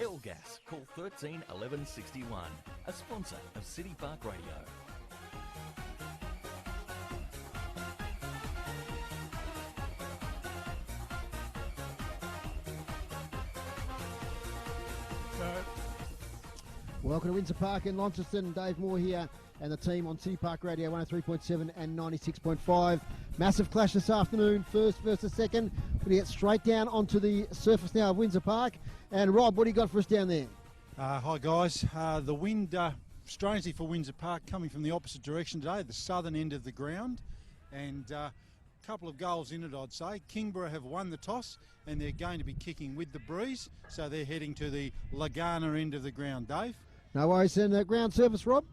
L Gas, call 13 11 61. A sponsor of City Park Radio. Welcome to Windsor Park in Launceston. Dave Moore here and the team on City Park Radio 103.7 and 96.5. Massive clash this afternoon, first versus second. We're going to get straight down onto the surface now of Windsor Park. And Rob, what do you got for us down there? Hi guys. The wind, strangely for Windsor Park, coming from the opposite direction today, the southern end of the ground. And a couple of goals in it, I'd say. Kingborough have won the toss and they're going to be kicking with the breeze. So they're heading to the Lagana end of the ground, Dave. No worries. And ground surface, Rob?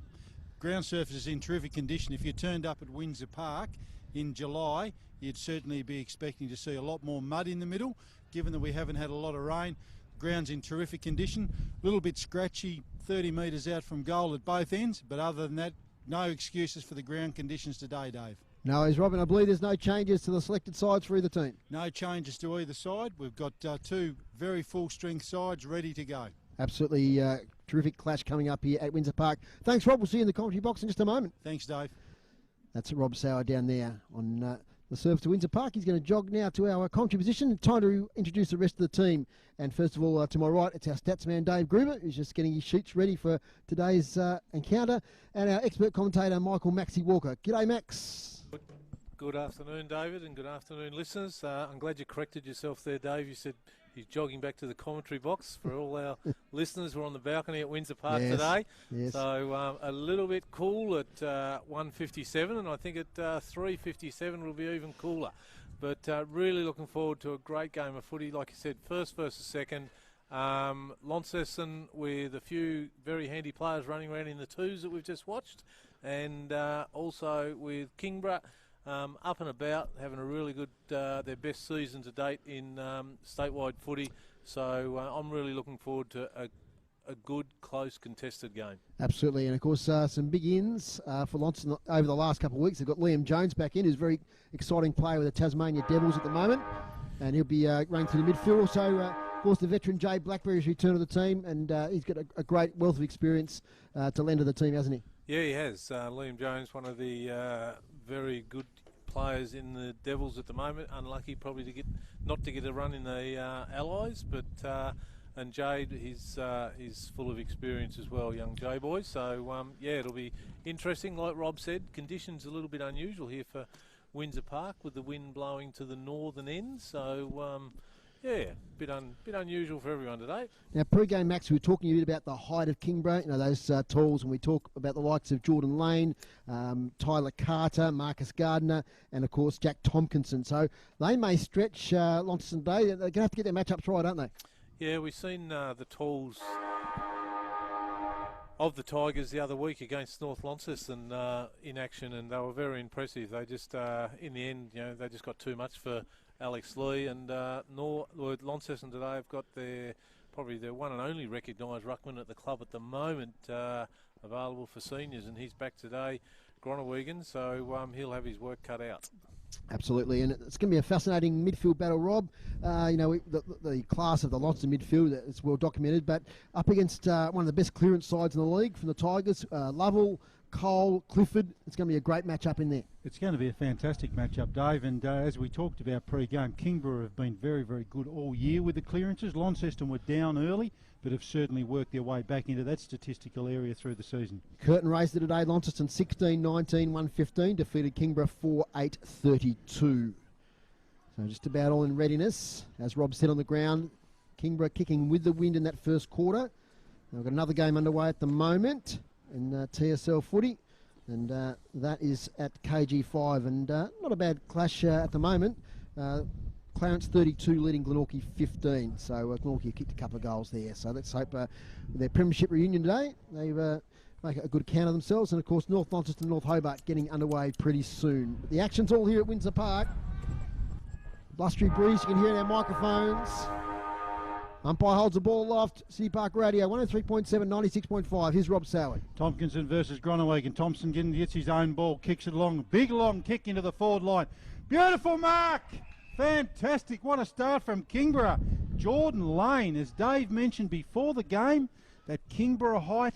Ground surface is in terrific condition. If you turned up at Windsor Park in July, you'd certainly be expecting to see a lot more mud in the middle. Given that we haven't had a lot of rain, ground's in terrific condition. A little bit scratchy, 30 metres out from goal at both ends, but other than that, no excuses for the ground conditions today, Dave. No worries, Rob, and I believe there's no changes to the selected sides for either team. No changes to either side. We've got two very full-strength sides ready to go. Absolutely terrific clash coming up here at Windsor Park. Thanks, Rob. We'll see you in the commentary box in just a moment. Thanks, Dave. That's Rob Sauer down there on the surface to Windsor Park. He's going to jog now to our commentary position. Time to introduce the rest of the team. And first of all, to my right, it's our stats man, Dave Gruber, who's just getting his sheets ready for today's encounter. And our expert commentator, Michael Maxie Walker. G'day, Max. Good afternoon, David, and good afternoon, listeners. I'm glad you corrected yourself there, Dave. You said he's jogging back to the commentary box. For all our listeners, we're on the balcony at Windsor Park today. Yes. So a little bit cool at 1:57, and I think at 3:57 will be even cooler. But really looking forward to a great game of footy. Like you said, first versus second. Launceston with a few very handy players running around in the twos that we've just watched, and also with Kingborough up and about, having a really good, their best season to date in statewide footy. So I'm really looking forward to a good, close, contested game. Absolutely, and of course some big ins for Launceston over the last couple of weeks. They've got Liam Jones back in, who's a very exciting player with the Tasmania Devils at the moment, and he'll be running through the midfield. Also, of course, the veteran Jay Blackberry's returned to the team, and he's got a great wealth of experience to lend to the team, hasn't he? Yeah, he has. Liam Jones, one of the very good players in the Devils at the moment. Unlucky probably not to get a run in the Allies, but and Jade is full of experience as well, young J boy. So yeah, it'll be interesting. Like Rob said, conditions a little bit unusual here for Windsor Park with the wind blowing to the northern end. So yeah, bit unusual for everyone today. Now, pre-game, Max, we were talking a bit about the height of Kingborough, those tools, and we talk about the likes of Jordan Lane, Tyler Carter, Marcus Gardner, and, of course, Jack Tompkinson. So they may stretch Launceston today. They're going to have to get their matchups right, aren't they? Yeah, we've seen the tools of the Tigers the other week against North Launceston in action, and they were very impressive. They just, in the end, they just got too much for Alex Lee, and Launceston today have got probably their one and only recognised ruckman at the club at the moment available for seniors, and he's back today, Gronawegan, so he'll have his work cut out. Absolutely, and it's going to be a fascinating midfield battle, Rob. The class of the Launceston midfield is well documented, but up against one of the best clearance sides in the league from the Tigers, Lovell, Cole, Clifford. It's going to be a great matchup in there. It's going to be a fantastic matchup, Dave, and as we talked about pre-game, Kingborough have been very, very good all year with the clearances. Launceston were down early, but have certainly worked their way back into that statistical area through the season. Curtain raiser today, Launceston 16-19, 115, defeated Kingborough 4-8-32. So just about all in readiness. As Rob said on the ground, Kingborough kicking with the wind in that first quarter. We've got another game underway at the moment in TSL footy, and that is at KG5, and not a bad clash at the moment. Clarence 32 leading Glenorchy 15, so Glenorchy kicked a couple of goals there, so let's hope with their premiership reunion today they make a good account of themselves, and of course North Launceston and North Hobart getting underway pretty soon. But the action's all here at Windsor Park. Blustery breeze, you can hear it in our microphones. Umpire holds the ball aloft. City Park Radio, 103.7, 96.5. Here's Rob Sauer. Tompkinson versus Gronawegan. Thompson gets his own ball, kicks it along. Big long kick into the forward line. Beautiful mark Fantastic. What a start from Kingborough. Jordan Lane, as Dave mentioned before the game, that Kingborough height,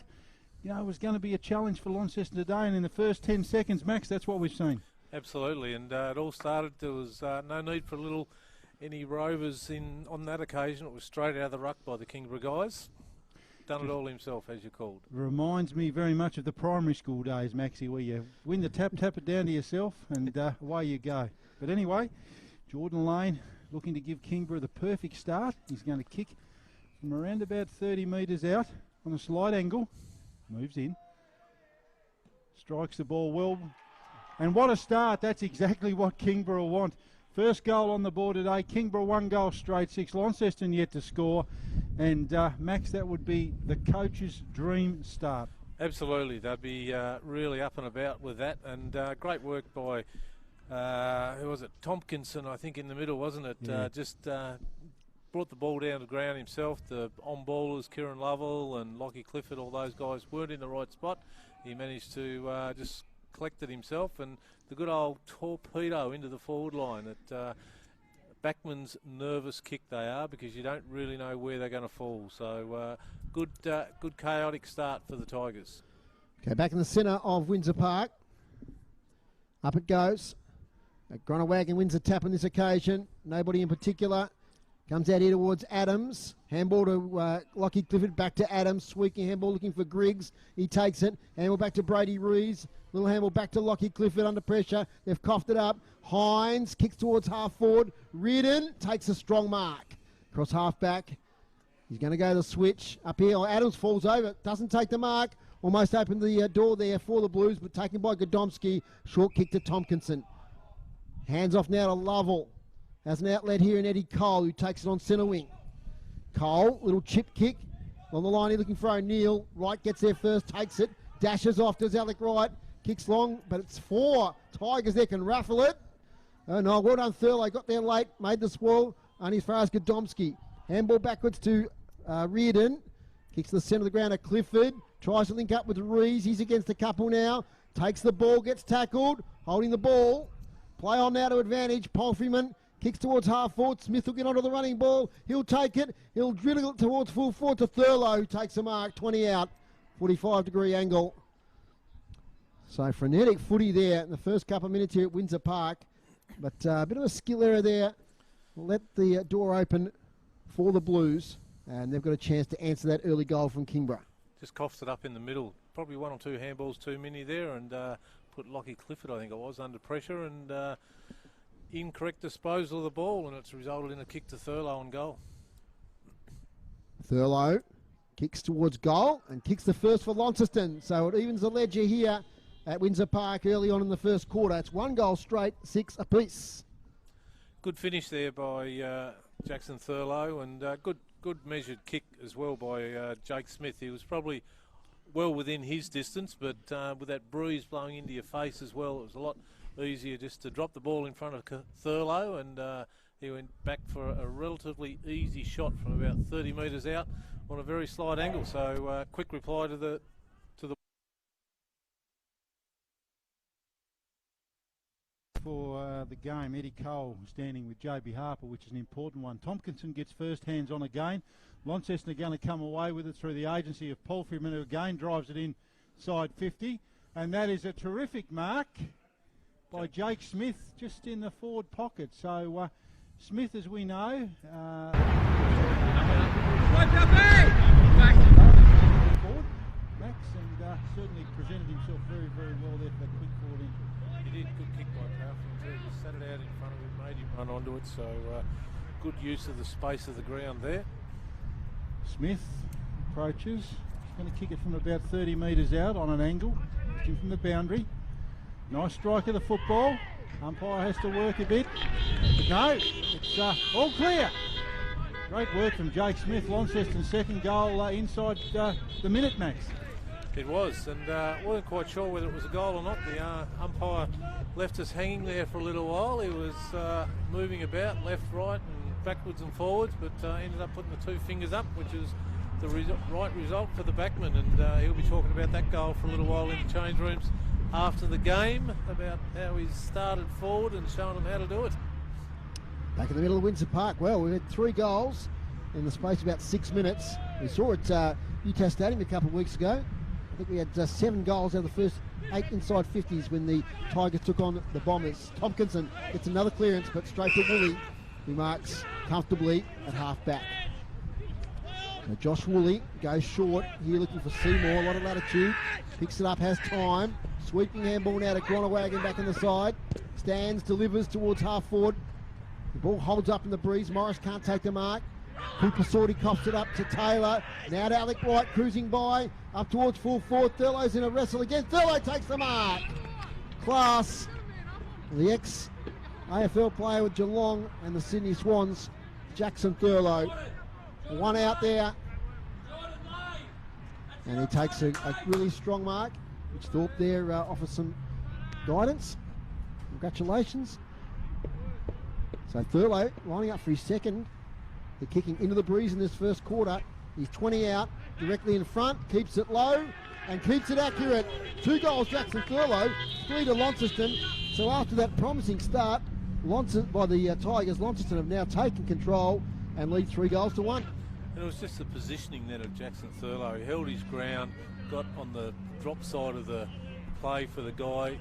was going to be a challenge for Launceston today. And in the first 10 seconds, Max, that's what we've seen. Absolutely. And it all started, there was no need for any rovers on that occasion. It was straight out of the ruck by the Kingborough guys. Done it all himself, as you're called. Reminds me very much of the primary school days, Maxie, where you win the tap it down to yourself, and away you go. But anyway, Jordan Lane looking to give Kingborough the perfect start. He's going to kick from around about 30 metres out on a slight angle. Moves in. Strikes the ball well. And what a start. That's exactly what Kingborough want. First goal on the board today. Kingborough 1 goal straight 6. Launceston yet to score. And Max, that would be the coach's dream start. Absolutely. They'd be really up and about with that. And great work by, who was it? Tompkinson, I think, in the middle, wasn't it? Yeah. Just brought the ball down to the ground himself. The on-ballers, Kieran Lovell and Lockie Clifford, all those guys weren't in the right spot. He managed to just collect it himself, and the good old torpedo into the forward line. Backman's nervous kick they are, because you don't really know where they're going to fall. So good chaotic start for the Tigers. Okay, back in the centre of Windsor Park. Up it goes. Gronawagon wins the tap on this occasion. Nobody in particular. Comes out here towards Adams. Handball to Lockie Clifford. Back to Adams. Sweeping handball looking for Griggs. He takes it. Handball back to Brady Rees. Little handball back to Lockie Clifford under pressure. They've coughed it up. Hines kicks towards half forward. Reardon takes a strong mark. Cross half back. He's going to go the switch. Up here, Adams falls over. Doesn't take the mark. Almost opened the door there for the Blues, but taken by Godomski. Short kick to Tompkinson. Hands off now to Lovell. Has an outlet here in Eddie Cole, who takes it on centre wing. Cole, little chip kick. On the line here looking for O'Neill. Wright gets there first, takes it. Dashes off to Alec Wright. Kicks long, but it's 4 Tigers there can raffle it. Oh no, well done Thurlow. Got there late, made the swirl. Only as far as Godomski. Handball backwards to Reardon. Kicks to the centre of the ground at Clifford. Tries to link up with Rees. He's against a couple now. Takes the ball, gets tackled. Holding the ball. Play on now to advantage. Palfreyman kicks towards half forward. Smith will get onto the running ball. He'll take it. He'll drill it towards full forward to Thurlow, who takes a mark. 20 out. 45-degree angle. So frenetic footy there in the first couple of minutes here at Windsor Park. But a bit of a skill error there. Let the door open for the Blues. And they've got a chance to answer that early goal from Kingborough. Just coughs it up in the middle. Probably 1 or 2 handballs too many there, and put Lockie Clifford, I think it was, under pressure, and incorrect disposal of the ball, and it's resulted in a kick to Thurlow on goal. Thurlow kicks towards goal and kicks the first for Launceston. So it evens the ledger here at Windsor Park early on in the first quarter. It's 1 goal straight, 6 apiece. Good finish there by Jackson Thurlow, and good measured kick as well by Jake Smith. He was probably well within his distance, but with that breeze blowing into your face as well, it was a lot easier just to drop the ball in front of Thurlow, and he went back for a relatively easy shot from about 30 metres out on a very slight angle. So quick reply to the for the game. Eddie Cole standing with JB Harper, which is an important one. Tompkinson gets first hands on again. Launceston are going to come away with it through the agency of Palfreyman, who again drives it inside 50. And that is a terrific mark by Jake Smith, just in the forward pocket. So Smith, as we know, forward. Max, and certainly presented himself very, very well there for that quick forward entry. He did. Good kick by Powerful. Just sat it out in front of him, made him run onto it. So good use of the space of the ground there. Smith approaches. He's going to kick it from about 30 metres out on an angle. Looking from the boundary. Nice strike of the football. Umpire has to work a bit. But no, it's all clear. Great work from Jake Smith. Launceston's second goal inside the minute, Max. It was, and wasn't quite sure whether it was a goal or not. The umpire left us hanging there for a little while. He was moving about left, right and backwards and forwards, but ended up putting the 2 fingers up, which is the right result for the backman, and he'll be talking about that goal for a little while in the change rooms after the game, about how he's started forward and shown them how to do it. Back in the middle of Windsor Park. Well, we've had 3 goals in the space of about 6 minutes. We saw it Utah Stadium a couple of weeks ago. I think we had 7 goals out of the first 8 inside 50s when the Tigers took on the Bombers. Tompkinson gets another clearance, but straight to Woolley, who marks comfortably at half-back. So Josh Woolley goes short here, looking for Seymour. A lot of latitude. Picks it up, has time. Sweeping handball now to Gronawagon back on the side. Stands, delivers towards half-forward. The ball holds up in the breeze. Morris can't take the mark. Cooper Sorty coughs it up to Taylor. Now to Alec Wright, cruising by. Up towards full forward. Thurlow's in a wrestle again. Thurlow takes the mark. Class. The ex-AFL player with Geelong and the Sydney Swans, Jackson Thurlow. 1 out there. And he takes a really strong mark, which Thorpe there offers some guidance. Congratulations. So Thurlow lining up for his second. They're kicking into the breeze in this first quarter. He's 20 out, directly in front, keeps it low and keeps it accurate. 2 goals, Jackson Thurlow, 3 to Launceston. So after that promising start by the Tigers, Launceston have now taken control and lead 3 goals to 1. And it was just the positioning then of Jackson Thurlow. He held his ground, got on the drop side of the play for the guy,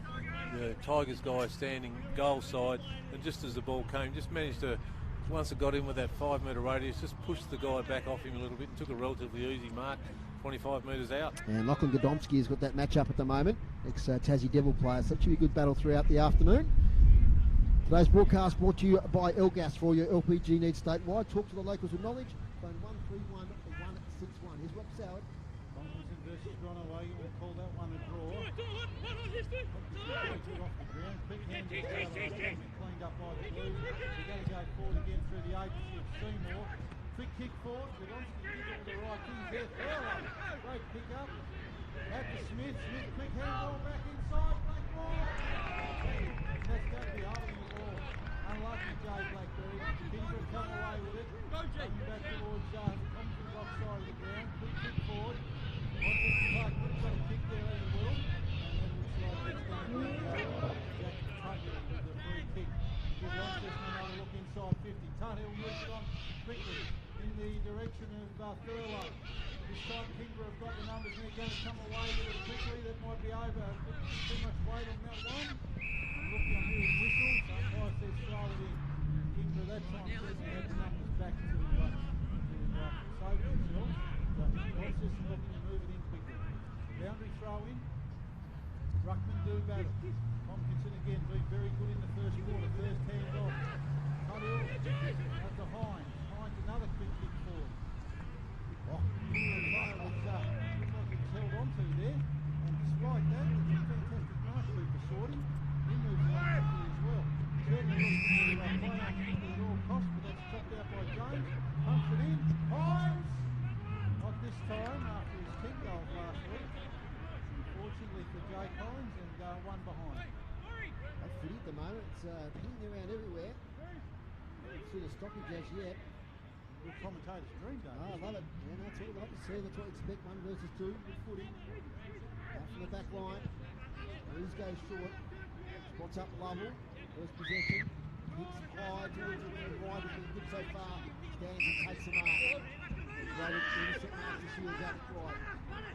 the Tigers guy standing goal side, and just as the ball came, just managed to, once it got in with that 5 metre radius, just pushed the guy back off him a little bit and took a relatively easy mark, 25 metres out. And Lachlan Godomski has got that match up at the moment, ex-Tassie Devil player, so it should be a good battle throughout the afternoon. Today's broadcast brought to you by Elgas for all your LPG needs statewide. Talk to the locals with knowledge. Phone 131 161. Here's Rob Soward. Tompkinson versus Gronawagon. We'll call that one a draw. Off the ground. Quick hand cleaned up by the Blues. They're going to go forward again through the agency of Seymour. Quick kick forward. Godomski did it with the right things there. Thurlow. Great pick up. Out to Smith. Smith, quick handball back inside. Blackmore. That's going to be holding the ball. Unlucky Jay Blackberry. Kingborough come away with it. Coming back towards Thompson's offside of the ground. Quick kick forward. Windsor Park could have got a kick there in the middle. And that looks like it's going to be Jack Tuthill with the free kick. Give Launceston another look inside 50. Tuthill moves it on quickly in the direction of Thurlow. This time Kingborough have got the numbers and they're going to come away with it quickly. That might be over. Too much weight on that one. Looking on here, whistle. So Price says throw it in. Kingborough that time certainly had the numbers back to save themselves. But Launceston looking to move it in quickly. Boundary throw in. Ruckman do battle. Tompkinson again being very good in the first quarter. First hand off. Tuthill out to Hines. Hines another quick kick forward. Oh, the player was looked like it was held on to there. And despite that, it's a fantastic nice move for Sorting. He moves along quickly as well. Certainly looking to play at all costs, but that's chopped out by Jones. Pumps it in. Hines! Not this time after his 10 goals last week. Unfortunately for Jay Collins, and 1 behind. That's footy at the moment. It's hitting around everywhere. Haven't seen a stoppage as yet. Good commentator's dream, don't I love it. Yeah, that's what we like to see. That's what we expect. 1 versus 2. Good footy. Out from the back line. Rees goes short. Spots up Lovell. First possession. Hits high towards the right. Has been good so far. Stands and takes the mark. Rated innocent mark to Shields out right.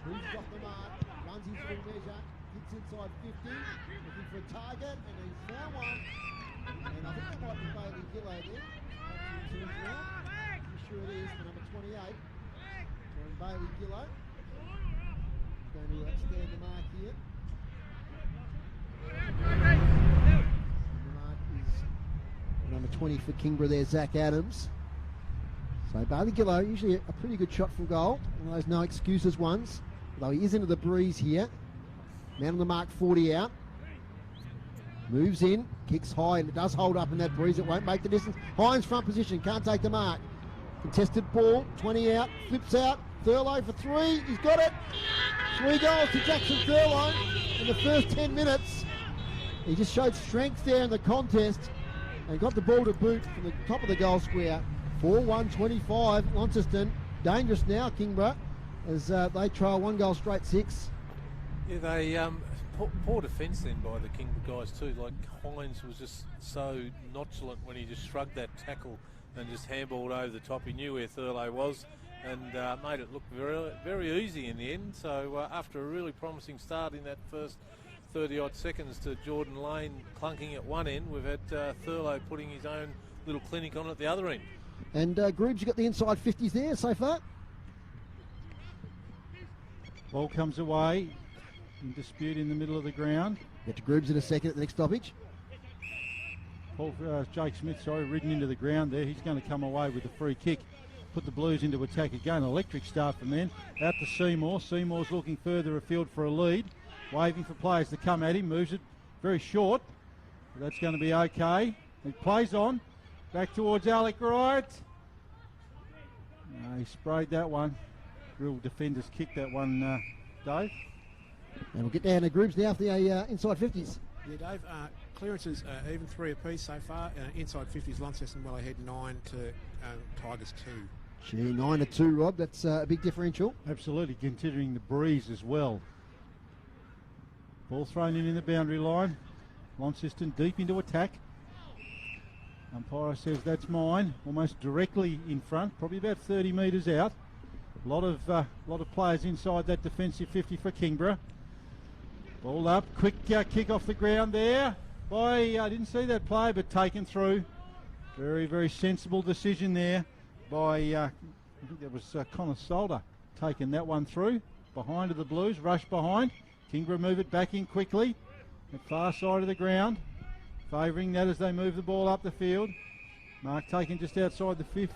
Rees off the mark. Runs his full measure. Hits inside 50. Looking for a target. And he's found one. And I think that might be Bailey Gillow there. I'm sure it is, for number 28. And Bailey Gillow is going to stand the mark here. The mark is number 20 for Kingborough there, Zach Adams. So Bailey Gillow, usually a pretty good shot from goal. One of those no excuses ones. Although he is into the breeze here. Man on the mark, 40 out. Moves in, kicks high, and it does hold up in that breeze. It won't make the distance. Hines front position, can't take the mark. Contested ball, 20 out, flips out. Thurlow for 3, he's got it. 3 goals to Jackson Thurlow in the first 10 minutes. He just showed strength there in the contest and got the ball to boot from the top of the goal square. 4-1-25, Launceston. Dangerous now, Kingborough, as they trail 1 goal straight 6. Yeah, they poor defence then by the Kingborough guys too. Like Hines was just so nonchalant when he just shrugged that tackle and just handballed over the top. He knew where Thurlow was and made it look very, very easy in the end. So after a really promising start in that first 30-odd seconds to Jordan Lane clunking at one end, we've had Thurlow putting his own little clinic on at the other end. And Groobs, you got the inside 50s there so far? Ball comes away, in dispute in the middle of the ground. Get to Groobs in a second at the next stoppage. Jake Smith, ridden into the ground there. He's going to come away with a free kick. Put the Blues into attack again. Electric start from then. Out to Seymour. Seymour's looking further afield for a lead. Waving for players to come at him. Moves it very short. But that's going to be okay. He plays on. Back towards Alec Wright. He sprayed that one. Real defenders kicked that one, Dave. And we'll get down to Groobs now for the inside 50s. Yeah, Dave. Clearances even 3 apiece so far. Inside 50s, Launceston well ahead 9 to Tigers 2. Gee, 9-2, Rob. That's a big differential. Absolutely, considering the breeze as well. Ball thrown in the boundary line. Launceston deep into attack. Umpire says that's mine. Almost directly in front, probably about 30 metres out. A lot of players inside that defensive 50 for Kingborough. Ball up, quick kick off the ground there. I didn't see that play, but taken through. Very, very sensible decision there by, I think that was Connor Solder, taking that one through. Behind of the Blues, rush behind. Kingborough move it back in quickly. At far side of the ground. Favouring that as they move the ball up the field. Mark taken just outside the 50.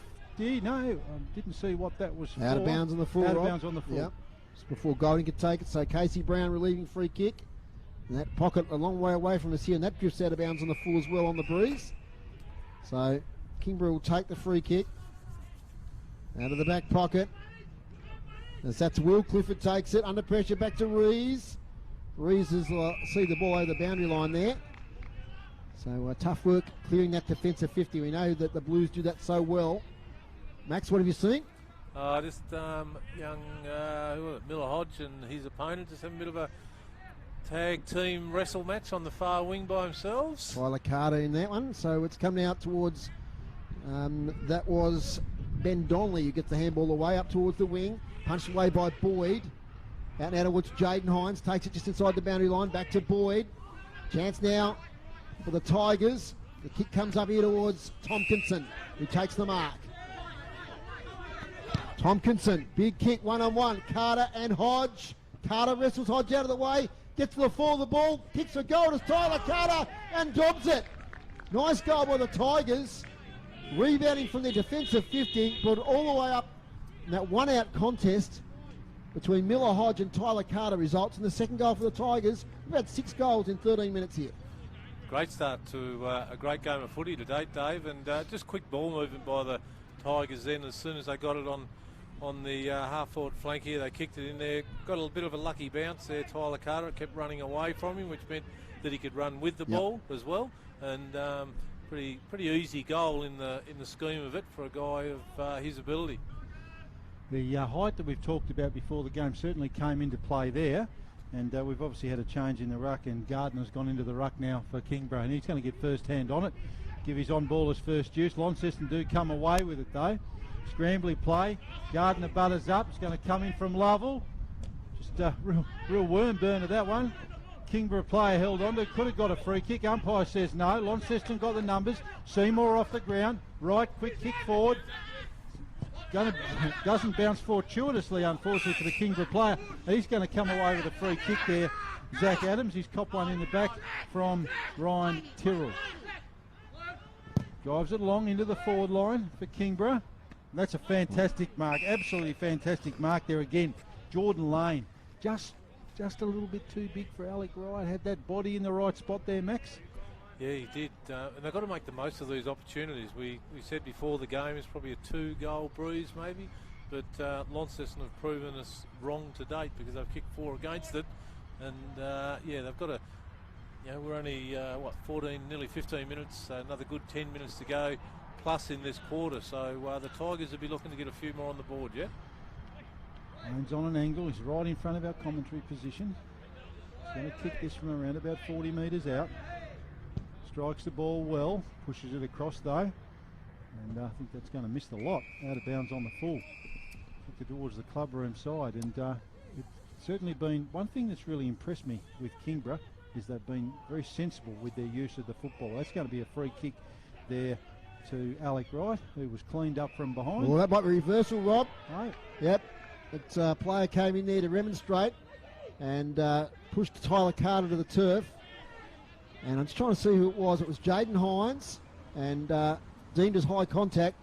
No, I didn't see what that was for. Out of bounds on the full, Out of Rob. bounds on the full. Yep. Just before Golding could take it. So Casey Brown relieving free kick. And that pocket a long way away from us here. And that drifts out of bounds on the full as well on the breeze. So Kingborough will take the free kick. Out of the back pocket. As that's Will Clifford takes it. Under pressure back to Rees. Rees is see the ball over the boundary line there. So tough work clearing that defensive 50. We know that the Blues do that so well. Max, what have you seen? Just young who was it? Miller Hodge and his opponent just having a bit of a tag team wrestle match on the far wing by themselves. Tyler Carter in that one. So it's coming out towards, that was Ben Donnelly who gets the handball away up towards the wing. Punched away by Boyd. Out and out towards Jaden Hines. Takes it just inside the boundary line. Back to Boyd. Chance now for the Tigers. The kick comes up here towards Tompkinson, who takes the mark. Tompkinson, big kick, one-on-one. Carter and Hodge. Carter wrestles Hodge out of the way. Gets to the fall of the ball. Kicks for goal as Tyler Carter and dobs it. Nice goal by the Tigers. Rebounding from their defensive 50. Brought it all the way up. And that one-out contest between Miller Hodge and Tyler Carter results in the second goal for the Tigers. We've had 6 goals in 13 minutes here. Great start to a great game of footy to date, Dave, and just quick ball movement by the Tigers then. As soon as they got it on the half-forward flank here, they kicked it in there. Got a bit of a lucky bounce there, Tyler Carter. Kept running away from him, which meant that he could run with the ball as well. And pretty easy goal in the scheme of it for a guy of his ability. The height that we've talked about before the game certainly came into play there, and we've obviously had a change in the ruck, and Gardner's gone into the ruck now for Kingborough, and he's going to get first hand on it, give his on-ballers first use. Launceston do come away with it though. Scrambly play, Gardner butters up, it's going to come in from Lovell. Just a real worm burn of that one. Kingborough player held on to, could have got a free kick. Umpire says no. Launceston got the numbers. Seymour off the ground. Right, quick kick forward. Doesn't bounce fortuitously, unfortunately, for the Kingborough player. He's going to come away with a free kick there. Zach Adams, he's copped one in the back from Ryan Tyrrell. Drives it along into the forward line for Kingborough. And that's a fantastic mark, absolutely fantastic mark there again. Jordan Lane, just a little bit too big for Alec Wright. Had that body in the right spot there, Max. Yeah, he did. And they've got to make the most of these opportunities. We said before the game it's probably a 2-goal breeze maybe, but Launceston have proven us wrong to date because they've kicked 4 against it. And yeah, they've got to, we're only, 14, nearly 15 minutes, another good 10 minutes to go plus in this quarter. So the Tigers will be looking to get a few more on the board, yeah? Lane's on an angle, he's right in front of our commentary position. Going to kick this from around about 40 metres out. Strikes the ball well, pushes it across though, and I think that's going to miss the lot. Out of bounds on the full. Kick it towards the club room side, and it's certainly been one thing that's really impressed me with Kingborough is they've been very sensible with their use of the football. That's going to be a free kick there to Alec Wright, who was cleaned up from behind. Well, that might be reversal, Rob. No. Yep. That player came in there to remonstrate and pushed Tyler Carter to the turf. And I'm just trying to see who it was. It was Jaden Hines and deemed as high contact.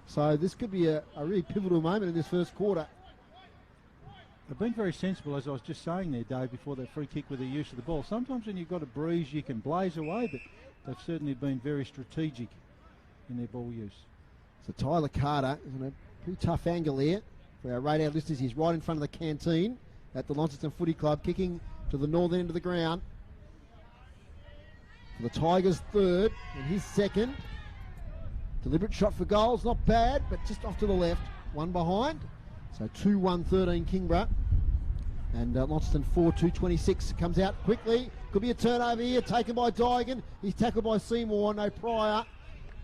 So this could be a really pivotal moment in this first quarter. They've been very sensible, as I was just saying there, Dave, before that free kick with the use of the ball. Sometimes when you've got a breeze, you can blaze away, but they've certainly been very strategic in their ball use. So Tyler Carter is in a pretty tough angle here. For our radar listeners, he's right in front of the canteen at the Launceston Footy Club, kicking to the northern end of the ground. For the Tigers, third, and his second. Deliberate shot for goals, not bad, but just off to the left. One behind. So 2-1-13 Kingborough. And Launceston 4-2-26 comes out quickly. Could be a turnover here, taken by Daigan. He's tackled by Seymour, no prior.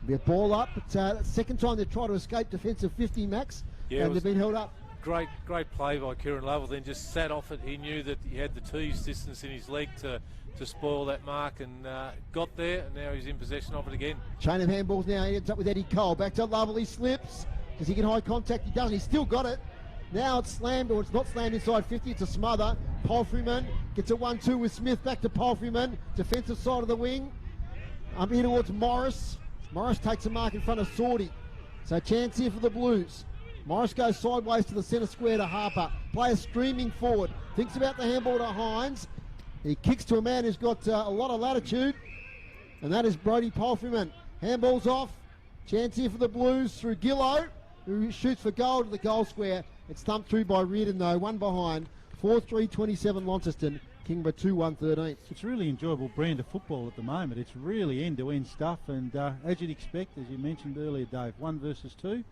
Be a ball up, but second time they've tried to escape defensive 50, Max, and they've been held up. Great play by Kieran Lovell, then just sat off it. He knew that he had the tease distance in his leg to spoil that mark, and got there, and now he's in possession of it again. Chain of handballs now, he ends up with Eddie Cole. Back to Lovell, he slips. Does he get high contact? He doesn't, he's still got it. Now it's slammed, or it's not slammed inside 50, it's a smother. Palfreyman gets a 1-2 with Smith, back to Palfreyman. Defensive side of the wing. Up here towards Morris. Morris takes a mark in front of Sorty. So chance here for the Blues. Morris goes sideways to the centre square to Harper. Player streaming forward. Thinks about the handball to Hines. He kicks to a man who's got a lot of latitude. And that is Brodie Palfreyman. Handball's off. Chance here for the Blues through Gillow, who shoots for goal to the goal square. It's thumped through by Reardon though. One behind. 4-3-27 Launceston. Kingborough 2-1-13. It's a really enjoyable brand of football at the moment. It's really end-to-end stuff, and as you'd expect, as you mentioned earlier, Dave, 1 versus 2.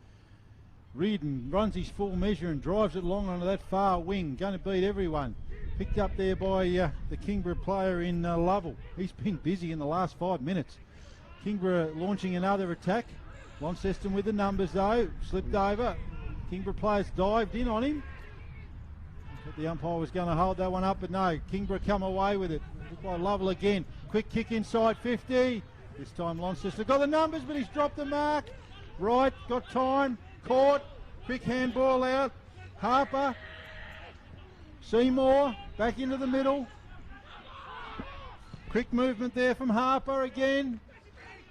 Reardon runs his full measure and drives it long onto that far wing. Going to beat everyone. Picked up there by the Kingborough player in Lovell. He's been busy in the last 5 minutes. Kingborough launching another attack. Launceston with the numbers though. Slipped over. Kingborough players dived in on him. The umpire was going to hold that one up, but no, Kingborough come away with it. Looked like Lovell again. Quick kick inside 50. This time Launceston got the numbers, but he's dropped the mark. Right, got time, caught. Quick handball out. Harper. Seymour, back into the middle. Quick movement there from Harper again.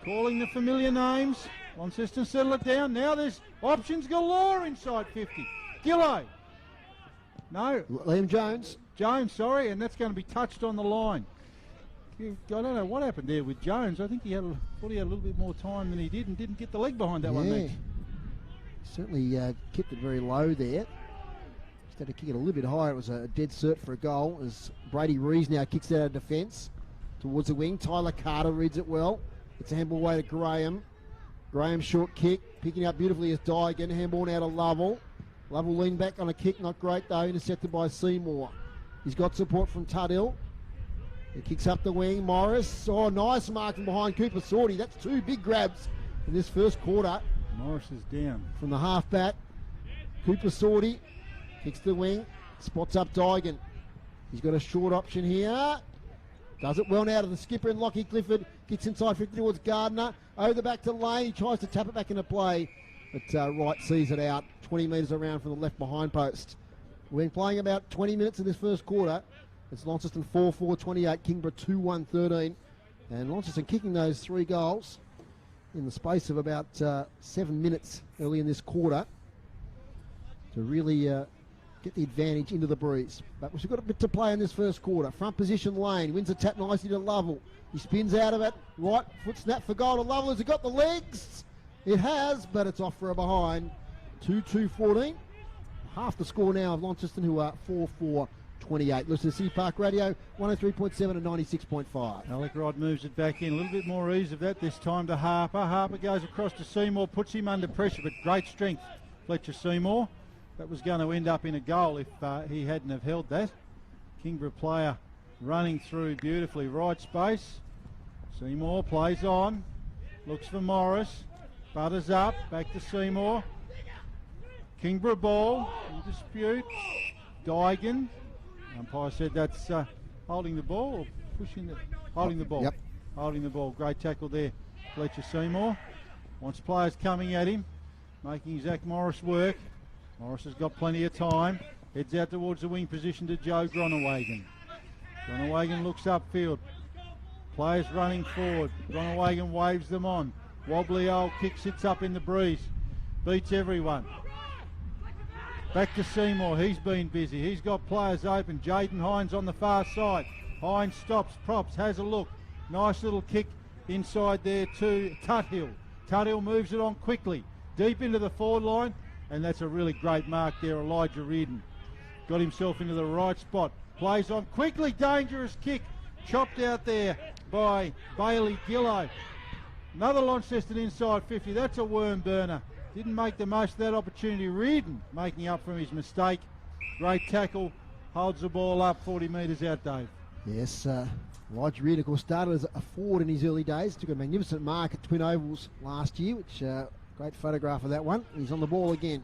Calling the familiar names. Launceston settle it down. Now there's options galore inside 50. Gillow. No. Liam Jones. Jones, sorry, and that's going to be touched on the line. I don't know what happened there with Jones. I think he thought he had a little bit more time than he did and didn't get the leg behind that one. Next. Certainly kept it very low there. Just had to kick it a little bit higher. It was a dead cert for a goal as Brady Rees now kicks it out of defence towards the wing. Tyler Carter reads it well. It's a handball away to Graham. Graham short kick, picking up beautifully as Daigan. Handball now to Lovell. Lovell leaned back on a kick, not great though, intercepted by Seymour. He's got support from Tudill. He kicks up the wing, Morris. Oh, nice mark from behind Cooper Sorty. That's 2 big grabs in this first quarter. Morris is down. From the half-back, Cooper Sorty kicks the wing, spots up Daigan. He's got a short option here. Does it well now to the skipper and Lockie Clifford. Kicks inside 50 towards Gardner. Over the back to Lane. He tries to tap it back into play. But Wright sees it out 20 metres around from the left behind post. We've been playing about 20 minutes in this first quarter. It's Launceston 4-4-28, Kingborough 2-1-13. And Launceston kicking those 3 goals in the space of about 7 minutes early in this quarter to really get the advantage into the breeze. But we've got a bit to play in this first quarter. Front position Lane, wins a tap nicely to Lovell. He spins out of it, right foot snap for goal to Lovell. Has he got the legs? It has, but it's off for a behind. 2-2-14. Half the score now of Launceston, who are 4-4-28. Listen to City Park Radio, 103.7 and 96.5. Alec Wright moves it back in. A little bit more ease of that this time to Harper. Harper goes across to Seymour, puts him under pressure, but great strength. Fletcher Seymour. That was going to end up in a goal if he hadn't have held that. Kingborough player running through beautifully. Right space. Seymour plays on. Looks for Morris. Butters up. Back to Seymour. Kingborough ball. In dispute. Geigen. Umpire said that's holding the ball or pushing the... Holding the ball. Yep. Holding the ball. Great tackle there. Fletcher Seymour. Wants players coming at him. Making Zach Morris work. Morris has got plenty of time. Heads out towards the wing position to Joe Gronewagen. Gronewagen looks upfield. Players running forward. Gronewagen waves them on. Wobbly old kick sits up in the breeze. Beats everyone. Back to Seymour. He's been busy. He's got players open. Jaden Hines on the far side. Hines stops, props, has a look. Nice little kick inside there to Tuthill. Tuthill moves it on quickly. Deep into the forward line. And that's a really great mark there, Elijah Reardon. Got himself into the right spot. Plays on quickly. Dangerous kick. Chopped out there by Bailey Gillow. Another Launceston inside 50. That's a worm burner. Didn't make the most of that opportunity. Reardon making up from his mistake. Great tackle. Holds the ball up 40 metres out, Dave. Yes, Elijah Reardon, of course, started as a forward in his early days. Took a magnificent mark at Twin Ovals last year, which great photograph of that one. He's on the ball again.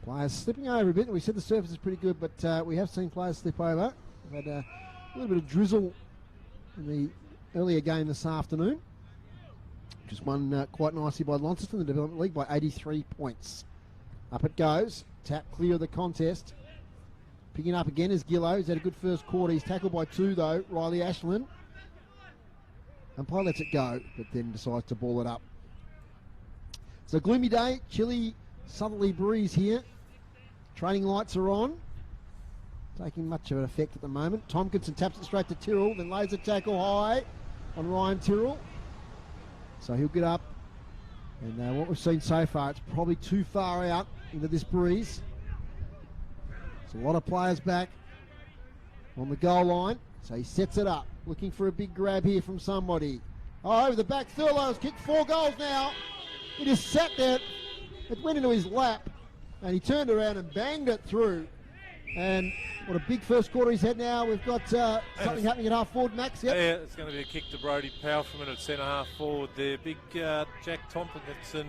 Players slipping over a bit. We said the surface is pretty good, but we have seen players slip over. We've had a little bit of drizzle in the earlier game this afternoon. Just won quite nicely by Launceston, the Development League, by 83 points. Up it goes. Tap clear of the contest. Picking up again is Gillow. He's had a good first quarter. He's tackled by two, though. Riley Ashland. Umpire lets it go, but then decides to ball it up. It's a gloomy day. Chilly, southerly breeze here. Training lights are on. Taking much of an effect at the moment. Tompkinson taps it straight to Tyrrell, then lays a tackle high on Ryan Tyrrell. So he'll get up. And what we've seen so far, it's probably too far out into this breeze. There's a lot of players back on the goal line. So he sets it up, looking for a big grab here from somebody. Oh, over the back, Thurlow has kicked 4 goals now. He just sat there. It went into his lap, and he turned around and banged it through. And what a big first quarter he's had now. We've got something happening at half forward, Max. Yep. Yeah, it's going to be a kick to Brodie Powerful at centre half forward there. Big Jack Tompkinson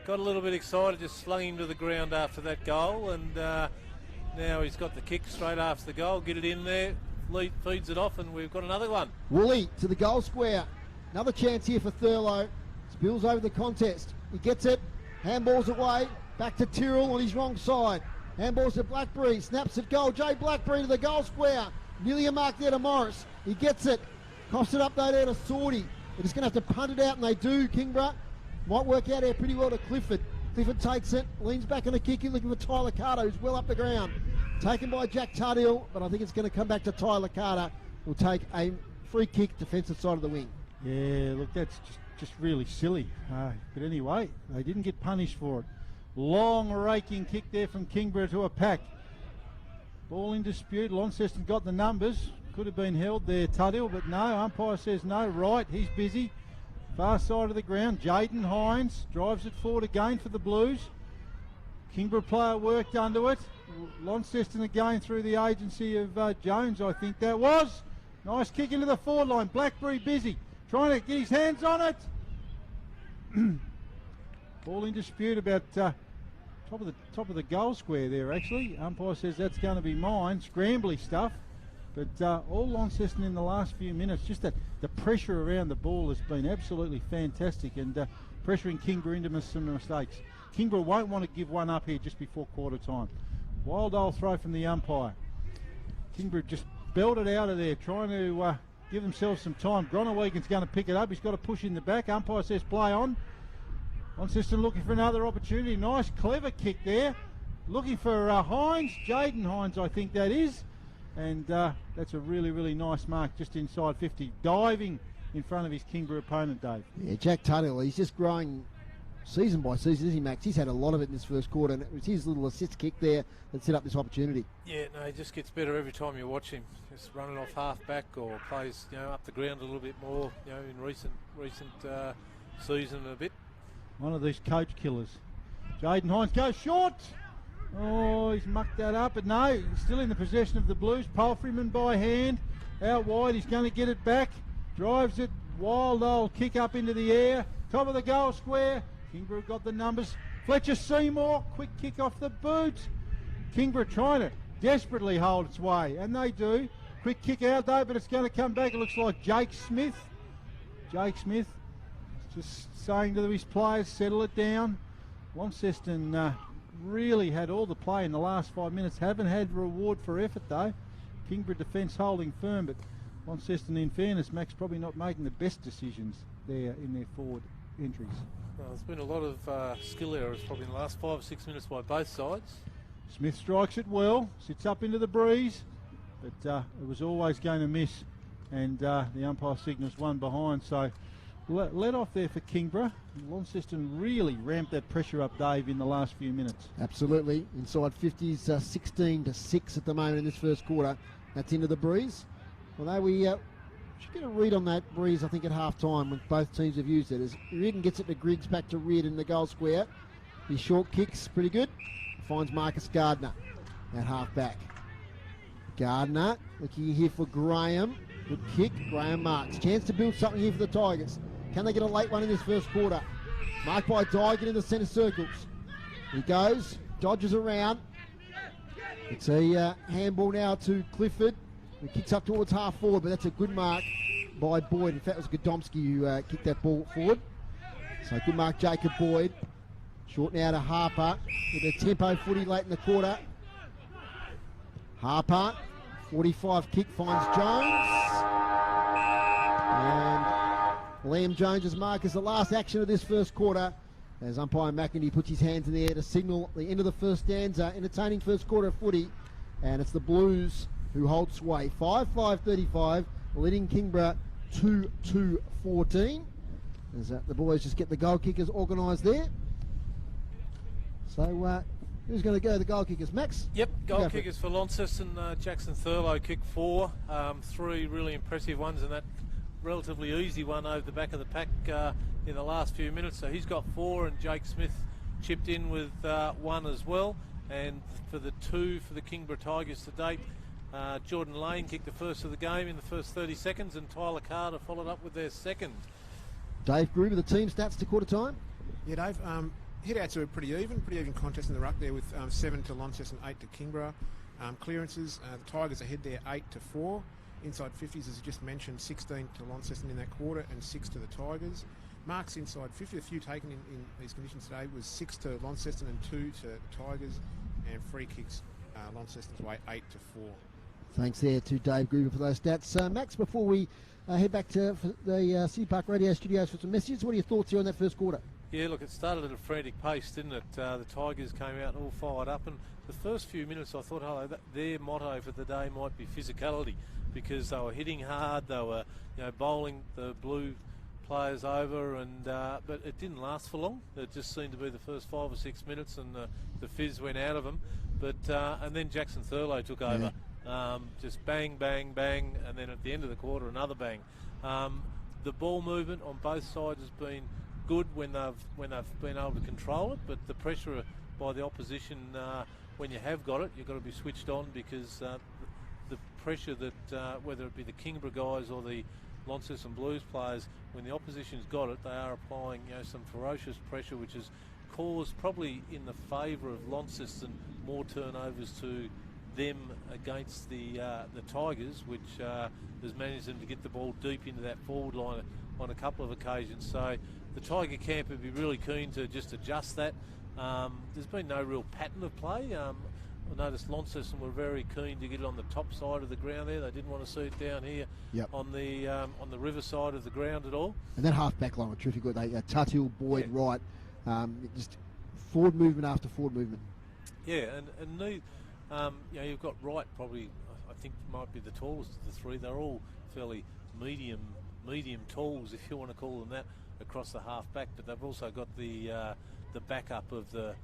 got a little bit excited, just slung him to the ground after that goal. And now he's got the kick straight after the goal. Get it in there, feeds it off, and we've got another one. Woolley to the goal square. Another chance here for Thurlow. Spills over the contest. He gets it. Handballs away. Back to Tyrrell on his wrong side. Handballs to Blackberry. Snaps at goal. Jay Blackberry to the goal square. Nearly a mark there to Morris. He gets it. Coughs it up though there to Sorty. They're just going to have to punt it out, and they do. Kingborough might work out here pretty well to Clifford. Clifford takes it. Leans back on the kick. He's looking for Tyler Carter, who's well up the ground. Taken by Jack Tuthill, but I think it's going to come back to Tyler Carter, who'll take a free kick defensive side of the wing. Yeah, look, that's just really silly. But anyway, they didn't get punished for it. Long raking kick there from Kingborough to a pack. Ball in dispute. Launceston got the numbers. Could have been held there, Tuthill, but no. Umpire says no. Right, he's busy. Far side of the ground. Jaden Hines drives it forward again for the Blues. Kingborough player worked under it. Launceston again through the agency of Jones, I think that was. Nice kick into the forward line. Blackberry busy. Trying to get his hands on it. Ball in dispute about top of the goal square there, actually. Umpire says that's going to be mine. Scrambly stuff. But all Launceston in the last few minutes, just that the pressure around the ball has been absolutely fantastic, and pressuring Kingborough into some mistakes. Kingborough won't want to give one up here just before quarter time. Wild old throw from the umpire. Kingborough just belted out of there, trying to give themselves some time. Gronewagen's going to pick it up. He's got to push in the back. Umpire says play on. Launceston looking for another opportunity. Nice, clever kick there. Looking for Hines. Jaden Hines, I think that is. And that's a really, really nice mark just inside 50. Diving in front of his Kingborough opponent, Dave. Yeah, Jack Tuthill, he's just growing season by season, isn't he, Max? He's had a lot of it in this first quarter, and it was his little assist kick there that set up this opportunity. Yeah, no, he just gets better every time you watch him. Just running off half back or plays, up the ground a little bit more, in recent season a bit. One of these coach killers. Jaden Hines goes short. Oh, he's mucked that up, but no, he's still in the possession of the Blues. Palfreyman by hand, out wide, he's going to get it back, drives it, wild old kick up into the air, top of the goal square. Kingborough got the numbers. Fletcher Seymour, quick kick off the boot. Kingborough trying to desperately hold its way, and they do. Quick kick out though, but it's going to come back. It looks like Jake Smith. Jake Smith just saying to his players, settle it down. Launceston really had all the play in the last 5 minutes. Haven't had reward for effort though. Kingborough defence holding firm, but Launceston, in fairness, Max, probably not making the best decisions there in their forward entries. Well, there's been a lot of skill errors probably in the last 5 or 6 minutes by both sides. Smith strikes it well, sits up into the breeze, but it was always going to miss, and the umpire signals one behind. So let off there for Kingborough. Launceston really ramped that pressure up, Dave, in the last few minutes. Absolutely. Inside 50s, 16-6 at the moment in this first quarter. That's into the breeze. Although we should get a read on that breeze, I think, at half-time when both teams have used it. As Reardon gets it to Griggs, back to Reardon in the goal square. His short kicks, pretty good. Finds Marcus Gardner at half-back. Gardner looking here for Graham. Good kick. Graham marks. Chance to build something here for the Tigers. Can they get a late one in this first quarter? Marked by Dygan in the centre circles. He goes, dodges around. It's a handball now to Clifford. He kicks up towards half forward, but that's a good mark by Boyd. In fact, it was Godomski who kicked that ball forward. So good mark, Jacob Boyd. Short now to Harper with a tempo footy late in the quarter. Harper, 45 kick, finds Jones. And Liam Jones's mark is the last action of this first quarter, as umpire McIntyre puts his hands in the air to signal the end of the first stanza. Entertaining first quarter of footy, and it's the Blues who hold sway. 5-5-35, leading Kingborough 2-2-14. As the boys just get the goal kickers organised there. So who's going to go? The goal kickers, Max? Yep, goal kickers for Launceston. Jackson Thurlow kicked 4, 3 really impressive ones, and that relatively easy one over the back of the pack in the last few minutes. So he's got 4, and Jake Smith chipped in with 1 as well. And for the 2 for the Kingborough Tigers to date, Jordan Lane kicked the first of the game in the first 30 seconds, and Tyler Carter followed up with their second. Dave Gruber, the team stats to quarter time. Yeah, Dave. Hit outs are pretty even contest in the ruck there with 7 to Launceston, 8 to Kingborough. Clearances, the Tigers ahead there 8-4. Inside 50s, as you just mentioned, 16 to Launceston in that quarter and 6 to the Tigers. Marks inside 50, a few taken in these conditions today, was 6 to Launceston and 2 to the Tigers. And free kicks, Launceston's way 8-4. Thanks there to Dave Gruber for those stats. Max, before we head back to the City Park Radio Studios for some messages, what are your thoughts here on that first quarter? Yeah, look, it started at a frantic pace, didn't it? The Tigers came out all fired up, and the first few minutes I thought, their motto for the day might be physicality, because they were hitting hard, they were bowling the blue players over, and but it didn't last for long. It just seemed to be the first 5 or 6 minutes, and the fizz went out of them. But and then Jackson Thurlow took over. Just bang, bang, bang, and then at the end of the quarter, another bang. The ball movement on both sides has been good when they've been able to control it, but the pressure by the opposition, when you have got it, you've got to be switched on, because the pressure that whether it be the Kingborough guys or the Launceston Blues players, when the opposition's got it, they are applying some ferocious pressure, which has caused, probably in the favour of Launceston, more turnovers to them against the Tigers, which has managed them to get the ball deep into that forward line on a couple of occasions. So the Tiger camp would be really keen to just adjust that. There's been no real pattern of play. I noticed Launceston were very keen to get it on the top side of the ground there. They didn't want to see it down here on the river side of the ground at all. And that half-back line were terrific. They Tatil, Boyd, Wright, just forward movement after forward movement. Yeah, and you've got Wright, probably I think might be the tallest of the three. They're all fairly medium talls, if you want to call them that, across the half-back. But they've also got the backup of the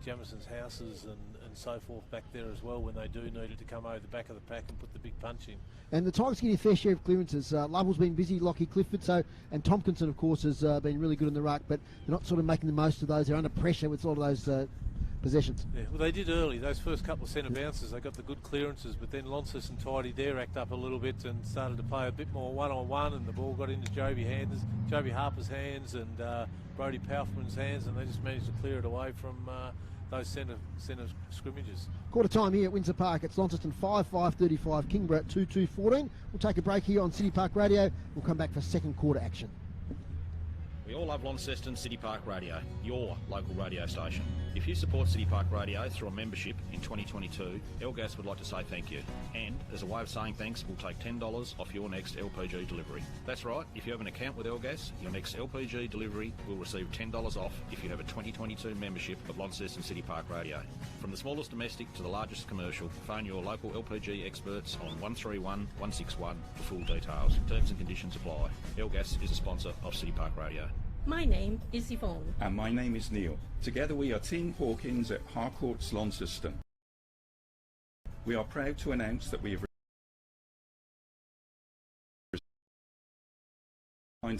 Jamison's houses and so forth back there as well, when they do need it to come over the back of the pack and put the big punch in. And the Tigers getting a fair share of clearances. Lovell's been busy, Lockie Clifford, and Tompkinson, of course, has been really good in the ruck, but they're not sort of making the most of those. They're under pressure with sort of those possessions. Yeah, well, they did early. Those first couple of centre bounces, they got the good clearances, but then Launceston tidied their act up a little bit and started to play a bit more one-on-one, and the ball got into Joby Harper's hands and Brodie Powerfman's hands, and they just managed to clear it away from those centre scrimmages. Quarter time here at Windsor Park. It's Launceston 5-5-35, Kingborough at 2-2-14. We'll take a break here on City Park Radio. We'll come back for second quarter action. We all love Launceston City Park Radio, your local radio station. If you support City Park Radio through a membership in 2022, Elgas would like to say thank you. And as a way of saying thanks, we'll take $10 off your next LPG delivery. That's right, if you have an account with Elgas, your next LPG delivery will receive $10 off if you have a 2022 membership of Launceston City Park Radio. From the smallest domestic to the largest commercial, phone your local LPG experts on 131 161 for full details. Terms and conditions apply. Elgas is a sponsor of City Park Radio. My name is Yvonne. And my name is Neil. Together we are Team Hawkins at Harcourts, Launceston. We are proud to announce that we have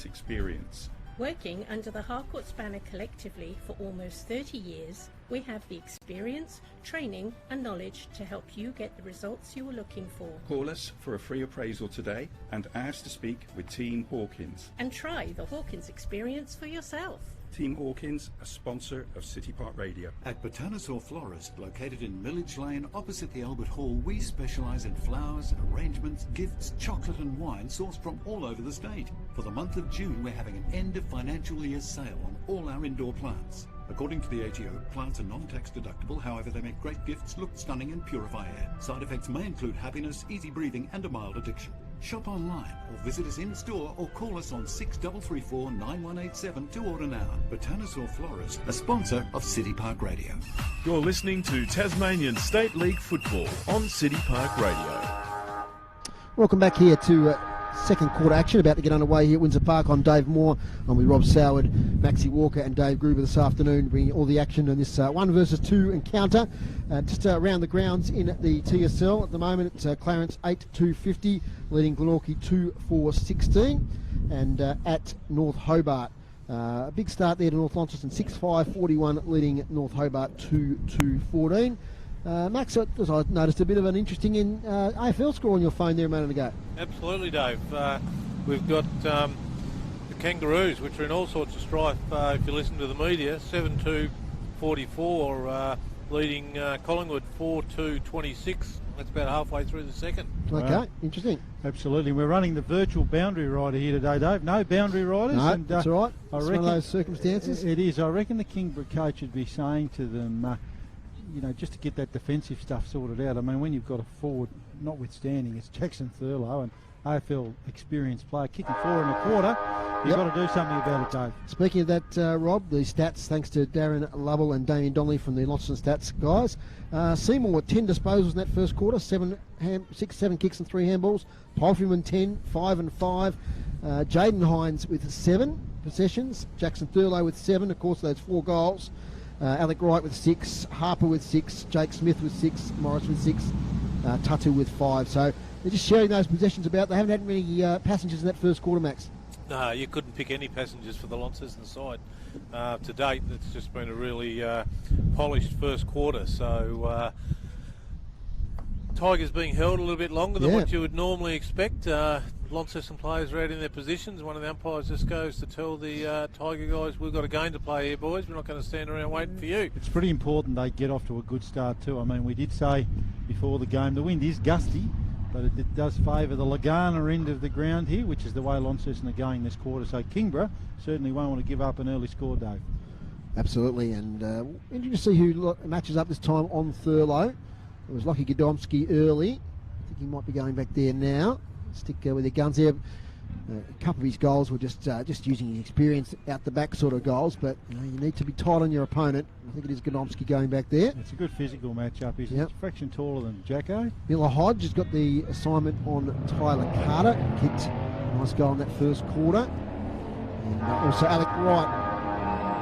experience. Working under the Harcourts banner collectively for almost 30 years, we have the experience, training and knowledge to help you get the results you are looking for. Call us for a free appraisal today and ask to speak with Team Hawkins. And try the Hawkins experience for yourself. Team Hawkins, a sponsor of City Park Radio. At Botanisol Florist, located in Millage Lane opposite the Albert Hall, we specialise in flowers, arrangements, gifts, chocolate and wine sourced from all over the state. For the month of June, we're having an end of financial year sale on all our indoor plants. According to the ATO, plants are non-tax deductible, however they make great gifts, look stunning and purify air. Side effects may include happiness, easy breathing and a mild addiction. Shop online or visit us in store or call us on 6334 9187 to order now. Botanisol Florist, a sponsor of City Park Radio. You're listening to Tasmanian State League Football on City Park Radio. Welcome back here to second quarter action, about to get underway here at Windsor Park. I'm Dave Moore. I'm with Rob Soward, Maxie Walker and Dave Gruber this afternoon, bringing all the action in this 1 versus 2 encounter. Just around the grounds in the TSL at the moment, it's Clarence 8-250, leading Glenorchy 2-4-16, and at North Hobart. A big start there to North Launceston, 6-5-41, leading North Hobart 2-2-14. Max, I noticed a bit of an interesting AFL score on your phone there a moment ago. Absolutely, Dave. We've got the Kangaroos, which are in all sorts of strife if you listen to the media. 7-2-44, leading Collingwood 4-2-26. That's about halfway through the second. Okay, interesting. Absolutely. We're running the virtual boundary rider here today, Dave. No boundary riders. No, and, that's all right. It's one of those circumstances. It is. I reckon the Kingborough coach would be saying to them, just to get that defensive stuff sorted out. I mean, when you've got a forward, notwithstanding, it's Jackson Thurlow, an AFL experienced player, kicking 4 1/4. You've got to do something about it, Dave. Speaking of that, Rob, the stats, thanks to Darren Lovell and Damien Donnelly from the Launceston Stats guys. Seymour, 10 disposals in that first quarter, 7 kicks and 3 handballs. Palfreyman, 10, 5 and 5. Jaden Hines with 7 possessions. Jackson Thurlow with 7, of course, those 4 goals. Alec Wright with 6, Harper with 6, Jake Smith with 6, Morris with 6, Tutu with 5. So they're just sharing those possessions about. They haven't had many passengers in that first quarter, Max. No, you couldn't pick any passengers for the Launceston side to date. It's just been a really polished first quarter. So Tigers being held a little bit longer than what you would normally expect. Launceston players are out in their positions. One of the umpires just goes to tell the Tiger guys, we've got a game to play here, boys. We're not going to stand around waiting for you. It's pretty important they get off to a good start too. I mean, we did say before the game the wind is gusty, but it does favour the Lagana end of the ground here, which is the way Launceston are going this quarter. So Kingborough certainly won't want to give up an early score, Dave. Absolutely, and interesting to see who matches up this time on Thurlow. It was Lockie Godomski early. I think he might be going back there now. Stick with their guns there. A couple of his goals were just using his experience out the back sort of goals, but you need to be tight on your opponent. I think it is Godomski going back there. It's a good physical matchup. He's a fraction taller than Jacko. Miller Hodge has got the assignment on Tyler Carter. Kicked a nice goal in that first quarter. And also Alec Wright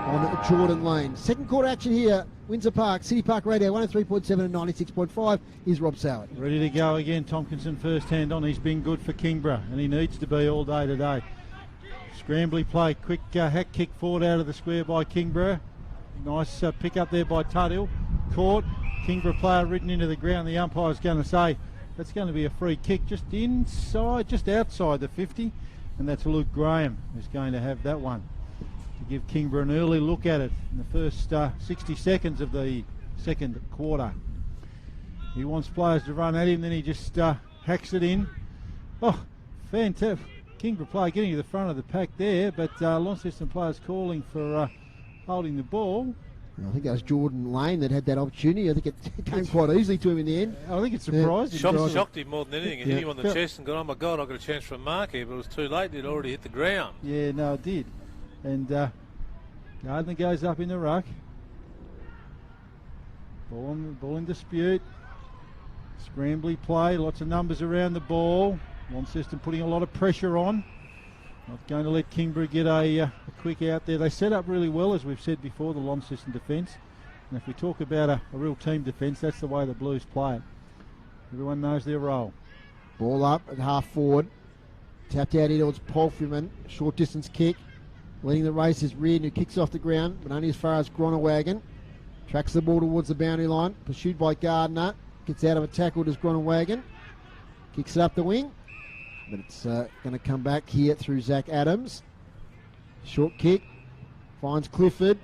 on Jordan Lane. Second quarter action here, Windsor Park, City Park Radio, 103.7 and 96.5 is Rob Soward. Ready to go again. Tompkinson first hand on. He's been good for Kingborough and he needs to be all day today. Scrambly play, quick hack kick forward out of the square by Kingborough. Nice pick up there by Tuthill. caught. Kingborough player ridden into the ground. The umpire's going to say that's going to be a free kick just inside, just outside the 50. And that's Luke Graham who's going to have that one to give Kingborough an early look at it in the first 60 seconds of the second quarter. He wants players to run at him, then he just hacks it in. Oh, fantastic. Kingborough player getting to the front of the pack there, but Launceston players calling for holding the ball. I think that was Jordan Lane that had that opportunity. I think it came quite easily to him in the end. I think it surprised him. Shocked him more than anything. It hit him on the chest and gone, oh my God, I've got a chance for a mark here, but it was too late. It already hit the ground. Yeah, no, it did. And Gardner goes up in the ruck. Ball in dispute. Scrambly play, lots of numbers around the ball. Launceston putting a lot of pressure on. Not going to let Kingborough get a quick out there. They set up really well, as we've said before, the Launceston defence. And if we talk about a real team defence, that's the way the Blues play it. Everyone knows their role. Ball up at half forward. Tapped out here towards Palfreyman. Short distance kick. Leading the race is Reardon, who kicks off the ground, but only as far as Gronewagen. Tracks the ball towards the boundary line. Pursued by Gardner. Gets out of a tackle to Gronewagen. Kicks it up the wing. But it's going to come back here through Zach Adams. Short kick. Finds Clifford.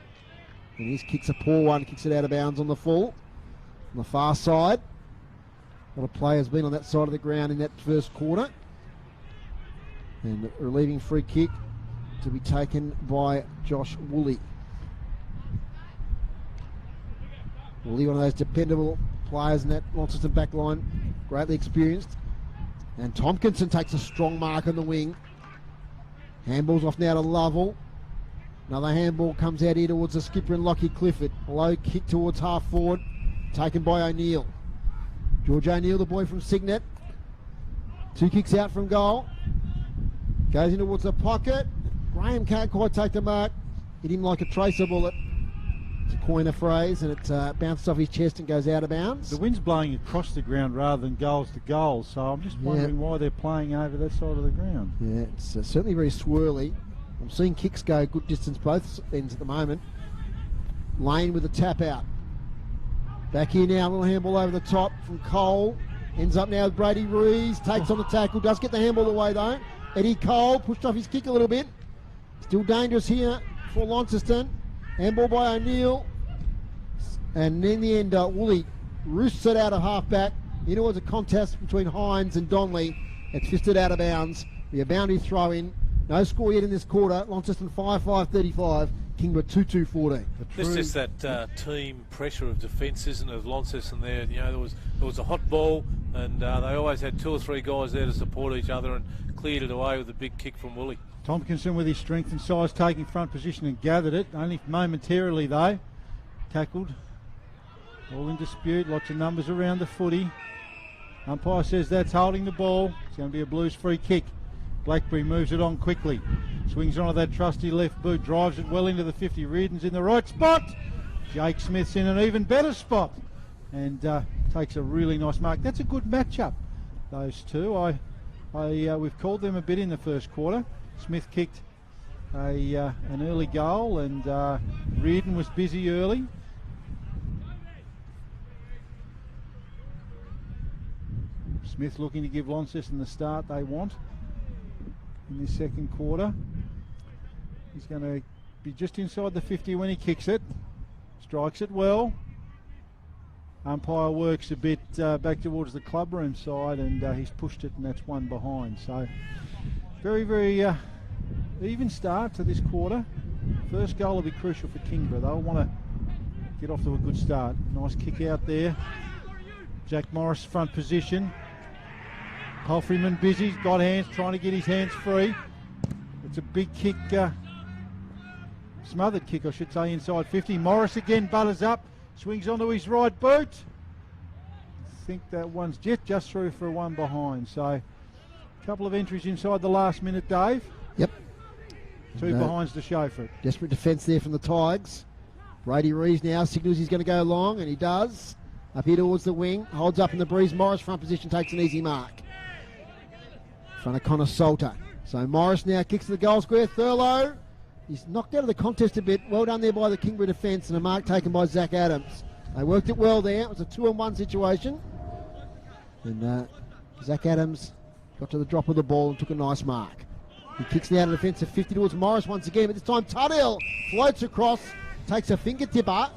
And his kick's a poor one. Kicks it out of bounds on the full. On the far side. A lot of players been on that side of the ground in that first quarter. And a relieving free kick to be taken by Josh Woolley. Woolley, one of those dependable players in that Launceston back line. Greatly experienced. And Tompkinson takes a strong mark on the wing. Handball's off now to Lovell. Another handball comes out here towards the skipper and Lockie Clifford. A low kick towards half forward. Taken by O'Neill. George O'Neill, the boy from Signet. 2 kicks out from goal. Goes in towards the pocket. Graham can't quite take the mark. Hit him like a tracer bullet. To coin a phrase, and it bounced off his chest and goes out of bounds. The wind's blowing across the ground rather than goals to goals, so I'm just wondering why they're playing over that side of the ground. Yeah, it's certainly very swirly. I'm seeing kicks go good distance both ends at the moment. Lane with a tap out. Back here now, a little handball over the top from Cole. Ends up now with Brady Ruiz. Takes on the tackle, does get the handball away though. Eddie Cole pushed off his kick a little bit. Still dangerous here for Launceston. Handball by O'Neill. And in the end, Woolley roosts it out of half-back. You know, it was a contest between Hines and Donnelly. It's fisted out of bounds. A boundary throw in. No score yet in this quarter. Launceston 5-5-35. Kingborough 2-2-14. It's just that team pressure of defence, isn't it, of Launceston there. You know, there was a hot ball, and they always had 2 or 3 guys there to support each other and cleared it away with a big kick from Woolley. Tompkinson with his strength and size taking front position and gathered it, only momentarily though. Tackled. All in dispute, lots of numbers around the footy. Umpire says that's holding the ball. It's going to be a Blues free kick. Blackberry moves it on quickly. Swings onto that trusty left boot, drives it well into the 50. Reardon's in the right spot. Jake Smith's in an even better spot and takes a really nice mark. That's a good matchup, those two. We've called them a bit in the first quarter. Smith kicked an early goal and Reardon was busy early. Smith looking to give Launceston the start they want in this second quarter. He's going to be just inside the 50 when he kicks it. Strikes it well. Umpire works a bit back towards the clubroom side and he's pushed it and that's one behind. So very, very even start to this quarter. First goal will be crucial for Kingborough. They'll want to get off to a good start. Nice kick out there. Jack Morris front position. Palfreyman busy, got hands, trying to get his hands free. It's a big kick, smothered kick I should say, inside 50. Morris again butters up, swings onto his right boot. I think that one's just through for a one behind. So a couple of entries inside the last minute, Dave. Yep. 2 behinds to show for it. Desperate defence there from the Tigers. Brady Reeves now signals he's going to go long, and he does. Up here towards the wing, holds up in the breeze. Morris front position takes an easy mark. In front of Connor Salter. So Morris now kicks to the goal square. Thurlow, he's knocked out of the contest a bit. Well done there by the Kingborough defence, and a mark taken by Zach Adams. They worked it well there. It was a 2-on-1 situation. And Zach Adams got to the drop of the ball and took a nice mark. He kicks it out of the defensive 50 towards Morris once again, but this time Tuttle floats across, takes a fingertipper.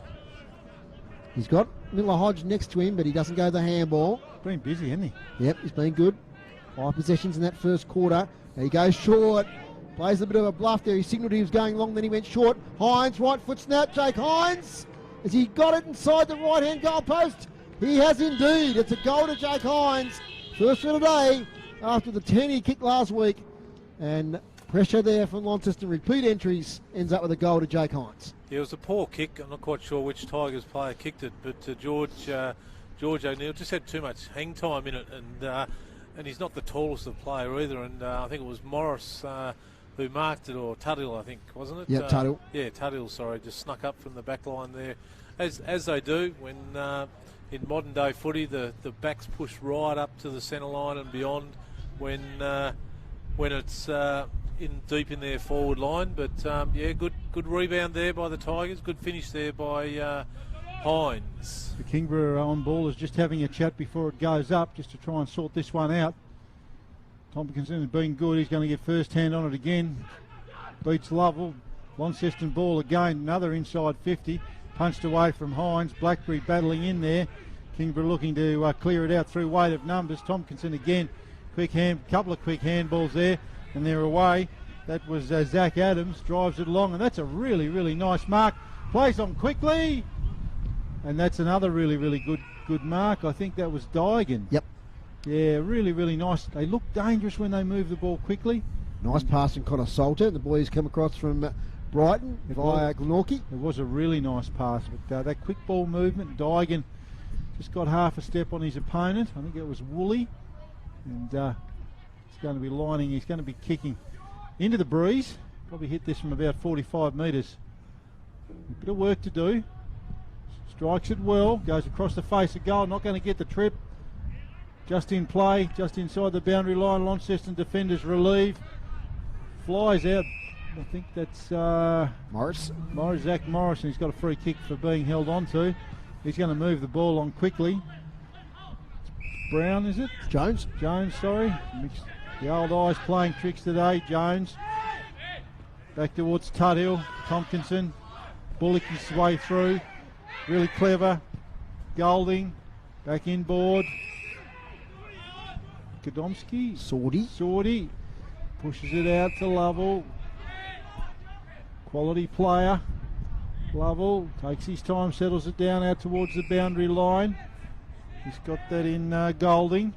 He's got Miller Hodge next to him, but he doesn't go the handball. Been busy, hasn't he? Yep, he's been good. 5 possessions in that first quarter. There he goes short. Plays a bit of a bluff there. He signalled he was going long, then he went short. Hines, right foot snap. Jake Hines. Has he got it inside the right-hand goal post? He has indeed. It's a goal to Jake Hines. First for today after the 10 he kicked last week. And pressure there from Launceston. Repeat entries ends up with a goal to Jake Hines. Yeah, it was a poor kick. I'm not quite sure which Tigers player kicked it, but George O'Neill just had too much hang time in it, and he's not the tallest of player either. And I think it was Morris who marked it, or Tuttle, I think, wasn't it? Yeah, Tuttle. Yeah, Tuttle. Sorry, just snuck up from the back line there, as they do when in modern day footy the backs push right up to the centre line and beyond when it's deep in their forward line. But yeah, good rebound there by the Tigers. Good finish there by Hines. The Kingborough on ball is just having a chat before it goes up, just to try and sort this one out. Tompkinson has been good. He's going to get first hand on it again. Beats Lovell. Launceston ball again. Another inside 50. Punched away from Hines. Blackberry battling in there. Kingborough looking to clear it out through weight of numbers. Tompkinson again. Couple of quick handballs there, and they're away. That was Zach Adams. Drives it along, and that's a really, really nice mark. Plays on quickly, and that's another really, really good mark. I think that was Daigan. Yep. Yeah, really, really nice. They look dangerous when they move the ball quickly. Nice pass from Connor Salter. The boys come across from Brighton via Glenorchy. It was a really nice pass, but that quick ball movement, Daigan just got half a step on his opponent. I think it was Woolley. And he's going to be lining, he's going to be kicking into the breeze. Probably hit this from about 45 metres. A bit of work to do. Strikes it well, goes across the face of goal, not going to get the trip. Just in play, just inside the boundary line. Launceston defenders relieve. Flies out. I think that's Zach Morris, and he's got a free kick for being held on to. He's going to move the ball on quickly. Brown, is it? Jones, sorry. The old eyes playing tricks today. Jones. Back towards Tuthill. Tompkinson. Bullock his way through. Really clever. Golding. Back inboard. Godomski. Sordy. Pushes it out to Lovell. Quality player. Lovell takes his time, settles it down out towards the boundary line. He's got that in Golding.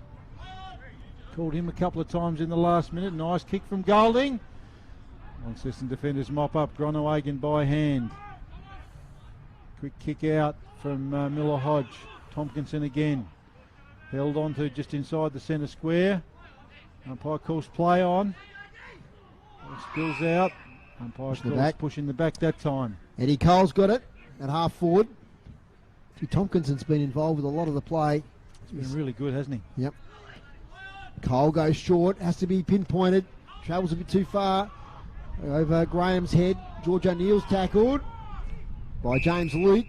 Called him a couple of times in the last minute. Nice kick from Golding. Launceston defenders mop up. Groenewegen by hand. Quick kick out from Miller Hodge. Tompkinson again. Held on to just inside the centre square. Umpire calls play on. Spills out. Umpire calls pushing the back that time. Eddie Cole's got it at half forward. Tompkinson's been involved with a lot of the play. He's been really good, hasn't he? Yep. Cole goes short, has to be pinpointed. Travels a bit too far. Over Graham's head. George O'Neill's tackled by James Luke.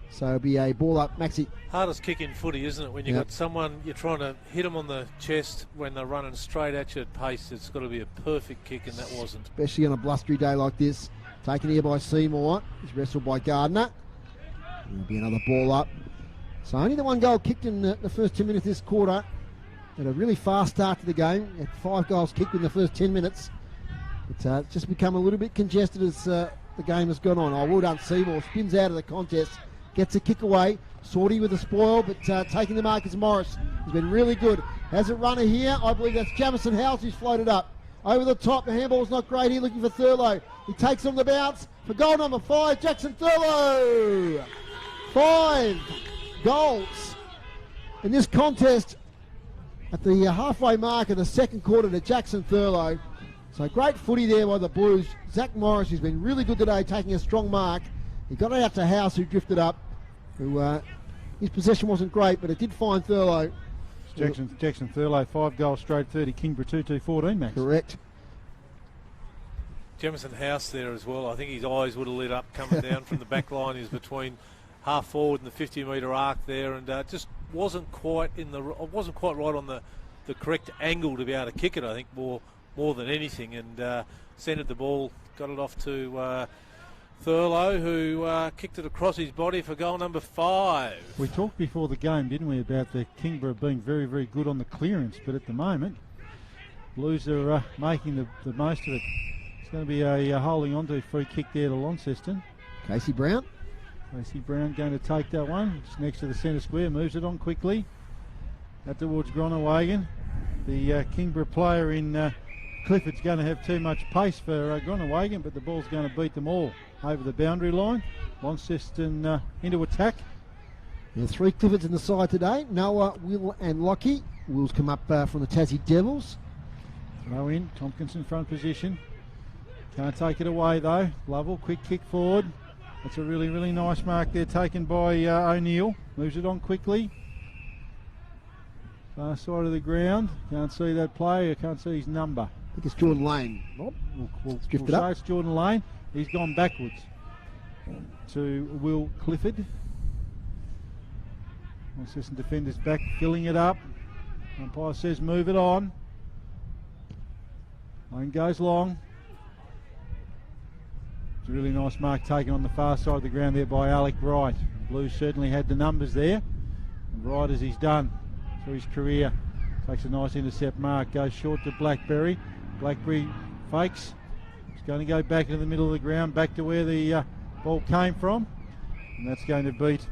So it'll be a ball up, Maxi. Hardest kick in footy, isn't it? When you've got someone, you're trying to hit them on the chest when they're running straight at you at pace. It's got to be a perfect kick, and that wasn't. Especially on a blustery day like this. Taken here by Seymour. He's wrestled by Gardner. There'll be another ball up. So only the one goal kicked in the first 10 minutes this quarter. Had a really fast start to the game. Had 5 goals kicked in the first 10 minutes. But it's just become a little bit congested as the game has gone on. Well done, Seymour. Spins out of the contest. Gets a kick away. Sorty with a spoil, but taking the mark is Morris. He's been really good. Has a runner here. I believe that's Jamison House who's floated up. Over the top, the handball's not great here, looking for Thurlow. He takes on the bounce for goal number 5, Jackson Thurlow. 5 goals in this contest at the halfway mark of the second quarter to Jackson Thurlow. So great footy there by the Blues. Zach Morris, who's been really good today, taking a strong mark. He got it out to House, who drifted up. His possession wasn't great, but it did find Thurlow. Jackson Thurlow, 5 goals straight, 30. Kingborough 2-2-14, Max. Correct. Jamison House there as well. I think his eyes would have lit up coming down from the back line. He's between half forward in the 50-metre arc there, and just wasn't quite right on the correct angle to be able to kick it. I think more than anything, and centred the ball, got it off to Thurlow, who kicked it across his body for goal number 5. We talked before the game, didn't we, about the Kingborough being very, very good on the clearance, but at the moment, Blues are making the most of it. It's going to be a holding on to free kick there to Launceston. Casey Brown. Casey Brown going to take that one. Just next to the centre square, moves it on quickly. Out towards Gronawagan. The Kingborough player in Clifford's going to have too much pace for Gronawagan, but the ball's going to beat them all over the boundary line. Launceston into attack. There are 3 Cliffords in the side today. Noah, Will and Lockie. Will's come up from the Tassie Devils. Throw in, Tompkinson front position. Can't take it away though. Lovell, quick kick forward. That's a really, really nice mark there taken by O'Neill. Moves it on quickly. Far side of the ground. Can't see that player. Can't see his number. I think it's Jordan Lane. Rob, We'll drifted up. say it's Jordan Lane. He's gone backwards to Will Clifford. Launceston defenders back, filling it up. Umpire says move it on. Lane goes long. It's a really nice mark taken on the far side of the ground there by Alec Wright. Blues certainly had the numbers there. And Wright, as he's done through his career, takes a nice intercept mark, goes short to Blackberry. Blackberry fakes. He's going to go back into the middle of the ground, back to where the ball came from. And that's going to beat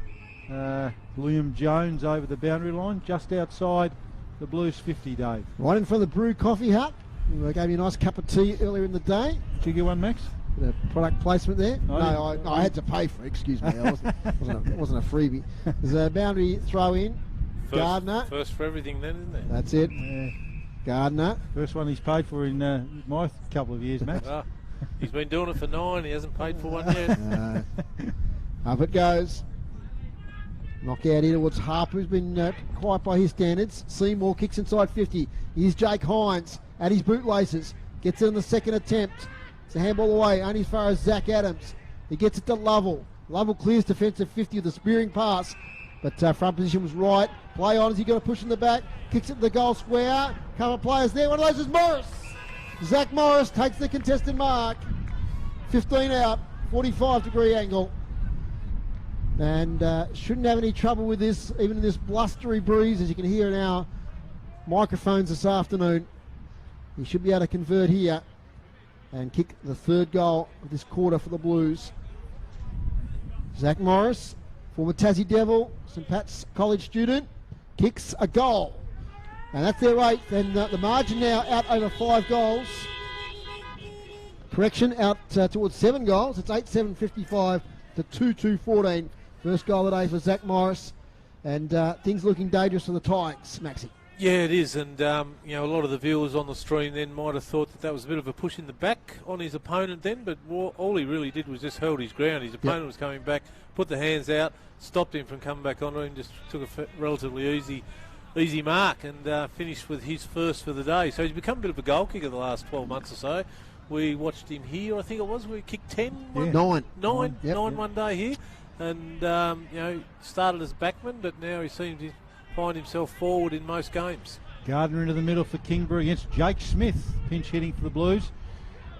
William Jones over the boundary line, just outside the Blues 50, Dave. Right in front of the Brew Coffee Hut. We gave you a nice cup of tea earlier in the day. Did you get one, Max? The product placement there. Oh, No, I had to pay for it, excuse me. It wasn't a freebie. There's a boundary throw in. Gardner. First for everything then, isn't there? That's it. Yeah. Gardner. First one he's paid for in my couple of years, Max. He's been doing it for 9. He hasn't paid for one yet. Up it goes. Knockout in towards Harper, who's been quiet by his standards. Seymour kicks inside 50. Here's Jake Hines at his bootlaces. Gets it on the second attempt. It's a handball away, only as far as Zach Adams. He gets it to Lovell. Lovell clears defensive 50 with a spearing pass. But front position was right. Play on as he got a push in the back. Kicks it to the goal square. Couple of players there. One of those is Morris. Zach Morris takes the contested mark. 15 out, 45-degree angle. And shouldn't have any trouble with this, even in this blustery breeze, as you can hear in our microphones this afternoon. He should be able to convert here and kick the 3rd goal of this quarter for the Blues. Zach Morris, former Tassie Devil, St Pat's College student, kicks a goal. And that's their 8th, and the margin now out over 5 goals. Correction, out towards 7 goals. It's 8-7-55 to 2-2-14. First goal of the day for Zach Morris, and things looking dangerous for the Tigers, Maxie. Yeah, it is, and a lot of the viewers on the stream then might have thought that was a bit of a push in the back on his opponent then, but all he really did was just held his ground. His opponent was coming back, put the hands out, stopped him from coming back onto him, just took a relatively easy mark, and finished with his first for the day. So he's become a bit of a goal kicker the last 12 months or so. We watched him here, I think it was, we kicked 10. Yeah. Nine one day here. And, started as backman, but now he seems to find himself forward in most games. Gardner into the middle for Kingborough against Jake Smith. Pinch hitting for the Blues.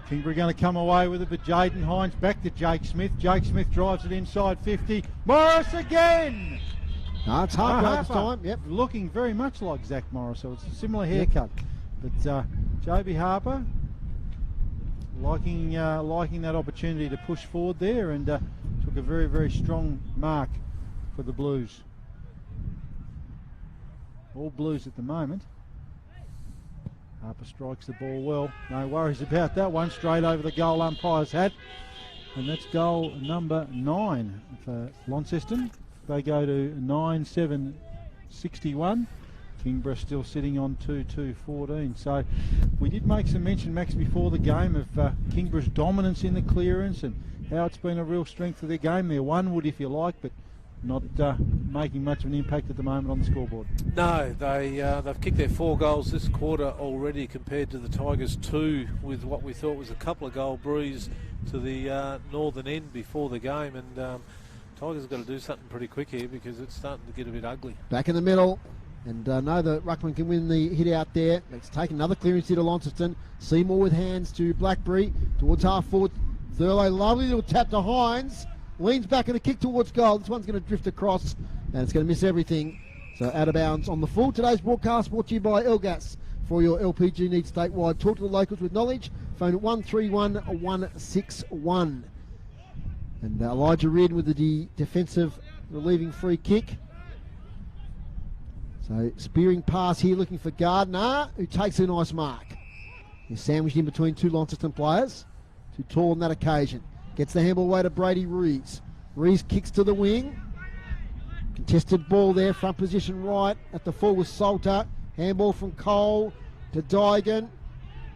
Kingborough going to come away with it, but Jaden Hines back to Jake Smith. Jake Smith drives it inside 50. Morris again! No, it's Harper this time. Yep. Looking very much like Zach Morris, so it's a similar haircut. But Joby Harper liking that opportunity to push forward there, and took a very, very strong mark for the Blues. All Blues at the moment. Harper strikes the ball well. No worries about that one. Straight over the goal umpire's hat. And that's goal number 9 for Launceston. They go to 9-7-61. Kingborough still sitting on 2-2-14. So we did make some mention, Max, before the game of Kingborough's dominance in the clearance and how it's been a real strength of their game. They're one wood, if you like, but not making much of an impact at the moment on the scoreboard. No, they've kicked their 4 goals this quarter already compared to the Tigers' 2, with what we thought was a couple of goal breeze to the northern end before the game. And Tigers have got to do something pretty quick here because it's starting to get a bit ugly. Back in the middle. And know that Ruckman can win the hit out there. Let's take another clearance here to Launceston. Seymour with hands to Blackberry towards half forward. Thurlow, lovely little tap to Hines. Leans back and a kick towards goal. This one's going to drift across and it's going to miss everything. So out of bounds on the full. Today's broadcast brought to you by Elgas. For your LPG needs statewide, talk to the locals with knowledge. Phone at 131 161. And Elijah Reardon with the defensive relieving free kick. So spearing pass here, looking for Gardner, who takes a nice mark. He's sandwiched in between two Launceston players. Too tall on that occasion. Gets the handball away to Brady Rees. Rees kicks to the wing. Contested ball there, front position right. At the full was Salter. Handball from Cole to Dygan.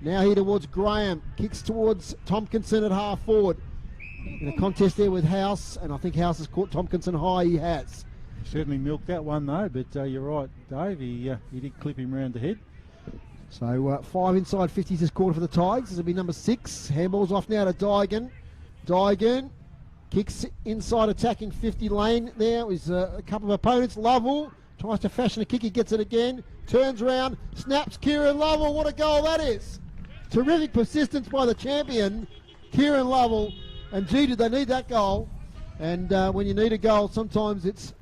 Now here towards Graham. Kicks towards Tompkinson at half forward. In a contest there with House, and I think House has caught Tompkinson high. He has. Certainly milked that one though, but you're right, Dave. He did clip him round the head. So 5 inside 50s this quarter for the Tigers. This will be number 6. Handball's off now to Dygan. Dygan kicks inside attacking 50 lane. There was a couple of opponents. Lovell tries to fashion a kick. He gets it again. Turns around. Snaps Kieran Lovell. What a goal that is. Terrific persistence by the champion, Kieran Lovell. And gee, did they need that goal. And when you need a goal, sometimes it's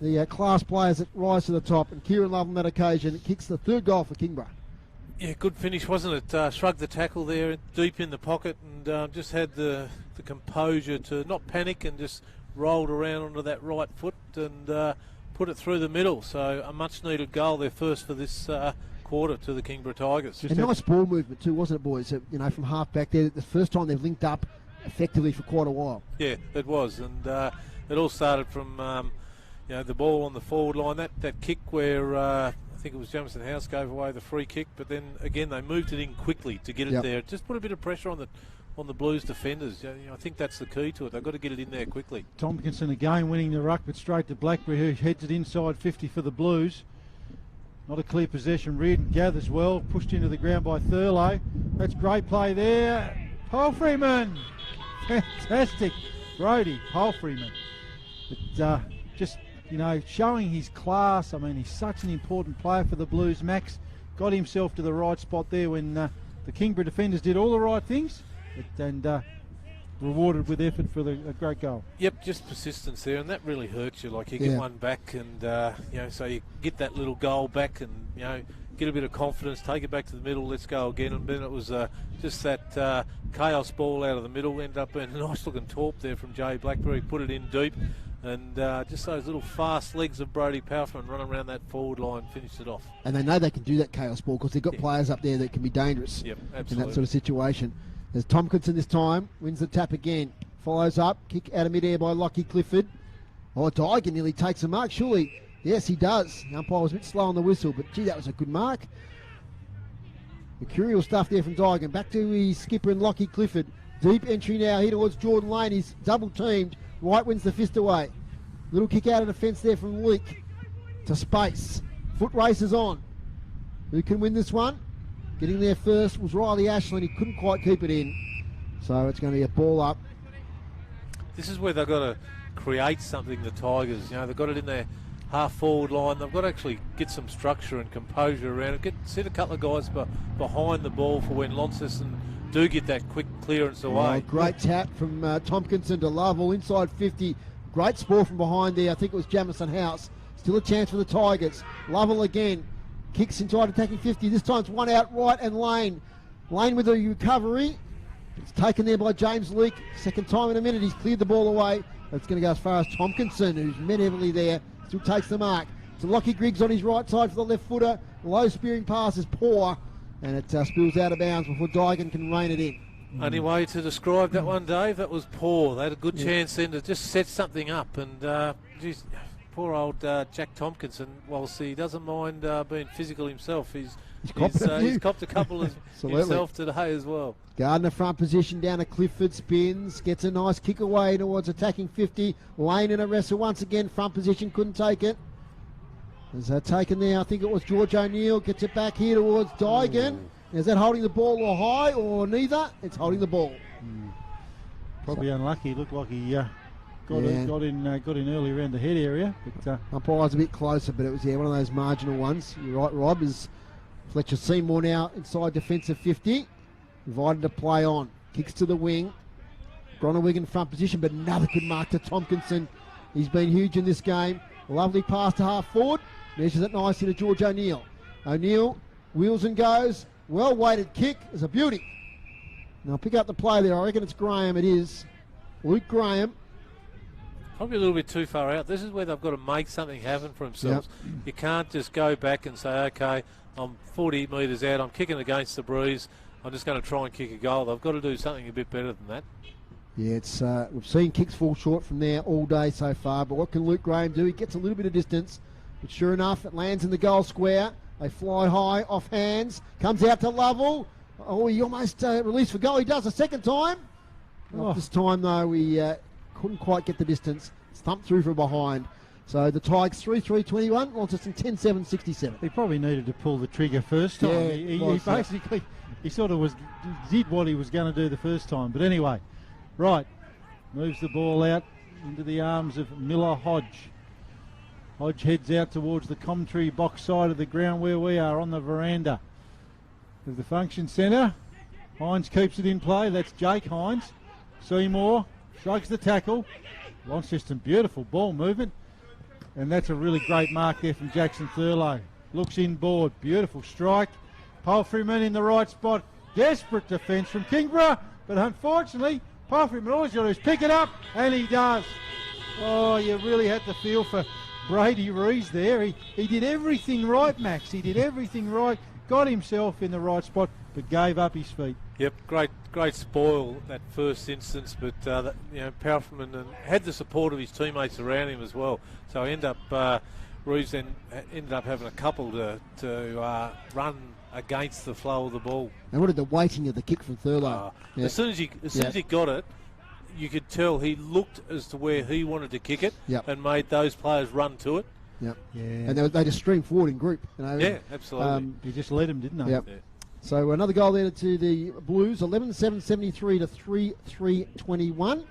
the class players that rise to the top, and Kieran Love on that occasion kicks the 3rd goal for Kingborough. Yeah, good finish, wasn't it? Shrugged the tackle there, deep in the pocket, and just had the composure to not panic and just rolled around onto that right foot and put it through the middle. So a much-needed goal, their first for this quarter to the Kingborough Tigers. A nice ball movement too, wasn't it, boys? You know, from half back there, the first time they've linked up effectively for quite a while. Yeah, it was, and it all started from the ball on the forward line, that kick where I think it was Jamison House gave away the free kick, but then again they moved it in quickly to get it there. Just put a bit of pressure on the Blues defenders. I think that's the key to it. They've got to get it in there quickly. Tompkinson again winning the ruck, but straight to Blackberry, who heads it inside 50 for the Blues. Not a clear possession. Reardon gathers well, pushed into the ground by Thurlow. That's great play there. Freeman, fantastic. Brody Freeman. But just, showing his class. I mean, he's such an important player for the Blues. Max got himself to the right spot there when the Kingborough defenders did all the right things, and rewarded with effort for a great goal. Yep, just persistence there, and that really hurts you. Like you get one back, and so you get that little goal back, and get a bit of confidence, take it back to the middle, let's go again. And then it was just that chaos ball out of the middle, ended up being a nice looking torp there from Jay Blackberry, put it in deep. And just those little fast legs of Brody Powerfman running around that forward line, finished it off. And they know they can do that chaos ball because they've got players up there that can be dangerous in that sort of situation. There's Tompkinson this time, wins the tap again, follows up, kick out of midair by Lockie Clifford. Oh, Dygan nearly takes a mark, surely. Yes, he does. The umpire was a bit slow on the whistle, but gee, that was a good mark. Mercurial stuff there from Dygan. Back to his skipper and Lockie Clifford. Deep entry now here towards Jordan Lane. He's double teamed. White wins the fist away. Little kick out of the fence there from Leak to space. Foot races on. Who can win this one? Getting there first was Riley Ashland. He couldn't quite keep it in. So it's going to be a ball up. This is where they've got to create something, the Tigers. They've got it in their half-forward line. They've got to actually get some structure and composure around it. Set a couple of guys behind the ball for when Launceston do get that quick clearance away. Great tap from Tompkinson to Lovell inside 50. Great spore from behind there. I think it was Jamison House. Still a chance for the Tigers. Lovell again. Kicks inside attacking 50. This time it's one out right and Lane. Lane with a recovery. It's taken there by James Leake. Second time in a minute. He's cleared the ball away. It's going to go as far as Tompkinson, who's met heavily there. Still takes the mark. So Lockie Griggs on his right side for the left footer. Low spearing pass is poor. And it spills out of bounds before Dygan can rein it in. Only way to describe that one, Dave, that was poor. They had a good chance then to just set something up. And geez, poor old Jack Tompkinson, whilst he doesn't mind being physical himself, he's copped a couple of himself today as well. Gardner front position down to Clifford, spins, gets a nice kick away towards attacking 50. Lane in a wrestle once again, front position, couldn't take it. Is that taken there? I think it was George O'Neill. Gets it back here towards Dygan. Is that holding the ball or high or neither? It's holding the ball. Probably unlucky. Looked like he got in early around the head area. But umpire's a bit closer, but it was one of those marginal ones. You're right, Rob. Is Fletcher Seymour now inside defensive 50, invited to play on. Kicks to the wing. Gronowig in front position, but another good mark to Tompkinson. He's been huge in this game. Lovely pass to half forward. Measures it nicely to George O'Neill. O'Neill wheels and goes. Well weighted kick is a beauty. Now pick up the play there. I reckon it's Graham. It is Luke Graham. Probably a little bit too far out. This is where they've got to make something happen for themselves. Yep. You can't just go back and say, okay, I'm 40 metres out, I'm kicking against the breeze, I'm just going to try and kick a goal. They've got to do something a bit better than that. Yeah, it's we've seen kicks fall short from there all day so far, but what can Luke Graham do? He gets a little bit of distance, but sure enough, it lands in the goal square. They fly high, off hands, comes out to Lovell. Oh, he almost released for goal. He does a second time. Oh. This time, though, we couldn't quite get the distance. Thumped through from behind. So the Tigers 3-3-21, Launceston 10-7-67. He probably needed to pull the trigger first time. Yeah, he basically, he sort of did what he was going to do the first time. But anyway, right, moves the ball out into the arms of Miller Hodge. Hodge heads out towards the commentary box side of the ground where we are on the veranda of the function centre. Hines keeps it in play. That's Jake Hines. Seymour shrugs the tackle. Launceston, beautiful ball movement. And that's a really great mark there from Jackson Thurlow. Looks inboard. Beautiful strike. Palfreyman in the right spot. Desperate defence from Kingborough. But unfortunately, Palfreyman all he's got to do is pick it up. And he does. Oh, you really had to feel for Brady Rees there. He did everything right, Max. He did everything right. Got himself in the right spot, but gave up his feet. Yep, great spoil that first instance, but Palfreyman had the support of his teammates around him as well. So Reeves then ended up having a couple to run against the flow of the ball. And what did the weighting of the kick from Thurlow? Yeah. As soon as he got it, you could tell he looked as to where he wanted to kick it, and made those players run to it. Yep. Yeah. And they just streamed forward in group. Yeah, absolutely. He just led them, didn't they? Yep. Yeah. So another goal there to the Blues, 11-7-73 to 3-3-21.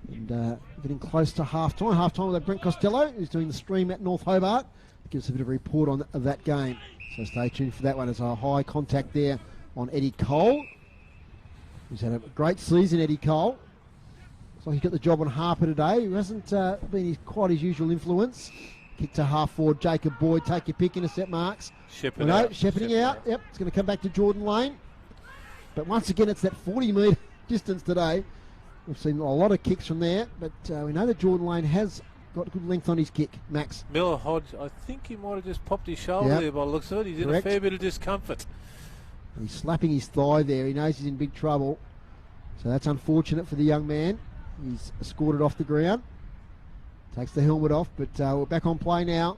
And getting close to half-time. Half-time with Brent Costello, who's doing the stream at North Hobart. Gives us a bit of a report on that game. So stay tuned for that one. There's a high contact there on Eddie Cole. He's had a great season, Eddie Cole. So he got the job on Harper today, who hasn't been quite his usual influence. Kick to half forward, Jacob Boyd, take your pick, intercept marks. Shepherding out. Yep, it's going to come back to Jordan Lane. But once again, it's that 40-metre distance today. We've seen a lot of kicks from there, but we know that Jordan Lane has got good length on his kick. Max. Miller Hodge, I think he might have just popped his shoulder there by the looks of it. He's Correct. in a fair bit of discomfort. He's slapping his thigh there. He knows he's in big trouble. So that's unfortunate for the young man. He's escorted off the ground. Takes the helmet off, but we're back on play now.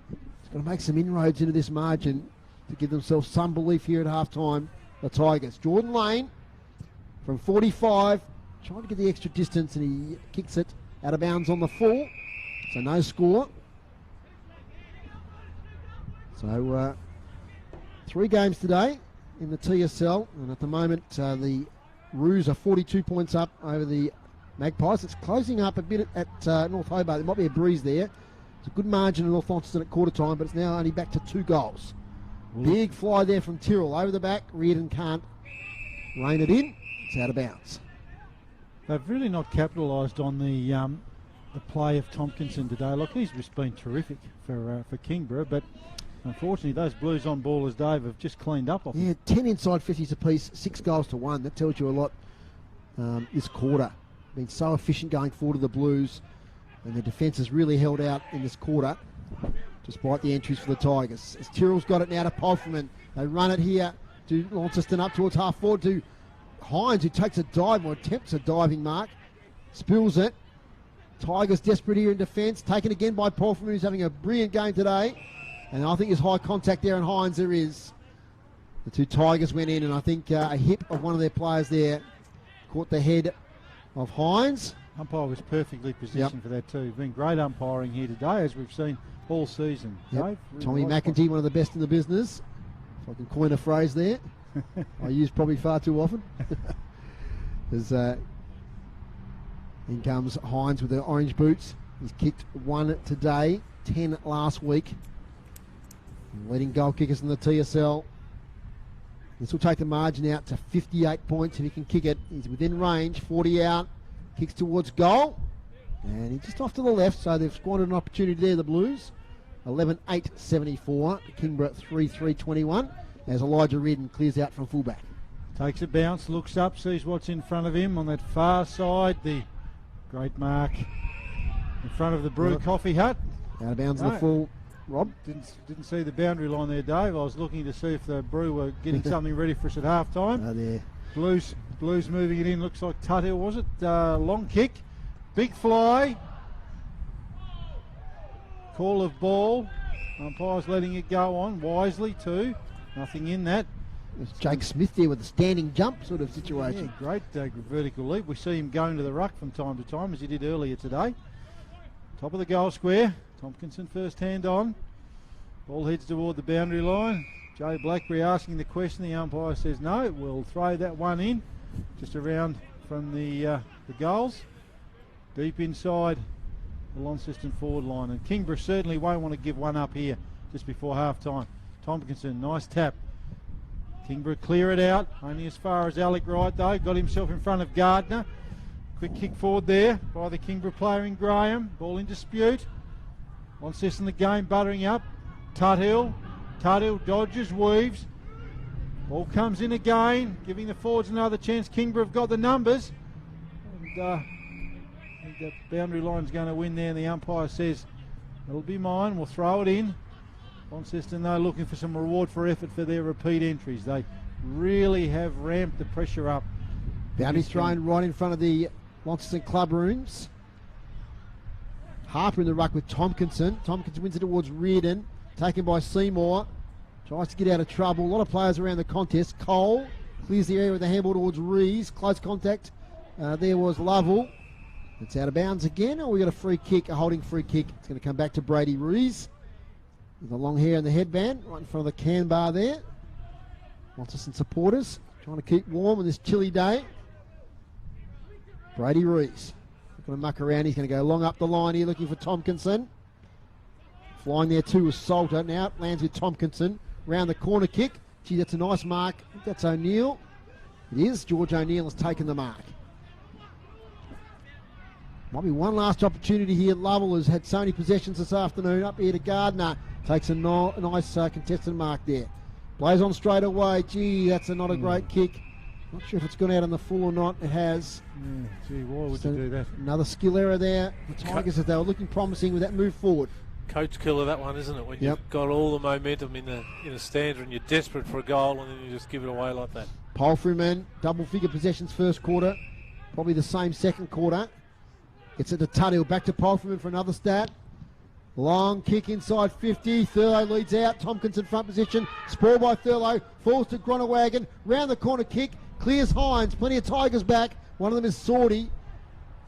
He's got to make some inroads into this margin to give themselves some belief here at half-time. The Tigers. Jordan Lane from 45, trying to get the extra distance, and he kicks it out of bounds on the full. So no score. So 3 games today in the TSL, and at the moment the Roos are 42 points up over the Magpies. It's closing up a bit at North Hobart. There might be a breeze there. It's a good margin in North Launceston at quarter time, but it's now only back to 2 goals. Big fly there from Tyrrell over the back. Reardon can't rein it in. It's out of bounds. They've really not capitalised on the play of Tompkinson today. Look, he's just been terrific for Kingborough, but unfortunately those Blues on ballers, Dave, have just cleaned up off him. 10 inside 50s apiece, 6 goals to 1. That tells you a lot this quarter. Been so efficient going forward to the Blues, and the defence has really held out in this quarter despite the entries for the Tigers. As Tyrrell's got it now to Palfreyman. They run it here to Launceston up towards half forward to Hines, who takes a dive or attempts a diving mark, spills it. Tigers desperate here in defence, taken again by Palfreyman, who's having a brilliant game today. And I think there's high contact there, and Hines there is. The 2 Tigers went in, and I think a hip of one of their players there caught the head of Hines. Umpire was perfectly positioned for that too. Been great umpiring here today, as we've seen all season. Dave, really Tommy McEntee, one of the best in the business. If I can coin a phrase there. I use probably far too often. There's In comes Hines with the orange boots. He's kicked 1 today, 10 last week. Leading goal kickers in the TSL. This will take the margin out to 58 points if he can kick it. He's within range, 40 out, kicks towards goal. And he's just off to the left, so they've squandered an opportunity there, the Blues. 11-8-74, Kingborough 3-3-21, as Elijah Reardon clears out from fullback. Takes a bounce, looks up, sees what's in front of him on that far side. The great mark in front of the Brew Coffee Hut. Out of bounds in the full. Rob? Didn't see the boundary line there, Dave. I was looking to see if the Brew were getting something ready for us at half time. There. Blues moving it in. Looks like Tuthill, was it? Long kick. Big fly. Call of ball. Umpire's letting it go on wisely too. Nothing in that. It's Jake Smith there with a standing jump sort of situation. Yeah, great vertical leap. We see him going to the ruck from time to time, as he did earlier today. Top of the goal square. Tompkinson first hand on. Ball heads toward the boundary line. Joe Blackberry asking the question. The umpire says no. We'll throw that one in. Just around from the goals. Deep inside the Launceston forward line. And Kingborough certainly won't want to give one up here just before half time. Tompkinson, nice tap. Kingborough clear it out. Only as far as Alec Wright though. Got himself in front of Gardner. Quick kick forward there by the Kingborough player in Graham. Ball in dispute. Launceston the game buttering up. Tuthill dodges, weaves. Ball comes in again, giving the forwards another chance. Kingborough have got the numbers. And I think that boundary line's going to win there, and the umpire says, it'll be mine, we'll throw it in. Launceston, though, looking for some reward for effort for their repeat entries. They really have ramped the pressure up. Boundary thrown right in front of the Launceston club rooms. Harper in the ruck with Tompkinson. Tompkinson wins it towards Reardon. Taken by Seymour. Tries to get out of trouble. A lot of players around the contest. Cole clears the area with the handball towards Rees. Close contact. There was Lovell. It's out of bounds again. We got a free kick, a holding free kick. It's going to come back to Brady Rees. With the long hair and the headband right in front of the can bar there. Launceston supporters trying to keep warm on this chilly day. Brady Rees. Going to muck around. He's going to go long up the line here looking for Tompkinson. Flying there too was Salter. Now it lands with Tompkinson. Round the corner kick. Gee, that's a nice mark. I think that's O'Neill. It is. George O'Neill has taken the mark. Might be one last opportunity here. Lovell has had so many possessions this afternoon. Up here to Gardner. Takes a nice contested mark there. Plays on straight away. Gee, that's not a great kick. Not sure if it's gone out on the full or not. It has. Yeah, gee, why would you do that? Another skill error there. The Tigers, as they were looking promising with that move forward. Coach killer, that one, isn't it? When you've got all the momentum in a stanza and you're desperate for a goal and then you just give it away like that. Palfreyman, double figure possessions first quarter. Probably the same second quarter. Gets it to Tuthill. Back to Palfreyman for another stat. Long kick inside 50. Thurlow leads out. Tompkinson front position. Spoiled by Thurlow. Falls to Gronewagen. Round the corner kick. Clears Hines. Plenty of Tigers back. One of them is Sorty.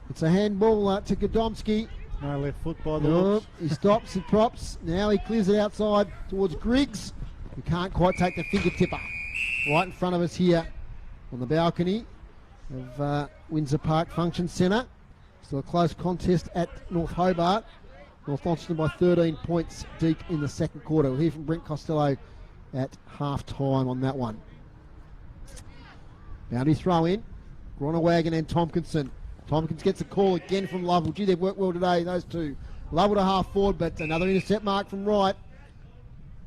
It's a handball to Godomski. No left foot by the looks. He stops and props. Now he clears it outside towards Griggs, who can't quite take the finger tipper. Right in front of us here on the balcony of Windsor Park Function Centre. Still a close contest at North Hobart. North Launceston by 13 points deep in the second quarter. We'll hear from Brent Costello at half time on that one. Boundary throw in. Gronewagen and Tompkinson. Tompkins gets a call again from Lovell. Gee, they've worked well today, those two. Lovell to half forward, but another intercept mark from Wright.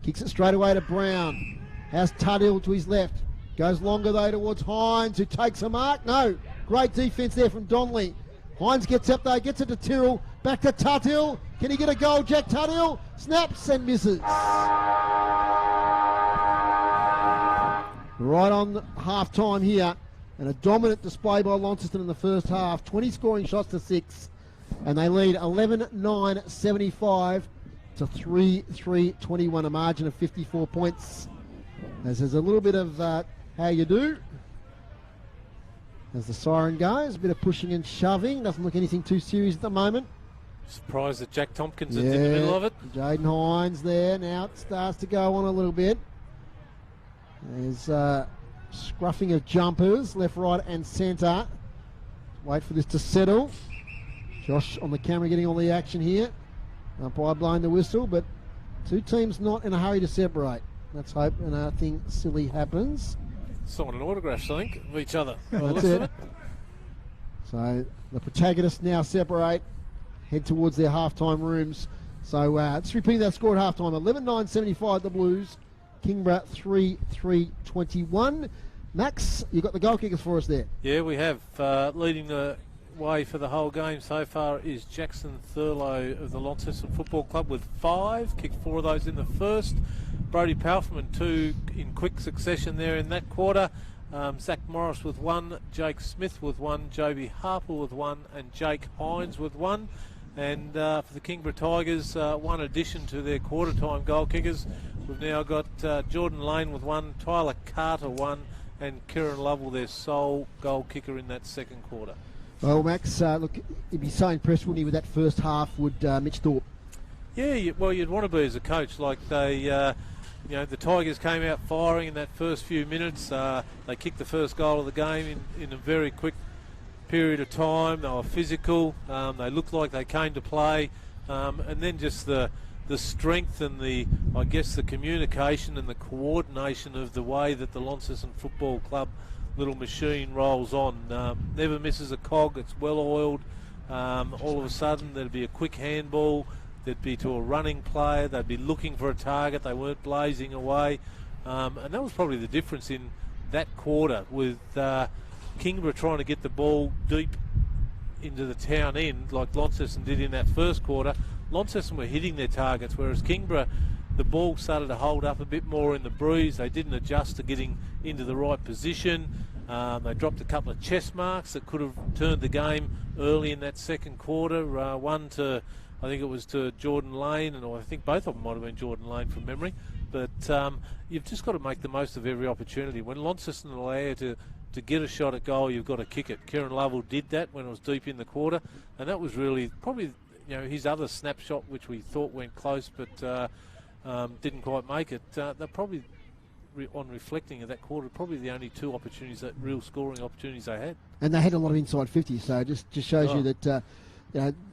Kicks it straight away to Brown. Has Tuthill to his left. Goes longer though towards Hines, who takes a mark. No. Great defence there from Donnelly. Hines gets up though, gets it to Tyrrell. Back to Tuthill. Can he get a goal? Jack Tuthill snaps and misses. Right on half time here. And a dominant display by Launceston in the first half. 20 scoring shots to 6. And they lead 11-9-75 to 3-3-21. A margin of 54 points. As there's a little bit of how you do. As the siren goes. A bit of pushing and shoving. Doesn't look anything too serious at the moment. Surprised that Jack Tompkinson's in the middle of it. Jaden Hines there. Now it starts to go on a little bit. There's scruffing of jumpers, left, right and centre. Wait for this to settle. Josh on the camera getting all the action here. Umpire blowing the whistle, but two teams not in a hurry to separate. Let's hope nothing silly happens. Signing autographs, I think, of each other. That's it. So the protagonists now separate, head towards their halftime rooms. So just repeating that score at halftime: 11-9-75 the Blues, Kingborough 3-3-21. Max, you got the goal kickers for us there. Yeah, we have. Leading the way for the whole game so far is Jackson Thurlow of the Launceston Football Club with 5. Kicked 4 of those in the first. Brodie Palfman 2 in quick succession there in that quarter. Zach Morris with 1, Jake Smith with 1, Joby Harper with 1, and Jake Hines with 1. And for the Kingborough Tigers, one addition to their quarter-time goal kickers. We've now got Jordan Lane with 1, Tyler Carter 1, and Kieran Lovell, their sole goal kicker in that second quarter. Well, Max, look, he'd be so impressed, wouldn't he, with that first half, would Mitch Thorpe? Yeah, well, you'd want to be as a coach. Like the Tigers came out firing in that first few minutes. They kicked the first goal of the game in a very quick period of time. They were physical. They looked like they came to play. And then just the strength and the communication and the coordination of the way that the Launceston Football Club little machine rolls on. Never misses a cog. It's well oiled. All of a sudden there'd be a quick handball. There'd be to a running player. They'd be looking for a target. They weren't blazing away. And that was probably the difference in that quarter, with Kingborough trying to get the ball deep into the town end like Launceston did in that first quarter. Launceston were hitting their targets, whereas Kingborough, the ball started to hold up a bit more in the breeze. They didn't adjust to getting into the right position. They dropped a couple of chest marks that could have turned the game early in that second quarter. One to, I think it was to Jordan Lane, and I think both of them might have been Jordan Lane from memory. But you've just got to make the most of every opportunity. When Launceston allow you to get a shot at goal, you've got to kick it. Kieran Lovell did that when it was deep in the quarter, and that was really probably his other snapshot, which we thought went close, but didn't quite make it. They're probably, on reflecting of that quarter, probably the only two opportunities, that real scoring opportunities they had. And they had a lot of inside 50, so it just shows you that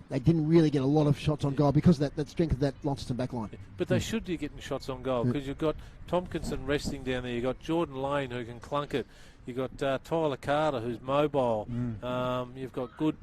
they didn't really get a lot of shots on goal because of that strength of that Launceston back line. But they should be getting shots on goal, because you've got Tompkinson resting down there. You've got Jordan Lane who can clunk it. You've got Tyler Carter who's mobile. You've got good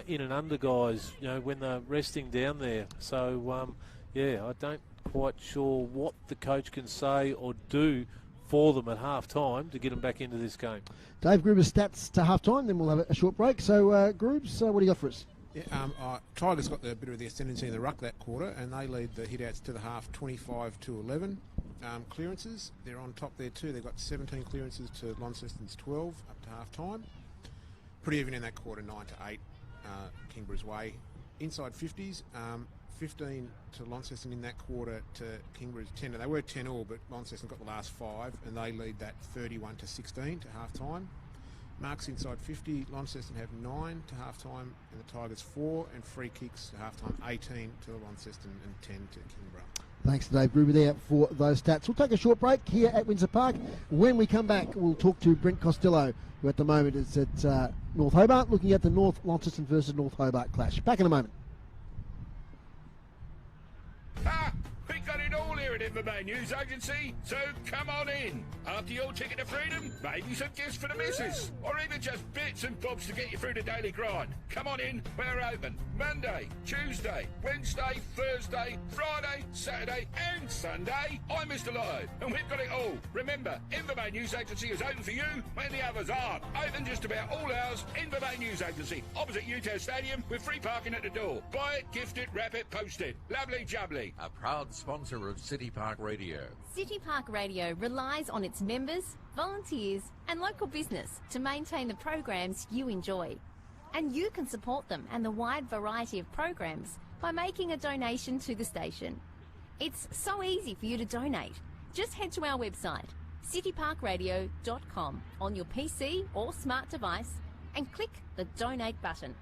in and under guys, when they're resting down there. So, I don't quite sure what the coach can say or do for them at half-time to get them back into this game. Dave Gruber's stats to half-time, then we'll have a short break. So, Grubes, what do you got for us? Yeah, Tigers got a bit of the ascendancy in the ruck that quarter, and they lead the hit-outs to the half 25-11. Clearances, they're on top there too. They've got 17 clearances to Launceston's 12 up to half-time. Pretty even in that quarter, 9-8, Kingborough's way. Inside 50s, 15 to Launceston in that quarter to Kingborough's 10. They were 10-all, but Launceston got the last 5, and they lead that 31-16 to half-time. Marks inside 50, Launceston have 9 to half-time, and the Tigers 4, and free kicks to half-time 18 to Launceston and 10 to Kingborough. Thanks to Dave Gruber there for those stats. We'll take a short break here at Windsor Park. When we come back, we'll talk to Brent Costello, who at the moment is at North Hobart, looking at the North Launceston versus North Hobart clash. Back in a moment. We got it all here at MMA News Agency, so come on in. After your ticket to freedom, maybe some gifts for the missus, or even just bits and bobs to get you through the daily grind. Come on in, we're open Monday, Tuesday, Wednesday, Thursday, Friday, Saturday and Sunday. I'm Mr. Lotto, and we've got it all. Remember, MMA News Agency is open for you when the others aren't. Open just about all hours. MMA News Agency, opposite UTES Stadium, with free parking at the door. Buy it, gift it, wrap it, post it. Lovely jubbly. A proud sponsor of City Park Radio. City Park Radio relies on its members, volunteers and local business to maintain the programs you enjoy. And you can support them and the wide variety of programs by making a donation to the station. It's so easy for you to donate. Just head to our website, cityparkradio.com, on your PC or smart device and click the donate button.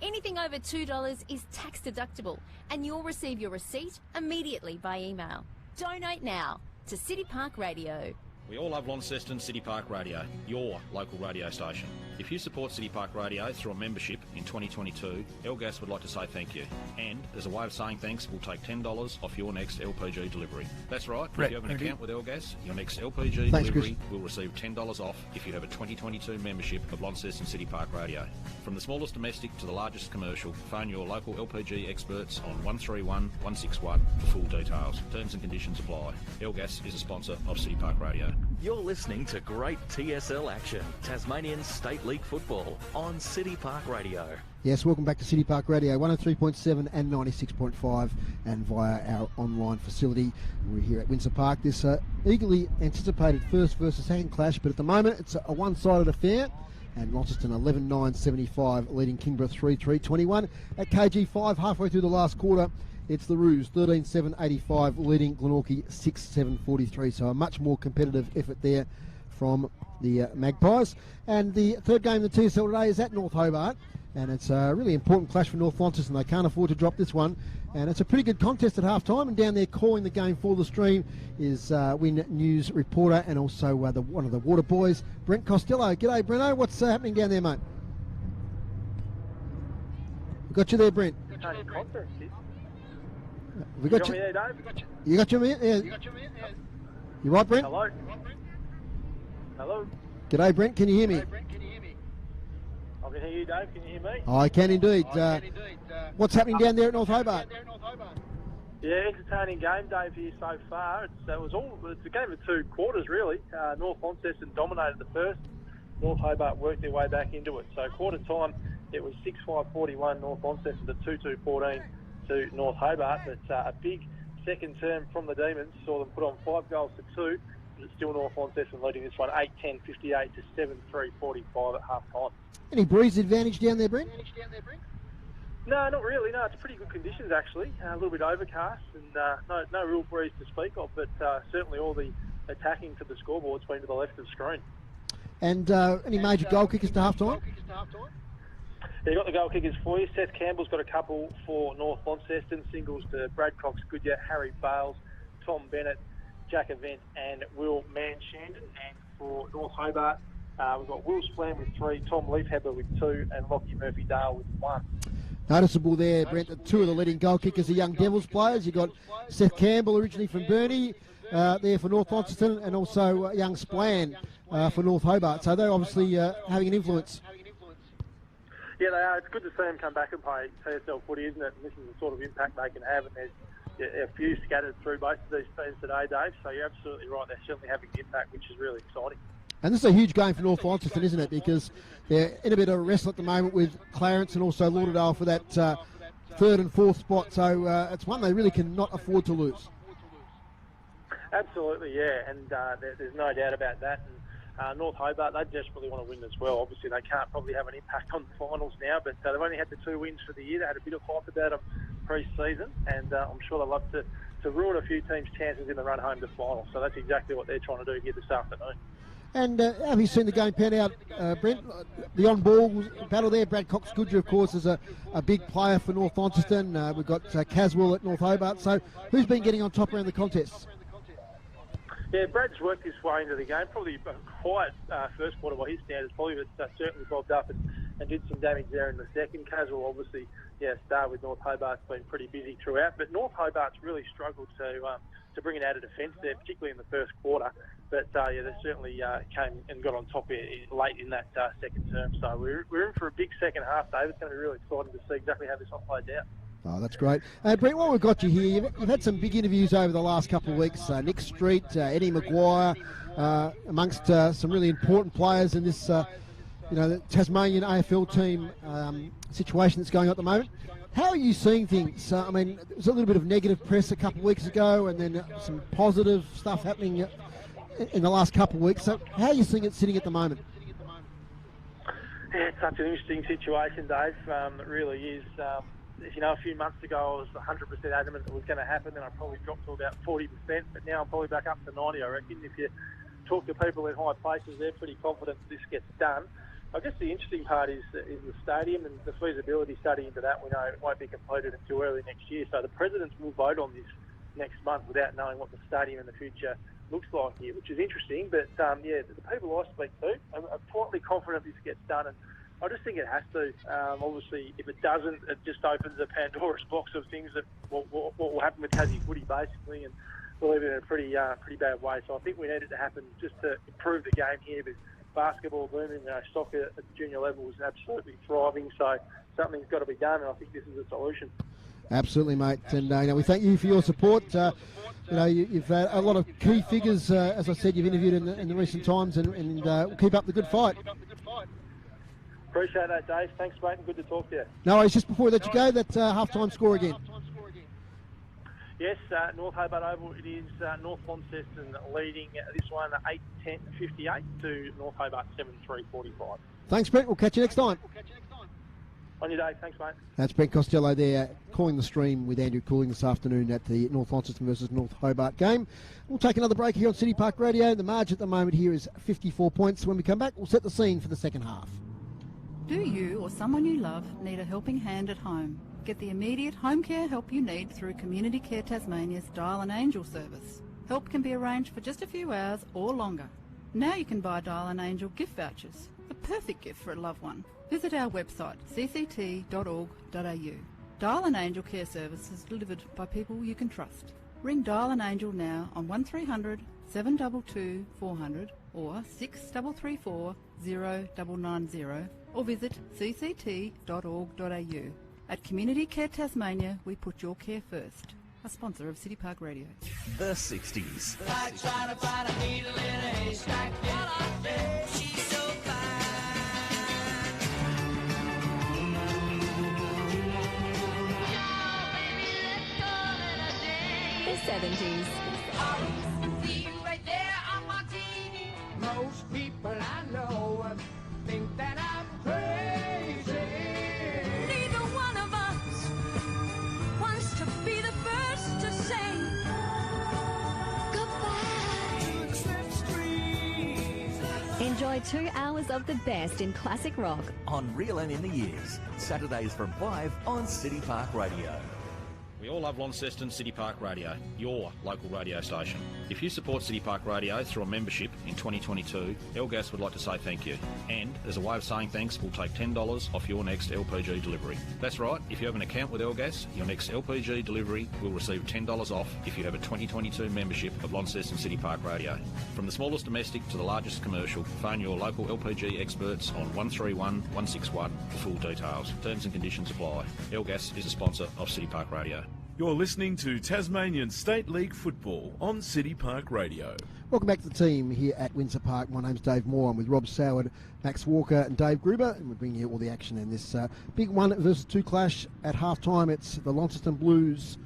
Anything over $2 is tax deductible and you'll receive your receipt immediately by email. Donate now to City Park Radio. We all love Launceston City Park Radio, your local radio station. If you support City Park Radio through a membership in 2022, Elgas would like to say thank you. And as a way of saying thanks, we'll take $10 off your next LPG delivery. That's right, if you have an account with Elgas, your next LPG delivery will receive $10 off if you have a 2022 membership of Launceston City Park Radio. From the smallest domestic to the largest commercial, phone your local LPG experts on 131 161 for full details. Terms and conditions apply. Elgas is a sponsor of City Park Radio. You're listening to great TSL action, Tasmanian State League football on City Park Radio. Yes, welcome back to City Park Radio, 103.7 and 96.5, and via our online facility. We're here at Windsor Park. This eagerly anticipated first versus second clash, but at the moment it's a one-sided affair. And Launceston 11-9-75 leading Kingborough 3-3-21 at KG5 halfway through the last quarter. It's the Roos 13-7-85 leading Glenorchy 6-7-43. So a much more competitive effort there from the Magpies. And the third game in the TSL today is at North Hobart. And it's a really important clash for North Launceston. They can't afford to drop this one. And it's a pretty good contest at half-time. And down there calling the game for the stream is Win News reporter and also one of the Water boys, Brent Costello. G'day, Breno. What's happening down there, mate? We got you there, Brent. We got you. You got your man? Yeah. You right, Brent? Hello. Hello. G'day, Brent. Can you hear me? I can hear you, Dave. Can you hear me? I can indeed. What's happening down there at North Hobart? Yeah, entertaining game, Dave, here so far. It's a game of two quarters, really. North Launceston dominated the first. North Hobart worked their way back into it. So quarter time, it was 6-5-41 North Launceston to 2-2-14 to North Hobart. But a big second term from the Demons saw them put on 5 goals to 2. But it's still North Launceston leading this one 8-10-58 to 7-3-45 at half time. Any breeze advantage down there, Brent? No, not really. No, it's pretty good conditions actually. A little bit overcast and no real breeze to speak of, but certainly all the attacking to the scoreboard's been to the left of the screen. And any major goal kickers to half time? Yeah, you got the goal kickers for you. Seth Campbell's got a couple for North Launceston. Singles to Brad Cox-Goodyear, Harry Bales, Tom Bennett, Jack Event and Will Manshandon. And for North Hobart, we've got Will Splam with 3, Tom Leafheber with 2 and Lockie Murphy-Dale with 1. Noticeable there, Brent, that 2 of the leading goal kickers are young Devils players. You've got Seth Campbell, originally from Burnie, there for North Launceston, and also young Splan for North Hobart. So they're obviously having an influence. Yeah, they are. It's good to see them come back and play TSL footy, isn't it? And this is the sort of impact they can have. And there's a few scattered through both of these teams today, Dave. So you're absolutely right. They're certainly having an impact, which is really exciting. And this is a huge game for North Launceston, isn't it? Because they're in a bit of a wrestle at the moment with Clarence and also Lauderdale for that third and fourth spot. So it's one they really cannot afford to lose. Absolutely, yeah. And there's no doubt about that. And North Hobart, they desperately want to win as well. Obviously, they can't probably have an impact on the finals now, but they've only had the 2 wins for the year. They had a bit of hype about them pre-season, and I'm sure they'll love to ruin a few teams' chances in the run home to final. So that's exactly what they're trying to do here this afternoon. And have you seen the game pan out, Brent? The on-ball battle there. Brad Cox-Goodyear, of course, is a big player for North Launceston. We've got Caswell at North Hobart. So who's been getting on top around the contests? Yeah, Brad's worked his way into the game. Probably a quiet first quarter by his standards, probably, but certainly bobbed up and did some damage there in the second. Caswell, obviously, star with North Hobart's been pretty busy throughout, but North Hobart's really struggled to bring it out of defence there, particularly in the first quarter. But they certainly came and got on top late in that second term. So we're in for a big second half, Dave. It's going to be really exciting to see exactly how this one plays out. Oh, that's great. Brent, while we've got you here, you've had some big interviews over the last couple of weeks. Nick Street, Eddie Maguire, amongst some really important players in this, the Tasmanian AFL team situation that's going on at the moment. How are you seeing things? I mean, there was a little bit of negative press a couple of weeks ago and then some positive stuff happening in the last couple of weeks. So how are you seeing it sitting at the moment? Yeah, it's such an interesting situation, Dave. It really is. A few months ago I was 100% adamant it was going to happen, and I probably dropped to about 40%, but now I'm probably back up to 90, I reckon. If you talk to people in high places, they're pretty confident this gets done. I guess the interesting part is the stadium and the feasibility study into that. We know it won't be completed until early next year, so the presidents will vote on this next month without knowing what the stadium in the future looks like here, which is interesting. But yeah, the people I speak to are quietly confident this gets done, and I just think it has to. Obviously, if it doesn't, it just opens a Pandora's box of things that what will happen with Tassie footy, basically, and we'll leave it in a pretty bad way. So I think we need it to happen just to improve the game here. With basketball booming, soccer at the junior level is absolutely thriving. So something's got to be done, and I think this is a solution. Absolutely, mate. And we thank you for your support. You've had a lot of key figures, as I said, you've interviewed in the recent times, and we'll keep up the good fight. Appreciate that, Dave. Thanks, mate, and good to talk to you. No worries. Just before we let you go, that half-time score again. Yes, North Hobart Oval, it is North Launceston leading this one 8-10-58 to North Hobart 7-3-45. Thanks, Brent. We'll catch you next time. On your day. Thanks, mate. That's Brent Costello there, calling the stream with Andrew Cooling this afternoon at the North Launceston versus North Hobart game. We'll take another break here on City Park Radio. The margin at the moment here is 54 points. When we come back, we'll set the scene for the second half. Do you or someone you love need a helping hand at home? Get the immediate home care help you need through Community Care Tasmania's Dial an Angel service. Help can be arranged for just a few hours or longer. Now you can buy Dial an Angel gift vouchers, the perfect gift for a loved one. Visit our website, cct.org.au. Dial an Angel care service is delivered by people you can trust. Ring Dial an Angel now on 1300 722 400 or 6334 0990 or visit cct.org.au. At Community Care Tasmania, we put your care first. A sponsor of City Park Radio. The 60s. Like trying to find a needle in a haystack. She's so fine. The 70s. See you right there on my TV. Most people I know think that I'm crazy. Neither one of us wants to be the first to say goodbye. Enjoy 2 hours of the best in classic rock. On Real and in the Years. Saturdays from 5 on City Park Radio. We all love Launceston City Park Radio, your local radio station. If you support City Park Radio through a membership in 2022, Elgas would like to say thank you. And as a way of saying thanks, we'll take $10 off your next LPG delivery. That's right, if you have an account with Elgas, your next LPG delivery will receive $10 off if you have a 2022 membership of Launceston City Park Radio. From the smallest domestic to the largest commercial, phone your local LPG experts on 131 161 for full details. Terms and conditions apply. Elgas is a sponsor of City Park Radio. You're listening to Tasmanian State League Football on City Park Radio. Welcome back to the team here at Windsor Park. My name's Dave Moore. I'm with Rob Soward, Max Walker and Dave Gruber, and we're bringing you all the action in this big 1 versus 2 clash. At half-time, it's the Launceston Blues,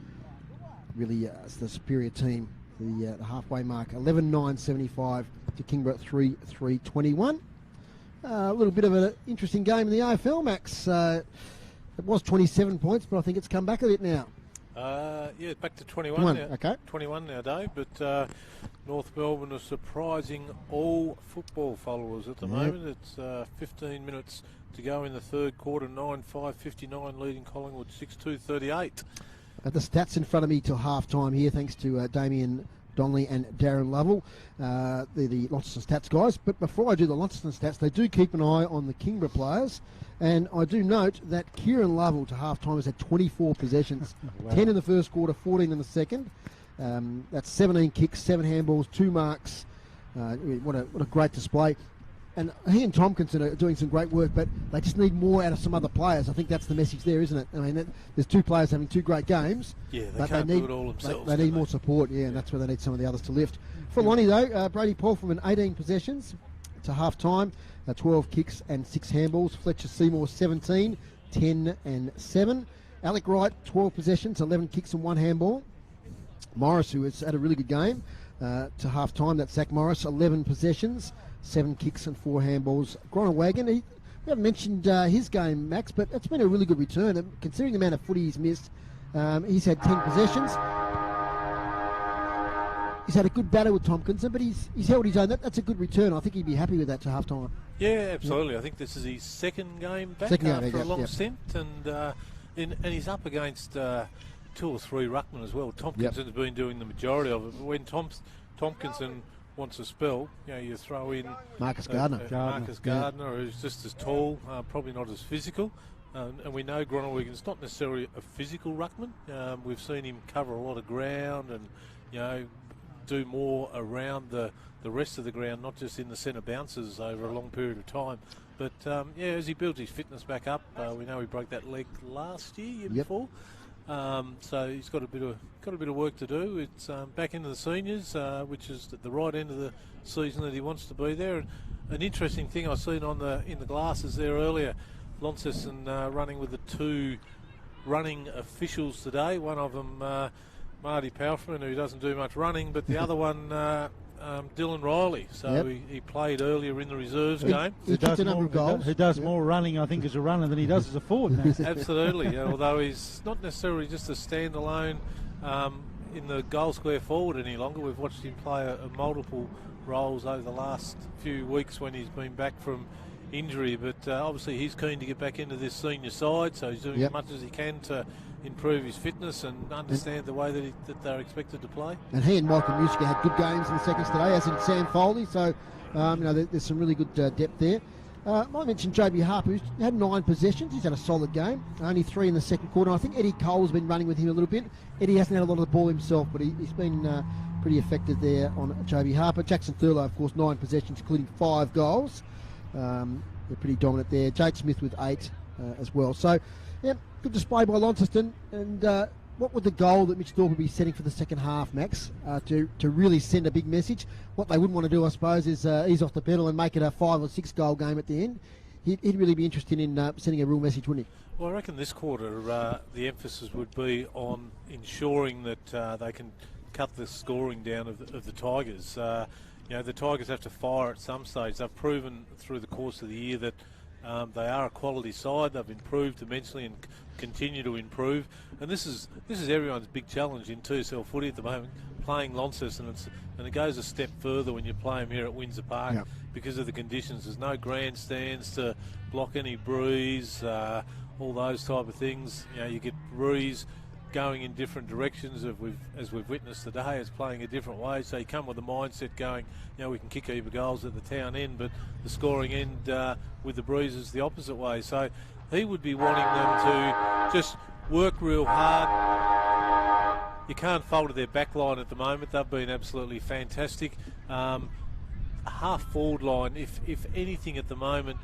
really it's the superior team, the halfway mark, 11-9-75 to Kingborough 3-3-21. A little bit of an interesting game in the AFL, Max. It was 27 points, but I think it's come back a bit now. Yeah, back to 21 now. Okay. 21 now, Dave. But North Melbourne are surprising all football followers at the moment. It's 15 minutes to go in the third quarter. 9-5-59 leading Collingwood 6-2-38. Got the stats in front of me till half-time here, thanks to Damien Donnelly and Darren Lovell, the Launceston stats guys. But before I do the Launceston stats, they do keep an eye on the Kingborough players. And I do note that Kieran Lovell to half-time has had 24 possessions, wow. 10 in the first quarter, 14 in the second. That's 17 kicks, 7 handballs, 2 marks. What a great display. And he and Tompkinson are doing some great work, but they just need more out of some other players. I think that's the message there, isn't it? I mean, there's 2 players having 2 great games. Yeah, they can't do it all themselves. They need more support, and that's where they need some of the others to lift. For Lonnie, though, Brady Paulford, 18 possessions to half-time. 12 kicks and 6 handballs. Fletcher Seymour 17, 10 and 7. Alec Wright 12 possessions, 11 kicks and 1 handball. Morris, who has had a really good game to half time, that's Zach Morris, 11 possessions, 7 kicks and 4 handballs. Gronewagen, we haven't mentioned his game, Max, but it's been a really good return. Considering the amount of footy he's missed, he's had 10 possessions. He's had a good battle with Tompkinson, but he's held his own. That's a good return. I think he'd be happy with that to half-time. Yeah, absolutely. I think this is his second game back after a long stint, and he's up against 2 or 3 ruckmen as well. Tompkinson's been doing the majority of it, but when Tompkinson wants a spell, you throw in Marcus Gardner. Marcus Gardner, who's just as tall, probably not as physical. And we know Groenewegen not necessarily a physical ruckman. We've seen him cover a lot of ground and, do more around the rest of the ground, not just in the centre bounces over a long period of time. But, as he builds his fitness back up, we know he broke that leg last year before. So he's got a bit of work to do. It's back into the seniors, which is at the right end of the season that he wants to be there. And an interesting thing I seen in the glasses there earlier, Launceston running with the two running officials today. One of them, Marty Palfman, who doesn't do much running, but the other one, Dylan Riley. So he played earlier in the reserves game. He does a number of goals. Who does more running, I think, as a runner than he does as a forward now. Absolutely. Although he's not necessarily just a standalone in the goal square forward any longer. We've watched him play multiple roles over the last few weeks when he's been back from injury. But obviously he's keen to get back into this senior side, so he's doing as much as he can to improve his fitness and understand the way that they're expected to play. And he and Michael Muska had good games in the seconds today, as did Sam Foley. So, there's some really good depth there. I might mention Joby Harper, who's had 9 possessions. He's had a solid game, only 3 in the second quarter. I think Eddie Cole's been running with him a little bit. Eddie hasn't had a lot of the ball himself, but he's been pretty effective there on Joby Harper. Jackson Thurlow, of course, 9 possessions, including 5 goals. They're pretty dominant there. Jake Smith with 8 as well. So, good display by Launceston. And what would the goal that Mitch Thorpe would be setting for the second half, Max, to really send a big message? What they wouldn't want to do, I suppose, is ease off the pedal and make it a 5 or 6 goal game at the end. He'd really be interested in sending a real message, wouldn't he? Well, I reckon this quarter the emphasis would be on ensuring that they can cut the scoring down of the Tigers. The Tigers have to fire at some stage. They've proven through the course of the year that they are a quality side. They've improved immensely and continue to improve. And this is everyone's big challenge in TSL footy at the moment, playing Launceston. And it goes a step further when you play them here at Windsor Park because of the conditions. There's no grandstands to block any breeze, all those type of things. You get breeze going in different directions, as we've witnessed today. It's playing a different way, so you come with the mindset going, we can kick a heap of goals at the town end, but the scoring end with the breeze is the opposite way. So he would be wanting them to just work real hard. You can't fault their back line at the moment. They've been absolutely fantastic. Half forward line, if anything at the moment,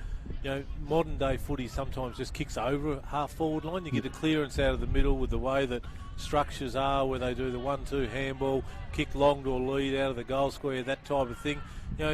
modern day footy sometimes just kicks over a half forward line. You get a clearance out of the middle with the way that structures are, where they do the 1-2 handball, kick long to a lead out of the goal square, that type of thing.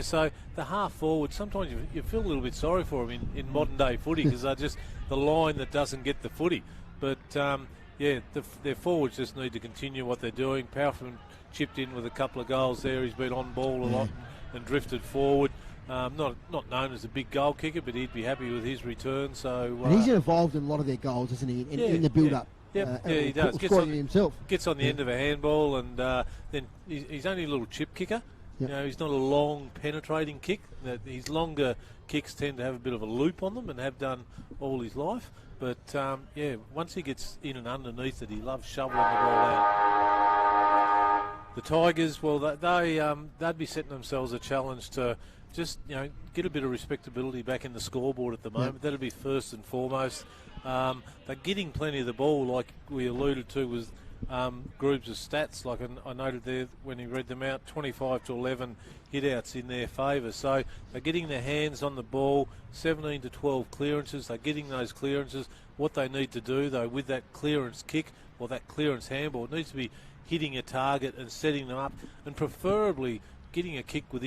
So the half forward, sometimes you feel a little bit sorry for them in modern day footy because they're just the line that doesn't get the footy. But their forwards just need to continue what they're doing. Palfman chipped in with a couple of goals there. He's been on ball a lot and drifted forward. Not known as a big goal kicker, but he'd be happy with his return. So and he's involved in a lot of their goals, isn't he? In the build-up. He does. Gets on the end of a handball, and then he's only a little chip kicker. He's not a long penetrating kick. His longer kicks tend to have a bit of a loop on them, and have done all his life. But once he gets in and underneath it, he loves shoveling the ball out. The Tigers, well, they'd be setting themselves a challenge to just get a bit of respectability back in the scoreboard at the moment. That'll be first and foremost. They're getting plenty of the ball, like we alluded to with groups of stats. Like I noted there when he read them out, 25-11 hit-outs in their favour. So they're getting their hands on the ball, 17 to 12 clearances. They're getting those clearances. What they need to do, though, with that clearance kick or that clearance handball, it needs to be hitting a target and setting them up, and preferably getting a kick with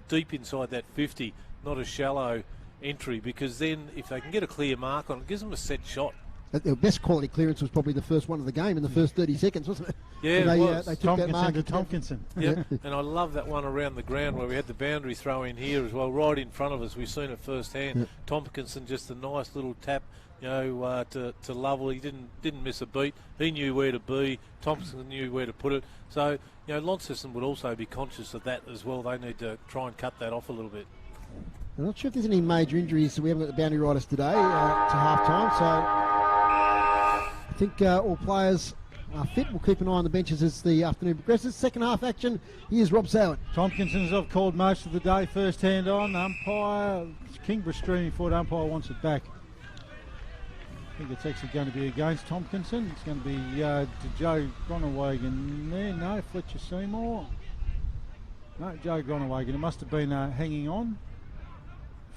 deep inside that 50, not a shallow entry, because then if they can get a clear mark on it, gives them a set shot. Their best quality clearance was probably the first one of the game in the first 30 seconds, wasn't it? Yeah, it was. They took that mark to Tompkinson. Yep. And I love that one around the ground where we had the boundary throw in here as well, right in front of us. We've seen it firsthand. Yep. Tompkinson, just a nice little tap, to Lovell. He didn't miss a beat. He knew where to be. Thompson knew where to put it. So, Launceston would also be conscious of that as well. They need to try and cut that off a little bit. I'm not sure if there's any major injuries, so we haven't got the boundary riders today to half time. So I think all players are fit. We'll keep an eye on the benches as the afternoon progresses. Second half action, here's Rob Sowan. Tompkinson's I've called most of the day, first hand on. Umpire, Kingborough streaming forward, umpire wants it back. I think it's actually going to be against Tompkinson. It's going to be to Joe Gronewagen there. No, Fletcher Seymour. No, Joe Gronewagen. It must have been hanging on.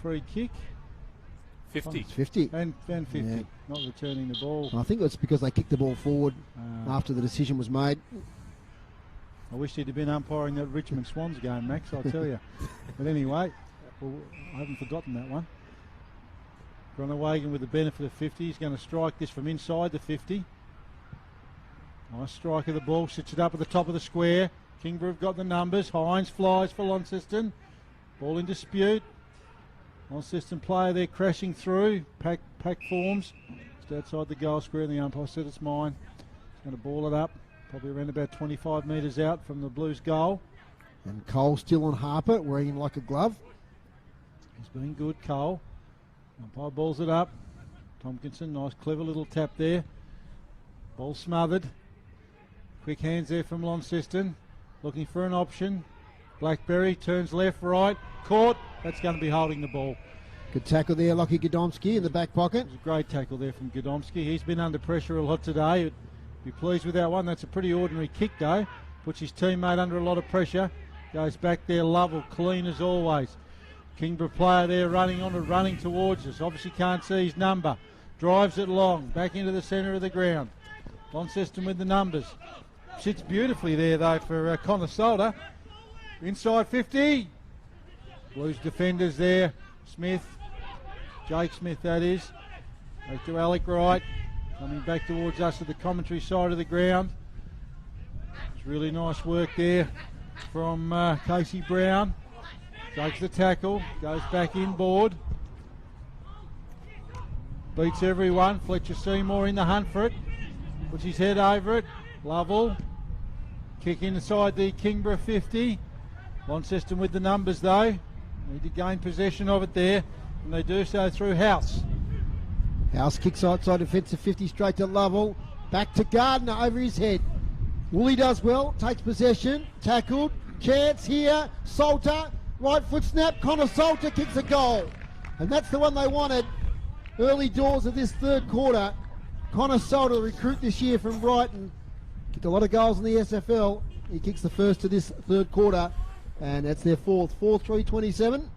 Free kick. 50. 50. And 50. Yeah. Not returning the ball. I think it's because they kicked the ball forward after the decision was made. I wish he'd have been umpiring that Richmond Swans game, Max, I'll tell you. But anyway, I haven't forgotten that one. Gronewagen with the benefit of 50. He's going to strike this from inside the 50. Nice strike of the ball. Sits it up at the top of the square. Kingborough have got the numbers. Hines flies for Launceston. Ball in dispute. Launceston player there crashing through. Pack forms. Just outside the goal square, and the umpire said it's mine. He's going to ball it up. Probably around about 25 metres out from the Blues' goal. And Cole still on Harper, wearing him like a glove. He's been good, Cole. Umpire balls it up. Tompkinson, nice clever little tap there. Ball smothered. Quick hands there from Launceston. Looking for an option. Blackberry turns left, right. Caught. That's going to be holding the ball. Good tackle there, Lockie Godomski in the back pocket. It was a great tackle there from Godomski. He's been under pressure a lot today. Be pleased with that one. That's a pretty ordinary kick though. Puts his teammate under a lot of pressure. Goes back there level, clean as always. Kingborough player there running towards us. Obviously can't see his number. Drives it long, back into the centre of the ground. Launceston with the numbers. Sits beautifully there though for Connor Solder. Inside 50. Blues defenders there. Smith. Jake Smith that is. Back to Alec Wright. Coming back towards us at the commentary side of the ground. It's really nice work there from Casey Brown. Takes the tackle, goes back inboard. Beats everyone. Fletcher Seymour in the hunt for it. Puts his head over it. Lovell. Kick inside the Kingborough 50. Launceston with the numbers though. Need to gain possession of it there. And they do so through House. House kicks outside defensive 50 straight to Lovell. Back to Gardner over his head. Woolley does well. Takes possession. Tackled. Chance here. Salter. Right foot snap, Connor Salter kicks a goal. And that's the one they wanted early doors of this third quarter. Connor Salter, the recruit this year from Brighton. Kicked a lot of goals in the SFL. He kicks the first of this third quarter. And that's their fourth. 4-3-27.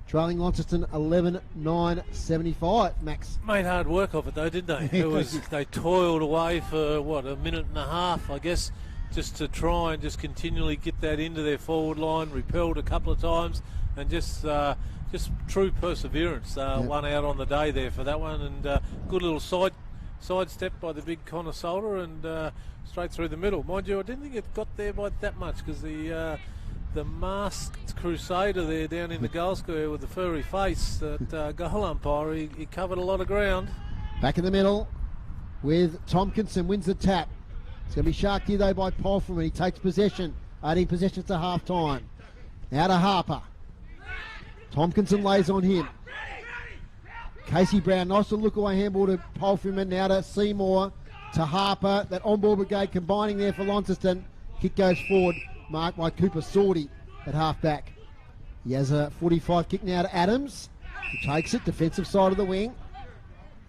Trailing Launceston 11-9-75. Max. Made hard work of it though, didn't they? They toiled away for, a minute and a half, I guess. Just to try and just continually get that into their forward line, repelled a couple of times, and just true perseverance. One out on the day there for that one, and good little side step by the big Connor Solder, and straight through the middle. Mind you, I didn't think it got there by that much because the masked crusader there down in the goal square with the furry face, that goal umpire, he covered a lot of ground. Back in the middle with Tompkinson, wins the tap. It's going to be sharked here though by Polfram, and he takes possession, adding possession to half time. Now to Harper. Tompkinson lays on him. Casey Brown, nice little look away handball to Polfram, and now to Seymour, to Harper. That on-ball brigade combining there for Launceston. Kick goes forward, marked by Cooper Sorty at half back. He has a 45 kick now to Adams, who takes it, defensive side of the wing.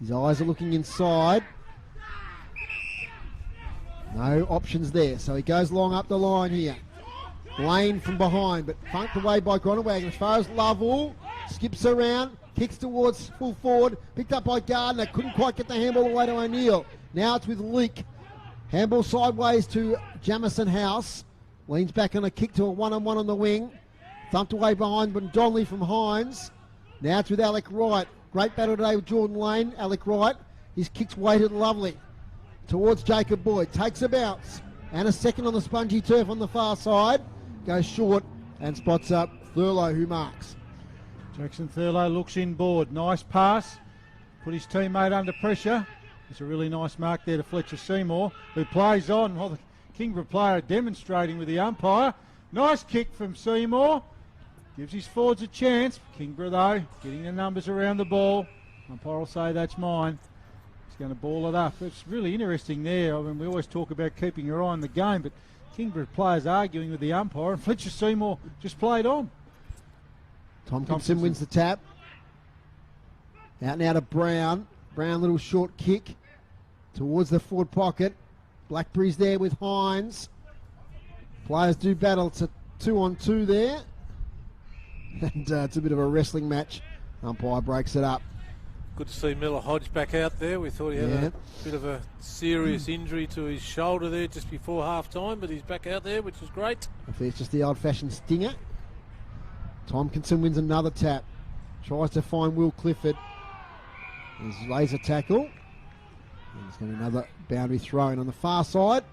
His eyes are looking inside. No options there, so he goes long up the line here. Lane from behind, but funked away by Gronewagen. As far as Lovell, skips around, kicks towards full forward, picked up by Gardner, couldn't quite get the handball away to O'Neill. Now it's with Leake. Handball sideways to Jamison House. Leans back on a kick to a one-on-one on the wing. Thumped away behind by Donnelly from Hines. Now it's with Alec Wright. Great battle today with Jordan Lane. Alec Wright, his kicks weighted lovely. Towards Jacob Boyd, takes a bounce, and a second on the spongy turf on the far side, goes short and spots up Thurlow, who marks. Jackson Thurlow looks inboard, nice pass, put his teammate under pressure. It's a really nice mark there to Fletcher Seymour, who plays on. Well, the Kingborough player demonstrating with the umpire. Nice kick from Seymour, gives his forwards a chance. Kingborough though, getting the numbers around the ball. Umpire will say that's mine. going to ball it up. It's really interesting there. I mean, we always talk about keeping your eye on the game, but Kingborough players arguing with the umpire, and Fletcher Seymour just played on. Tompkinson wins the tap. Out now to Brown. Brown, little short kick towards the forward pocket. Blackberry's there with Hines. Players do battle. It's a 2-on-2 there. And it's a bit of a wrestling match. Umpire breaks it up. Good to see Miller Hodge back out there. We thought he had a bit of a serious injury to his shoulder there just before half time, but he's back out there, which is great. I think it's just the old-fashioned stinger. Tompkinson wins another tap. Tries to find Will Clifford. There's laser tackle. And there's going to be another boundary throw in on the far side.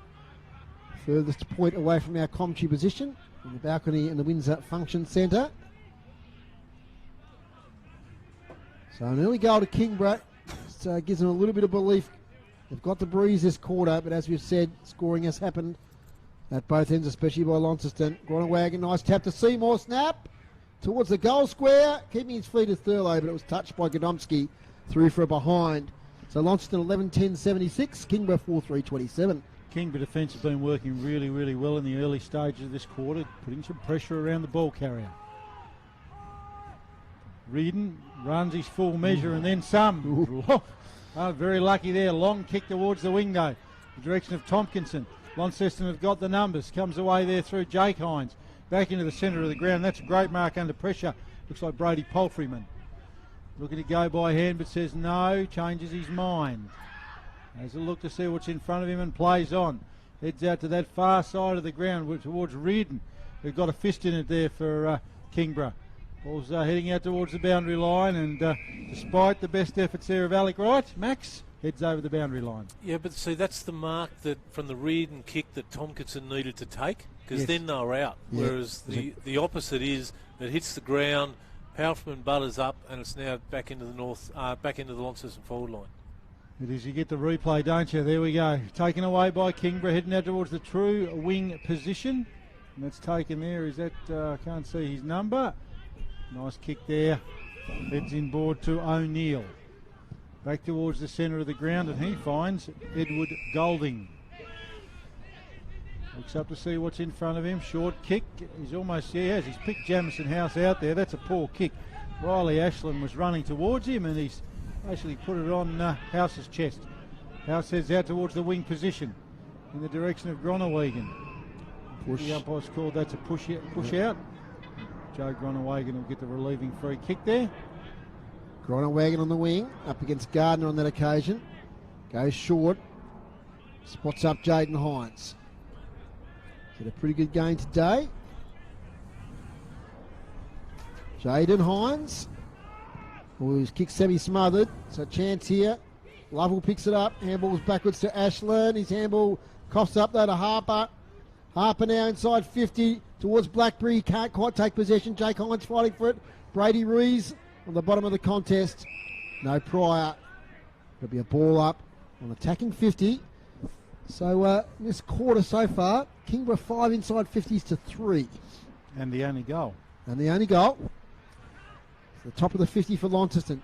Furthest point away from our commentary position in the balcony in the Windsor Function Centre. So an early goal to Kingborough gives them a little bit of belief. They've got the breeze this quarter, but as we've said, scoring has happened at both ends, especially by Launceston. Groenewegen, nice tap to Seymour, snap towards the goal square, keeping his feet as Thurlow, but it was touched by Godomski, through for a behind. So Launceston 11-10-76, Kingborough 4-3-27. Kingborough defence has been working really, really well in the early stages of this quarter, putting some pressure around the ball carrier. Reardon runs his full measure and then some. Very lucky there. Long kick towards the wing though. The direction of Tompkinson. Launceston have got the numbers. Comes away there through Jake Hines. Back into the centre of the ground. That's a great mark under pressure. Looks like Brady Palfreyman. Looking to go by hand but says no. Changes his mind. Has a look to see what's in front of him and plays on. Heads out to that far side of the ground towards Reardon. We've got a fist in it there for Kingborough. Ball's heading out towards the boundary line, and despite the best efforts there of Alec Wright, Max heads over the boundary line. Yeah, but see, that's the mark that from the Reardon kick that Tompkinson needed to take, because then they were out. Yeah. Whereas the opposite is it hits the ground, Palfreyman butters up, and it's now back into the Launceston forward line. It is. You get the replay, don't you? There we go. Taken away by Kingborough, heading out towards the true wing position, and that's taken there. Is that I can't see his number. Nice kick there. Heads inboard to O'Neill. Back towards the centre of the ground, and he finds Edward Golding. Looks up to see what's in front of him. Short kick. He's almost, he's picked Jamison House out there. That's a poor kick. Riley Ashland was running towards him, and he's basically put it on House's chest. House heads out towards the wing position in the direction of Groenewegen. The umpire's called that's a push out. Joe Groenewegen will get the relieving free kick there. Groenewegen on the wing, up against Gardner on that occasion. Goes short. Spots up Jaden Hines. Had a pretty good game today. Jaden Hines. His kick semi-smothered. So chance here. Lovell picks it up. Handballs backwards to Ashland. His handball coughs up there to Harper. Harper now inside 50 towards Blackberry. Can't quite take possession. Jake Hines fighting for it. Brady Ruiz on the bottom of the contest. No Pryor. There'll be a ball up on attacking 50. So this quarter so far, Kingborough 5 inside 50s to 3. And the only goal. The top of the 50 for Launceston.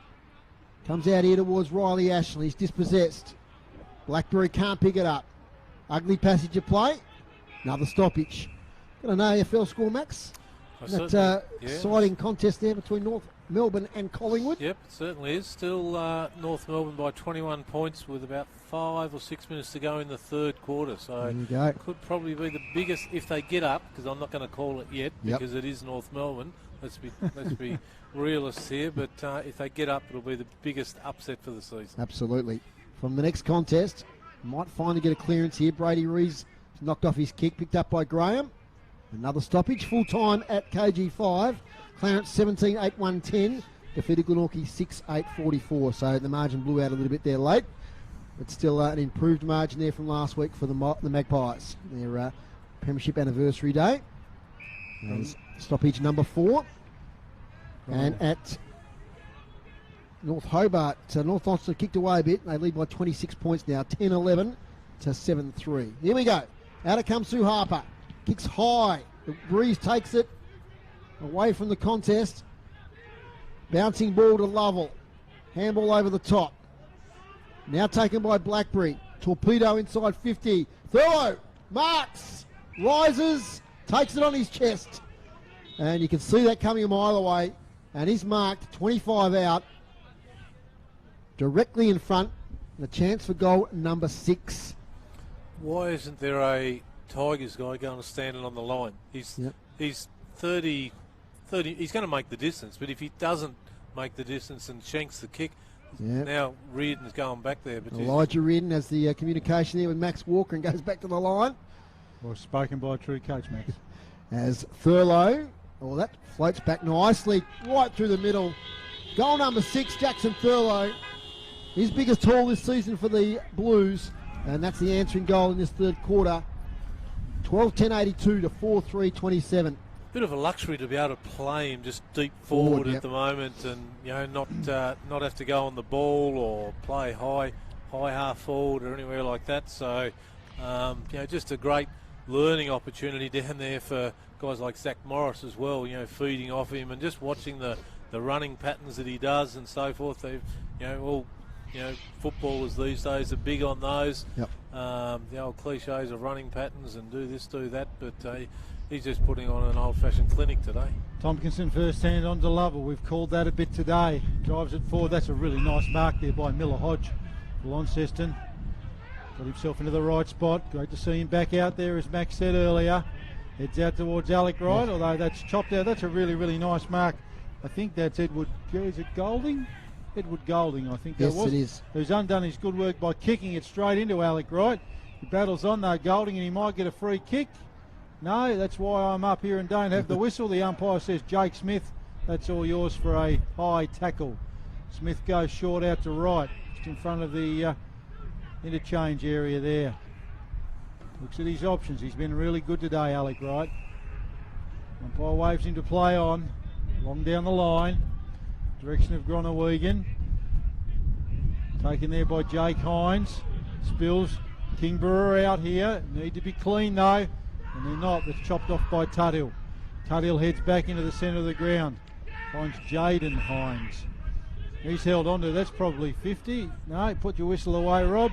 Comes out here towards Riley Ashley. He's dispossessed. Blackberry can't pick it up. Ugly passage of play. Another stoppage. Got an AFL score, Max? That exciting contest there between North Melbourne and Collingwood. Yep, it certainly is. Still North Melbourne by 21 points with about 5 or 6 minutes to go in the third quarter. So could probably be the biggest if they get up, because I'm not going to call it yet because it is North Melbourne. Let's be realists here, but if they get up, it'll be the biggest upset for the season. Absolutely. From the next contest, might finally get a clearance here. Brady Rees knocked off his kick, picked up by Graham. Another stoppage, full time at KG5. Clarence 17-8-1-10, defeated Glenorchy 6-8-44. So the margin blew out a little bit there late, but still an improved margin there from last week for the Magpies. Their premiership anniversary day. Stoppage number 4. And at North Hobart, North Launceston kicked away a bit. They lead by 26 points now, 10-11 to 7-3. Here we go. Out it comes Sue Harper. Kicks high. The Breeze takes it away from the contest. Bouncing ball to Lovell. Handball over the top. Now taken by Blackberry. Torpedo inside 50. Thurlow marks, rises, takes it on his chest. And you can see that coming a mile away. And he's marked 25 out. Directly in front. And a chance for goal number 6. Why isn't there a Tigers guy going to standing on the line? He's 30, he's going to make the distance, but if he doesn't make the distance and shanks the kick, now Reardon's going back there. But Elijah Reardon has the communication there with Max Walker and goes back to the line. Well spoken by a true coach, Max. As Thurlow, that floats back nicely right through the middle. Goal number 6, Jackson Thurlow. His biggest haul this season for the Blues, and that's the answering goal in this third quarter. 12-10-82 to 4-3-27. Bit of a luxury to be able to play him just deep forward at the moment, and not have to go on the ball or play high half forward or anywhere like that. So just a great learning opportunity down there for guys like Zach Morris as well. Feeding off him and just watching the running patterns that he does and so forth. They've footballers these days are big on those. The old cliches of running patterns and do this, do that, but he's just putting on an old-fashioned clinic today. Tompkinson first hand on to Lovell. We've called that a bit today. Drives it forward. That's a really nice mark there by Miller Hodge. Launceston got himself into the right spot. Great to see him back out there, as Max said earlier. Heads out towards Alec Wright, although that's chopped out. That's a really, really nice mark. I think that's Edward. Is it Golding? Edward Golding, I think that was. Yes, it is. Who's undone his good work by kicking it straight into Alec Wright. He battles on though, Golding, and he might get a free kick. No, that's why I'm up here and don't have the whistle. The umpire says, Jake Smith, that's all yours for a high tackle. Smith goes short out to right, just in front of the interchange area there. Looks at his options. He's been really good today, Alec Wright. Umpire waves him to play on. Long down the line. Direction of Gronewegan. Taken there by Jake Hines. Spills. Kingborough out here. Need to be clean though. And they're not. That's chopped off by Tuthill. Tuthill heads back into the centre of the ground. Finds Jaden Hines. He's held on to, that's probably 50. No, put your whistle away, Rob.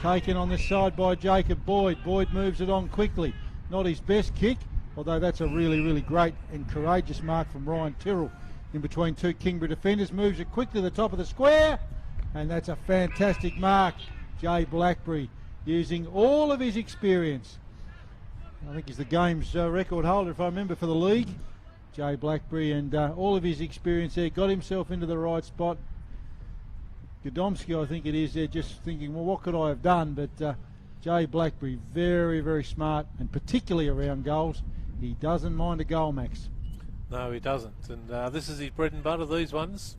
Taken on this side by Jacob Boyd. Boyd moves it on quickly. Not his best kick, although that's a really, really great and courageous mark from Ryan Tyrrell. In between two Kingborough defenders, moves it quickly to the top of the square, and that's a fantastic mark. Jay Blackberry using all of his experience. I think he's the game's record holder, if I remember, for the league. Jay Blackberry, and all of his experience there, got himself into the right spot. Godomsky, I think it is, they're just thinking, well, what could I have done? But Jay Blackberry, very, very smart, and particularly around goals. He doesn't mind a goal, Max. No, he doesn't. And this is his bread and butter, these ones.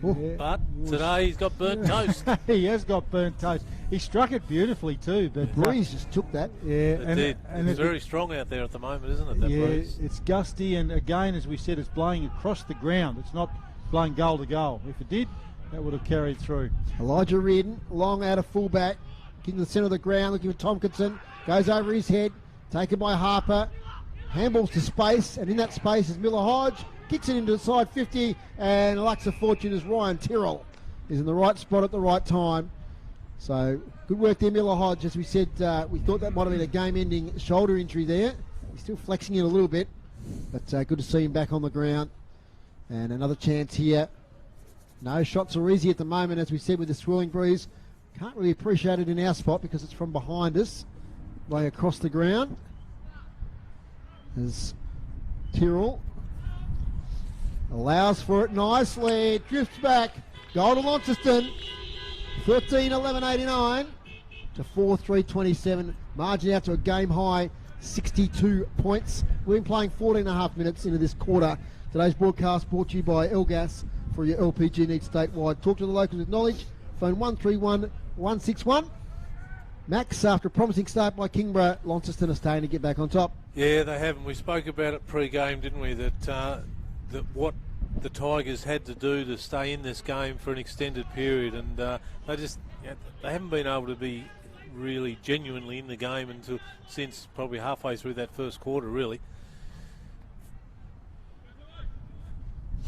Yeah. But today he's got burnt toast. He has got burnt toast. He struck it beautifully too. But the breeze just took that. Yeah, it did. And it's very strong out there at the moment, isn't it, that breeze? It's gusty, and again, as we said, it's blowing across the ground. It's not blowing goal to goal. If it did, that would have carried through. Elijah Reardon, long out of fullback, getting to the centre of the ground, looking for Tompkinson. Goes over his head, taken by Harper. Handballs to space, and in that space is Miller Hodge. Kicks it into the side 50, and luck's of fortune is Ryan Tyrrell. Is in the right spot at the right time. So good work there, Miller Hodge. As we said, we thought that might have been a game-ending shoulder injury there. He's still flexing it a little bit, but good to see him back on the ground. And another chance here. No shots are easy at the moment, as we said, with the swirling breeze. Can't really appreciate it in our spot because it's from behind us, way across the ground. As Tyrrell allows for it nicely, drifts back, goal to Launceston, 13-11-89 to 4-3-27, margin out to a game high 62 points. We've been playing 14.5 minutes into this quarter. Today's broadcast brought to you by Elgas for your LPG needs statewide. Talk to the locals with knowledge, phone 131 161. Max, after a promising start by Kingborough, Launceston are staying to get back on top. Yeah, they have, and we spoke about it pre-game, didn't we, that what the Tigers had to do to stay in this game for an extended period, and they haven't been able to be really genuinely in the game since probably halfway through that first quarter, really.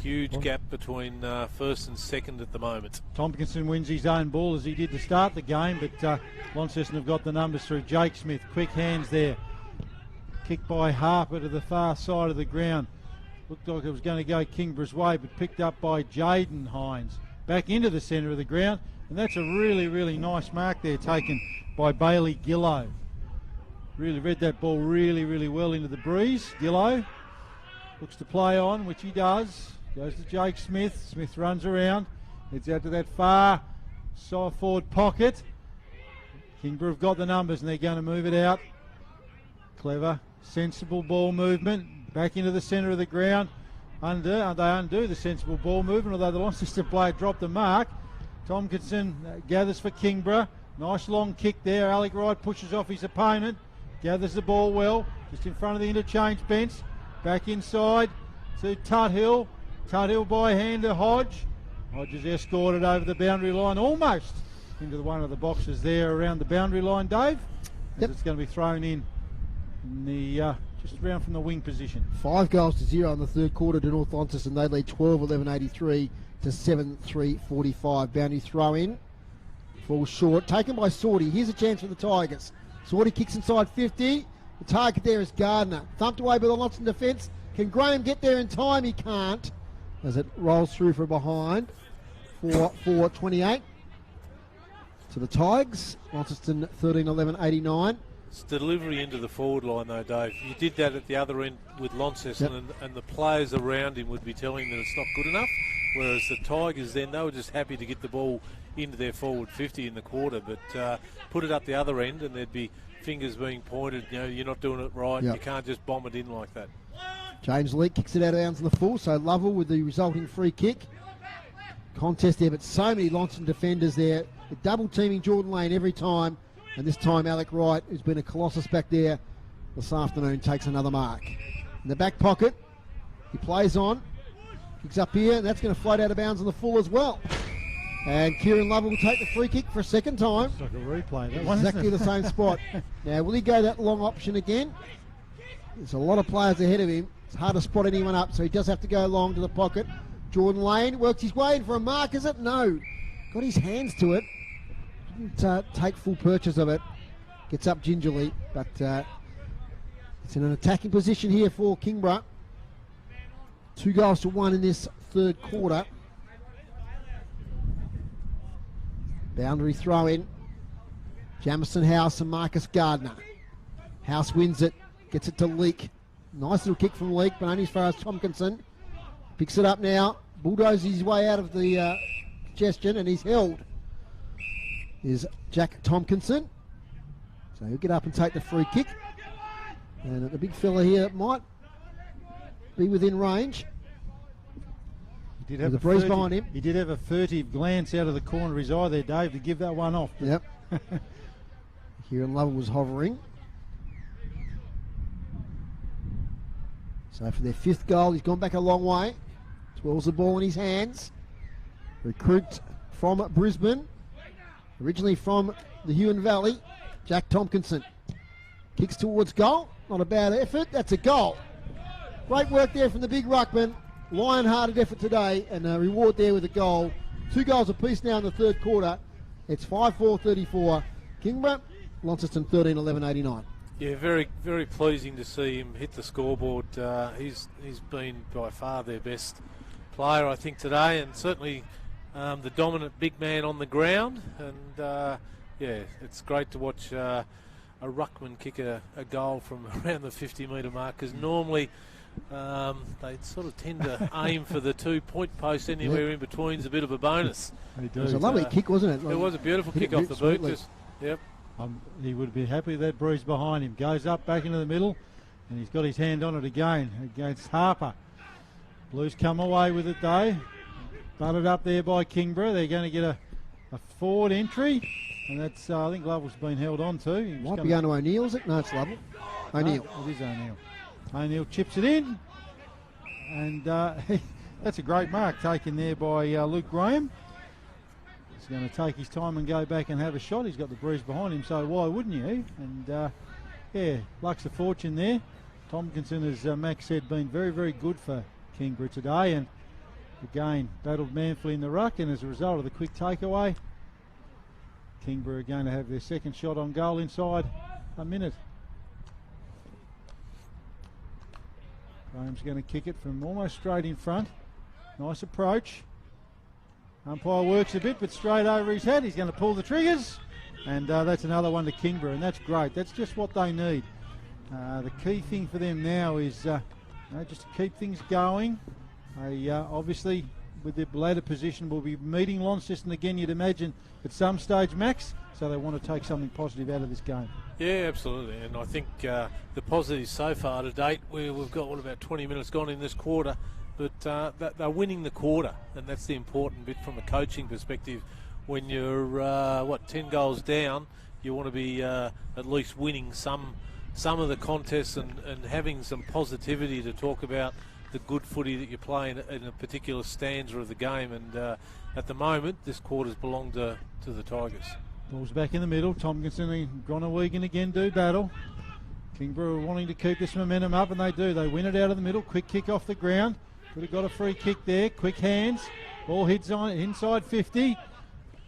Huge gap between first and second at the moment. Tompkinson wins his own ball as he did to start the game, but Launceston have got the numbers through. Jake Smith, quick hands there. Kicked by Harper to the far side of the ground. Looked like it was going to go Kingborough's way, but picked up by Jaden Hines. Back into the centre of the ground, and that's a really, really nice mark there taken by Bailey Gillow. Really read that ball really, really well into the breeze. Gillow looks to play on, which he does. Goes to Jake Smith. Smith runs around. Heads out to that far side forward pocket. Kingborough have got the numbers and they're going to move it out. Clever, sensible ball movement. Back into the centre of the ground. They undo the sensible ball movement, although the Launceston player dropped the mark. Tompkinson gathers for Kingborough. Nice long kick there. Alec Wright pushes off his opponent. Gathers the ball well. Just in front of the interchange bench. Back inside to Tuthill. Tuthill by hand to Hodge. Hodge is escorted over the boundary line almost into one of the boxes there around the boundary line, Dave. As it's going to be thrown in the just around from the wing position. 5 goals to 0 in the third quarter to North Launceston. They lead 12-11-83 to 7-3-45. Boundary throw in. Falls short. Taken by Sorty. Here's a chance for the Tigers. Sorty kicks inside 50. The target there is Gardner. Thumped away by the Launceston defence. Can Graham get there in time? He can't. As it rolls through from behind for 28 to the Tigers. Launceston 13-11-89. It's delivery into the forward line though, Dave. You did that at the other end with Launceston, and the players around him would be telling that it's not good enough. Whereas the Tigers then, they were just happy to get the ball into their forward 50 in the quarter, but put it up the other end and there'd be fingers being pointed. You know, you're not doing it right. You can't just bomb it in like that. James Leake kicks it out of bounds in the full, so Lovell with the resulting free kick. Contest there, but so many Launceston defenders there. They're double teaming Jordan Lane every time, and this time Alec Wright, who's been a colossus back there this afternoon, takes another mark. In the back pocket, he plays on, kicks up here, and that's going to float out of bounds in the full as well. And Kieran Lovell will take the free kick for a second time. It's like a replay. That one, exactly the same spot. Now, will he go that long option again? There's a lot of players ahead of him. It's hard to spot anyone up, so he does have to go long to the pocket. Jordan Lane works his way in for a mark, is it? No. Got his hands to it. Didn't take full purchase of it. Gets up gingerly, but it's in an attacking position here for Kingborough. 2 goals to 1 in this third quarter. Boundary throw in. Jamison House and Marcus Gardner. House wins it. Gets it to Leake. Nice little kick from Leake, but only as far as Tompkinson. Picks it up now. Bulldozes his way out of the congestion, and he's held. Is Jack Tompkinson. So he'll get up and take the free kick. And the big fella here might be within range. He did have the breeze behind him. He did have a furtive glance out of the corner of his eye there, Dave, to give that one off. Yep. Kieran Lovell was hovering. So for their 5th goal, he's gone back a long way. Twirls the ball in his hands. Recruit from Brisbane. Originally from the Huon Valley. Jack Tompkinson. Kicks towards goal. Not a bad effort. That's a goal. Great work there from the big ruckman. Lion-hearted effort today, and a reward there with a goal. 2 goals apiece now in the third quarter. It's 5-4-34. Kingborough, Launceston 13-11-89. Yeah, very, very pleasing to see him hit the scoreboard. He's been by far their best player, I think, today, and certainly the dominant big man on the ground. And yeah, it's great to watch a ruckman kick a goal from around the 50-metre mark, because normally they sort of tend to aim for the 2-point post. Anywhere in between is a bit of a bonus. It was a lovely kick, wasn't it? It was a beautiful kick off the boot. Yep. He would be happy with that breeze behind him. Goes up back into the middle, and he's got his hand on it again against Harper. Blues come away with it though. Butted up there by Kingborough. They're going to get a forward entry, and that's I think Lovell's been held on to. Might be going to O'Neill, is it? No, it's Lovell. O'Neill. No, it is O'Neill. O'Neill chips it in, and that's a great mark taken there by Luke Graham. He's going to take his time and go back and have a shot. He's got the breeze behind him, so why wouldn't you? And yeah, luck's a fortune there. Tompkinson, as Max said, been very, very good for Kingborough today, and again battled manfully in the ruck, and as a result of the quick takeaway, Kingborough are going to have their second shot on goal inside a minute. Graham's going to kick it from almost straight in front. Nice approach. Umpire works a bit, but straight over his head. He's going to pull the triggers, and that's another one to Kingborough, and that's great. That's just what they need. The key thing for them now is just to keep things going. They obviously, with their ladder position, will be meeting Launceston again, you'd imagine, at some stage, Max. So they want to take something positive out of this game. Yeah, absolutely. And I think the positives so far to date, we've got about 20 minutes gone in this quarter, but they're winning the quarter, and that's the important bit from a coaching perspective. When you're 10 goals down, you want to be at least winning some of the contests and having some positivity to talk about the good footy that you're playing in a particular stanza of the game. And at the moment, this quarter's belonged to the Tigers. Ball's back in the middle. Tompkinson and Gronewegan again do battle. Kingborough are wanting to keep this momentum up, and they do. They win it out of the middle. Quick kick off the ground. Could have got a free kick there. Quick hands. Ball hits on inside 50.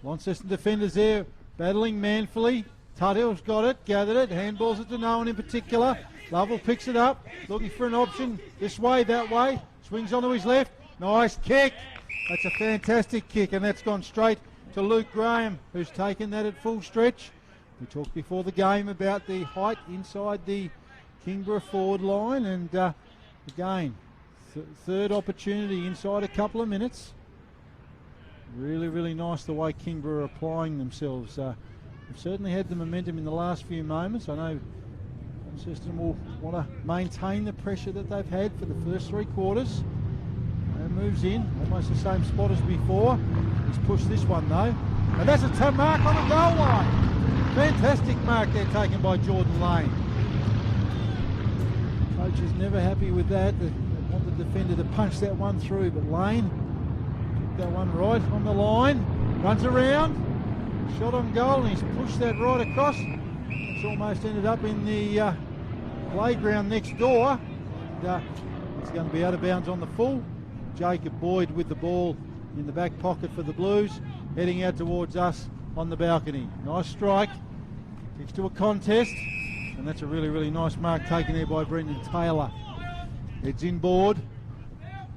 Launceston defenders there battling manfully. Tuttill's got it, gathered it, handballs it to no one in particular. Lovell picks it up, looking for an option. This way, that way. Swings onto his left. Nice kick. That's a fantastic kick, and that's gone straight to Luke Graham, who's taken that at full stretch. We talked before the game about the height inside the Kingborough forward line, and again, third opportunity inside a couple of minutes. Really, really nice the way Kingborough are applying themselves. They've certainly had the momentum in the last few moments. I know Launceston will want to maintain the pressure that they've had for the first three quarters. And moves in, almost the same spot as before. He's pushed this one though. And that's a mark on the goal line. Fantastic mark there taken by Jordan Lane. Coach is never happy with that. They want the defender to punch that one through, but Lane took that one right on the line. Runs around. Shot on goal, and he's pushed that right across. It's almost ended up in the playground next door. And, it's going to be out of bounds on the full. Jacob Boyd with the ball in the back pocket for the Blues, heading out towards us on the balcony. Nice strike. Gets to a contest, and that's a really, really nice mark taken there by Brendan Taylor. Heads inboard.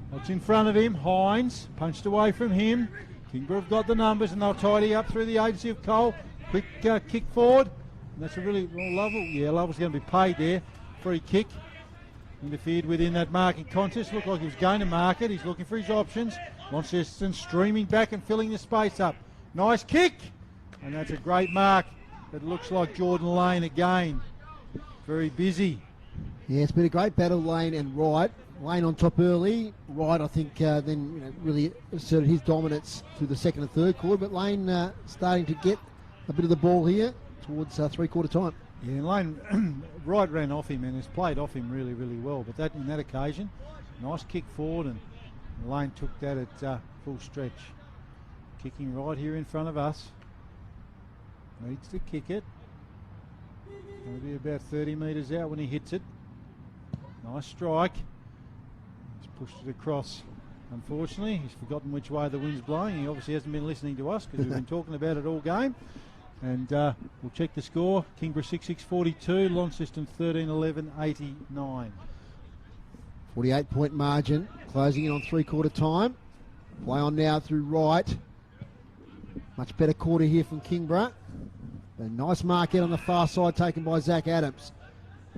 What's in front of him? Hines punched away from him. Kingborough have got the numbers, and they'll tidy up through the agency of Cole. Quick kick forward. And that's a really Lovell. Yeah, Lovell's going to be paid there. Free kick. Interfered within that marking contest. Looked like he was going to mark it. He's looking for his options. Launceston streaming back and filling the space up. Nice kick. And that's a great mark. It looks like Jordan Lane again. Very busy. Yeah, it's been a great battle, Lane and Wright. Lane on top early. Wright, I think, then really asserted his dominance through the second and third quarter. But Lane starting to get a bit of the ball here towards three-quarter time. Yeah, and Lane, Wright ran off him and has played off him really, really well. But that in that occasion, nice kick forward, and Lane took that at full stretch. Kicking right here in front of us. Needs to kick it. Going to be about 30 metres out when he hits it. Nice strike. He's pushed it across. Unfortunately, he's forgotten which way the wind's blowing. He obviously hasn't been listening to us because we've been talking about it all game. And we'll check the score. Kingborough 6-6-42, Launceston 13-11-89. 48-point margin, closing in on three-quarter time. Play on now through Wright. Much better quarter here from Kingborough. A nice mark out on the far side taken by Zach Adams.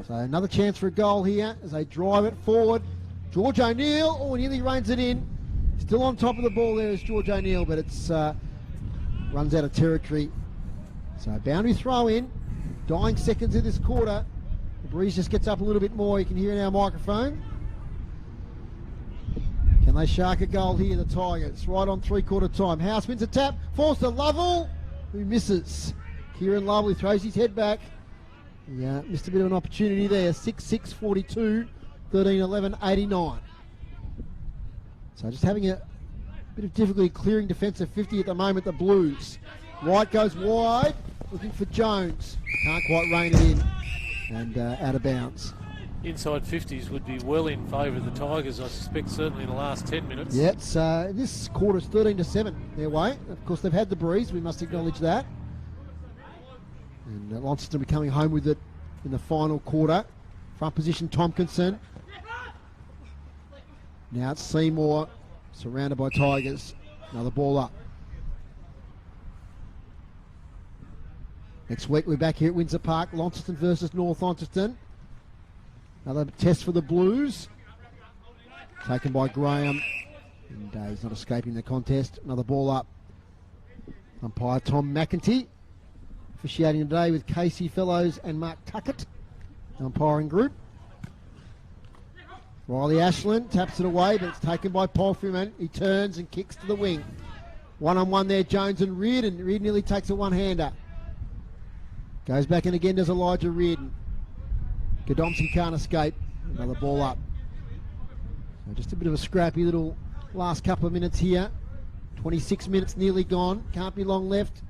So another chance for a goal here as they drive it forward. George O'Neill, nearly reins it in. Still on top of the ball there is George O'Neill, but it's runs out of territory. So boundary throw in. Dying seconds in this quarter. The breeze just gets up a little bit more. You can hear in our microphone. Can they shark a goal here, the Tigers? Right on three-quarter time. House wins a tap. Falls to Lovell, who misses. Kieran Lovell throws his head back. Yeah, missed a bit of an opportunity there. 6-6-42, 13-11-89. So just having a bit of difficulty clearing defensive 50 at the moment, the Blues. Wright goes wide, looking for Jones. Can't quite rein it in. And out of bounds. inside 50s would be well in favour of the Tigers, I suspect, certainly in the last 10 minutes. Yeah, it's, this quarter's 13-7 their way. Of course, they've had the breeze. We must acknowledge that. And Launceston will be coming home with it in the final quarter. Front position, Tompkinson. Now it's Seymour, surrounded by Tigers. Another ball up. Next week we're back here at Windsor Park. Launceston versus North Launceston. Another test for the Blues. Taken by Graham. And he's not escaping the contest. Another ball up. Umpire Tom McEntee. Officiating today with Casey Fellows and Mark Tuckett. Umpiring group. Riley Ashland taps it away, but it's taken by Paul Freeman. He turns and kicks to the wing. One-on-one there, Jones and Reardon. Reardon nearly takes a one-hander. Goes back in again, does Elijah Reardon. Godomsky can't escape. Another ball up. So just a bit of a scrappy little last couple of minutes here. 26 minutes nearly gone. Can't be long left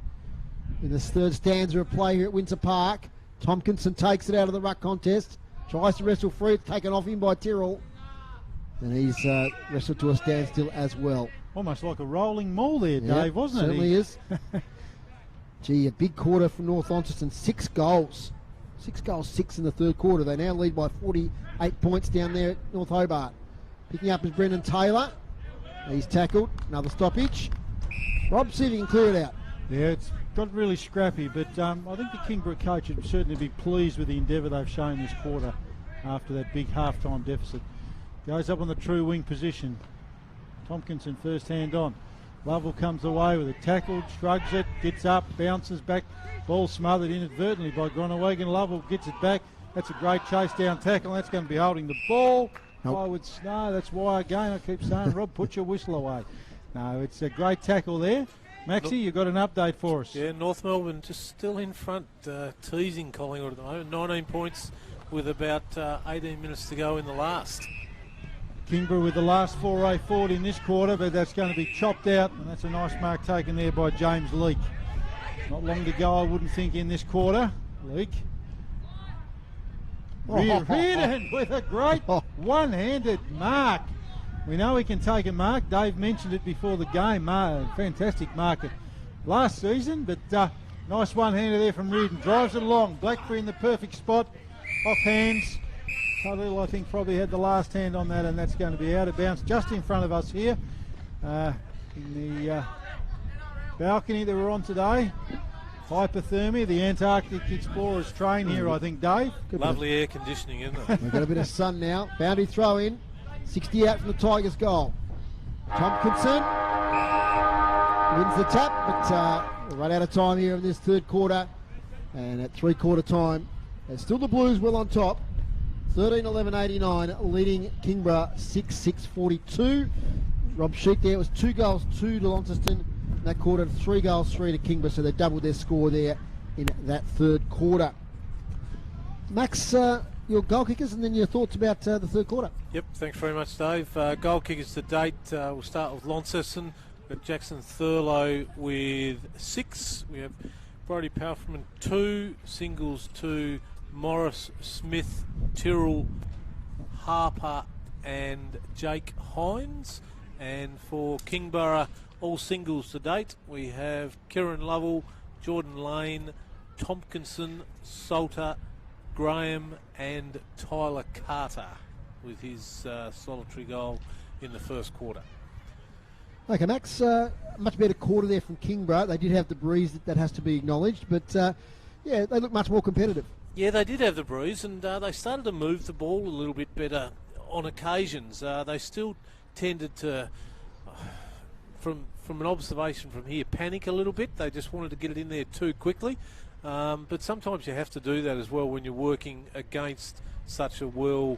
in this third stanza of play here at Windsor Park. Tompkinson takes it out of the ruck contest. Tries to wrestle free. It's taken off him by Tyrrell. And he's wrestled to a standstill as well. Almost like a rolling maul there, Dave, wasn't it? Certainly is. Gee, a big quarter for North Launceston. 6 goals. 6 goals, 6 in the third quarter. They now lead by 48 points down there at North Hobart. Picking up is Brendan Taylor. He's tackled. Another stoppage. Rob, see if he can clear it out. Yeah, it's got really scrappy, but I think the Kingborough coach would certainly be pleased with the endeavour they've shown this quarter after that big half-time deficit. Goes up on the true wing position. Tompkinson first hand on. Lovell comes away with a tackle, shrugs it, gets up, bounces back. Ball smothered inadvertently by Groenewegen. Lovell gets it back. That's a great chase down tackle. That's going to be holding the ball. Nope. No, that's why again I keep saying, Rob, put your whistle away. No, it's a great tackle there. Maxie, you've got an update for us. Yeah, North Melbourne just still in front, teasing Collingwood at the moment. 19 points with about 18 minutes to go in the last. Kingborough with the last foray forward in this quarter, but that's going to be chopped out, and that's a nice mark taken there by James Leake. Not long to go, I wouldn't think, in this quarter. Leake. Reardon with a great one-handed mark. We know he can take a mark. Dave mentioned it before the game. Fantastic mark last season, but nice one-hander there from Reardon. Drives it along. Blackberry in the perfect spot. Off hands. Khalil, I think, probably had the last hand on that, and that's going to be out of bounds just in front of us here in the balcony that we're on today. Hypothermia, the Antarctic Explorers train here, I think, Dave. Lovely air conditioning, isn't it? We've got a bit of sun now. Boundary throw in. 60 out from the Tigers' goal. Tompkinson wins the tap, but we're right out of time here in this third quarter. And at three-quarter time, there's still the Blues well on top. 13-11-89, leading Kingborough 6-6-42. Rob Sheik there, it was 2 goals, 2 to Launceston. In that quarter, 3 goals, 3 to Kingborough, so they doubled their score there in that third quarter. Max, your goal kickers and then your thoughts about the third quarter. Yep, thanks very much, Dave. Goal kickers to date, we'll start with Launceston. We've got Jackson Thurlow with 6. We have Brody Palfreman 2, singles 2, Morris, Smith, Tyrrell, Harper and Jake Hines. And for Kingborough, all singles to date, we have Kieran Lovell, Jordan Lane, Tompkinson, Salter, Graham and Tyler Carter with his solitary goal in the first quarter. Okay, Max, much better quarter there from Kingborough. They did have the breeze, that has to be acknowledged, but yeah, they look much more competitive. Yeah, they did have the breeze, and they started to move the ball a little bit better on occasions. They still tended to, from an observation from here, panic a little bit. They just wanted to get it in there too quickly. But sometimes you have to do that as well when you're working against such a well